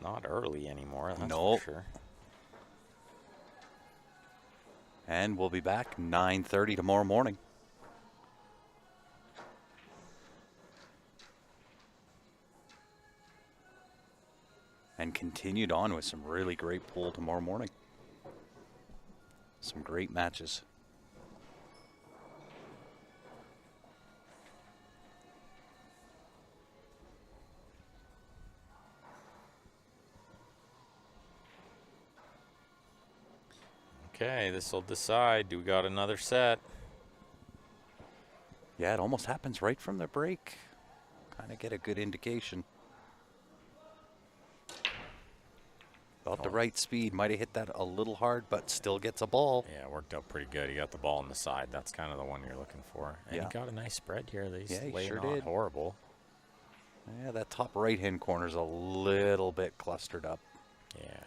not early anymore, that's Nope. for sure. And we'll be back 9:30 tomorrow morning. And continued on with some really great pool tomorrow morning. Some great matches. Okay, this will decide. Do we got another set? Yeah, it almost happens right from the break. Kind of get a good indication. About the right speed. Might have hit that a little hard, but still gets a ball. Yeah, it worked out pretty good. He got the ball on the side. That's kind of the one you're looking for. And Yeah. he got a nice spread here. He's Yeah, he laying sure on did. horrible. Yeah, that top right-hand corner's a little bit clustered up. Yeah.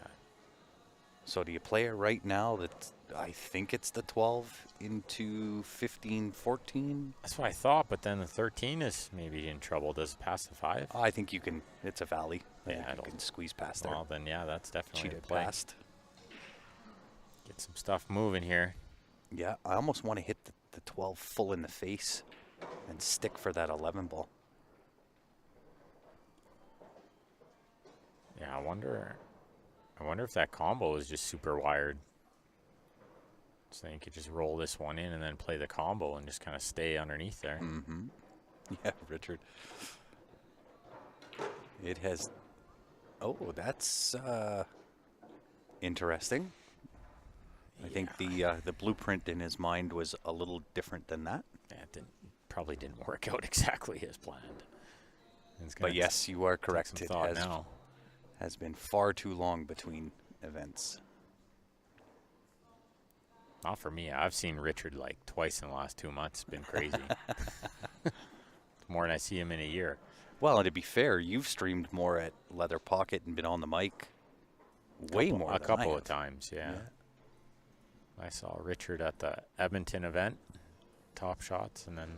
So do you play it right now? That I think it's the 12 into 15, 14. That's what I thought, but then the 13 is maybe in trouble. Does it pass the 5? I think you can. It's a valley. I Yeah, think you it'll- can squeeze past there. Well, then, yeah, that's definitely Cheat the it play. past. Get some stuff moving here. Yeah, I almost want to hit the 12 full in the face and stick for that 11 ball. Yeah, I wonder if that combo is just super wired. So you could just roll this one in and then play the combo and just kind of stay underneath there. Yeah, Richard. It has. Oh, that's interesting. I think the blueprint in his mind was a little different than that. Yeah, it probably didn't work out exactly as planned. It's gonna But yes, you are take correct. some It thought now. has been far too long between events. Not for me. I've seen Richard like twice in the last 2 months. It's been crazy. More than I see him in a year. Well, and to be fair, you've streamed more at Leather Pocket and been on the mic way more A than I couple have. of times, yeah. I saw Richard at the Edmonton event, Top Shots, and then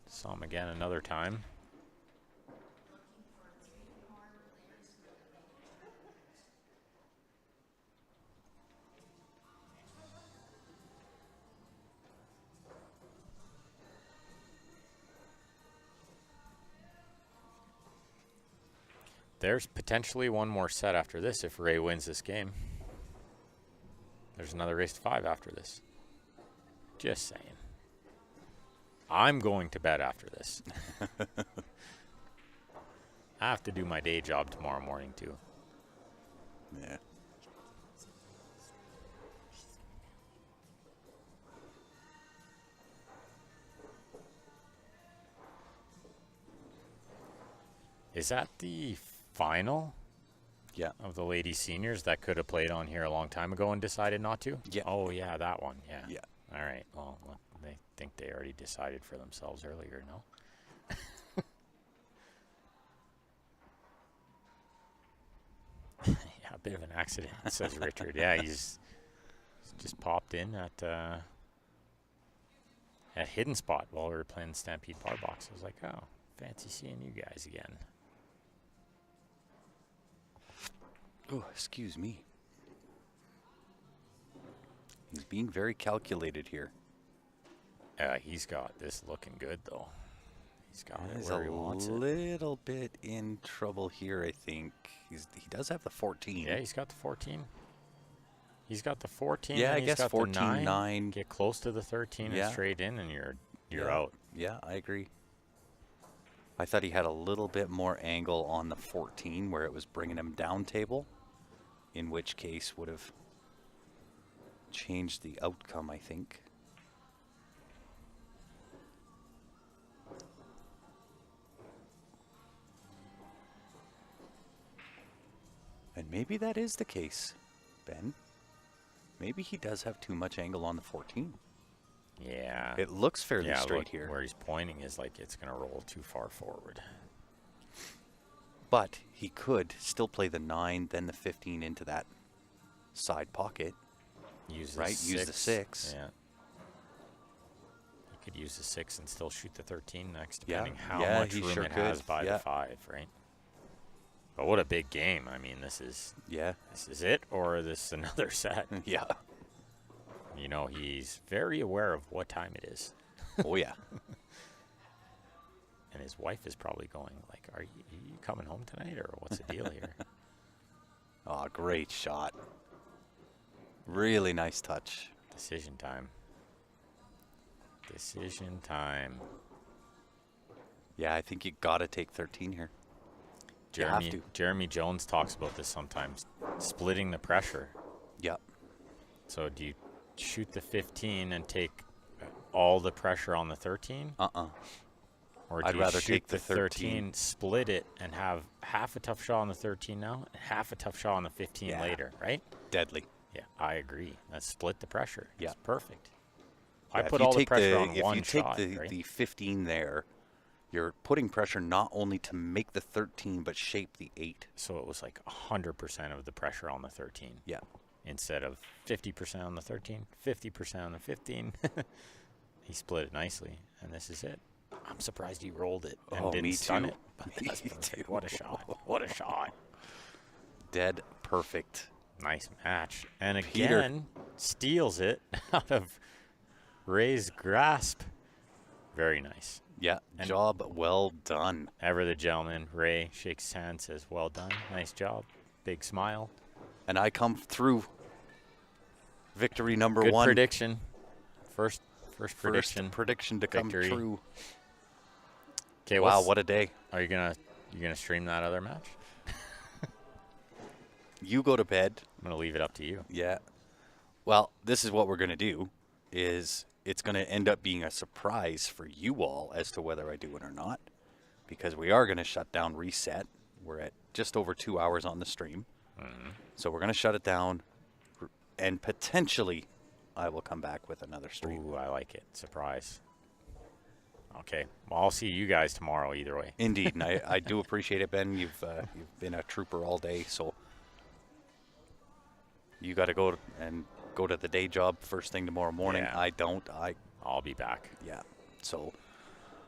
saw him again another time. There's potentially one more set after this if Ray wins this game. There's another race to 5 after this. Just saying. I'm going to bed after this. I have to do my day job tomorrow morning, too. Yeah. Is that the final Yeah. of the ladies seniors that could have played on here a long time ago and decided not to? Yeah. Oh, yeah, that one. Yeah. Yeah. All right. Well, they think they already decided for themselves earlier, no? Yeah, a bit of an accident, says Richard. Yeah, he's just popped in at Hidden Spot while we were playing Stampede Bar Box. I was like, oh, fancy seeing you guys again. Oh, excuse me. He's being very calculated here. He's got this looking good, though. He's got it He's where a he wants it. little bit in trouble here, I think. He does have the 14. Yeah, he's got the 14. He's got the 14. Yeah, and I he's guess got 14, the 9. 9. Get close to the 13 Yeah. and straight in, and you're Yeah. out. Yeah, I agree. I thought he had a little bit more angle on the 14 where it was bringing him down table, in which case would have changed the outcome, I think. And maybe that is the case, Ben. Maybe he does have too much angle on the 14. Yeah. It looks fairly yeah, straight look, here. Where he's pointing is like it's going to roll too far forward. But he could still play the 9, then the 15 into that side pocket. Use the Right, 6. use the 6. Yeah. He could use the 6 and still shoot the 13 next, Yeah. depending how Yeah, much he room sure it has could. by Yeah. the 5, right? But what a big game. I mean, this is Yeah. it, or this is another set? Yeah. You know, he's very aware of what time it is. Oh, yeah. And his wife is probably going like, are you coming home tonight, or what's the deal here? Oh, great shot. Really nice touch. Decision time. Decision time. Yeah, I think you got to take 13 here. You have to. Jeremy Jones talks about this sometimes, splitting the pressure. Yeah. So do you shoot the 15 and take all the pressure on the 13? Uh-uh. Or do I'd you rather shoot take the 13. split it, and have half a tough shot on the 13 now, and half a tough shot on the 15 Yeah. later, right? Deadly. Yeah, I agree. Let's split the pressure. Yeah. It's perfect. Yeah, I if put you all the take pressure on if one you take shot, the, right? the 15 there, you're putting pressure not only to make the 13, but shape the 8. So it was like 100% of the pressure on the 13. Yeah. Instead of 50% on the 13, 50% on the 15. He split it nicely, and this is it. I'm surprised he rolled it and Oh, didn't me stun too. it. But that's Me perfect. too. What a shot. What a shot. Dead perfect. Nice match. And Peter. again, steals it out of Ray's grasp. Very nice. Yeah, And- job well done. Ever the gentleman, Ray shakes his hand, says, well done. Nice job. Big smile. And I come through. Victory number Good 1. prediction. First First prediction. prediction to come Victory. true. Okay, Wow, what a day. Are you gonna stream that other match? You go to bed. I'm gonna leave it up to you. Yeah. Well, this is what we're going to do is it's going to end up being a surprise for you all as to whether I do it or not, because we are going to shut down reset. We're at just over 2 hours on the stream. So we're going to shut it down, and potentially I will come back with another stream. Ooh, I like it. Surprise. Okay. Well, I'll see you guys tomorrow either way. Indeed, and I do appreciate it, Ben. You've been a trooper all day, so you got to go to the day job first thing tomorrow morning. Yeah. I don't. I'll be back. Yeah. So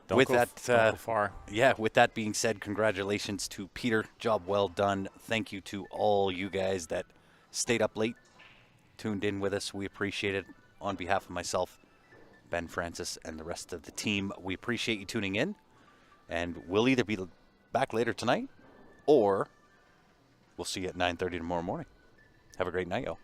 Don't with go that, don't go far. yeah. With that being said, congratulations to Peter. Job well done. Thank you to all you guys that stayed up late, tuned in with us. We appreciate it. On behalf of myself, Ben Francis, and the rest of the team, we appreciate you tuning in. And we'll either be back later tonight, or we'll see you at 9:30 tomorrow morning. Have a great night, y'all.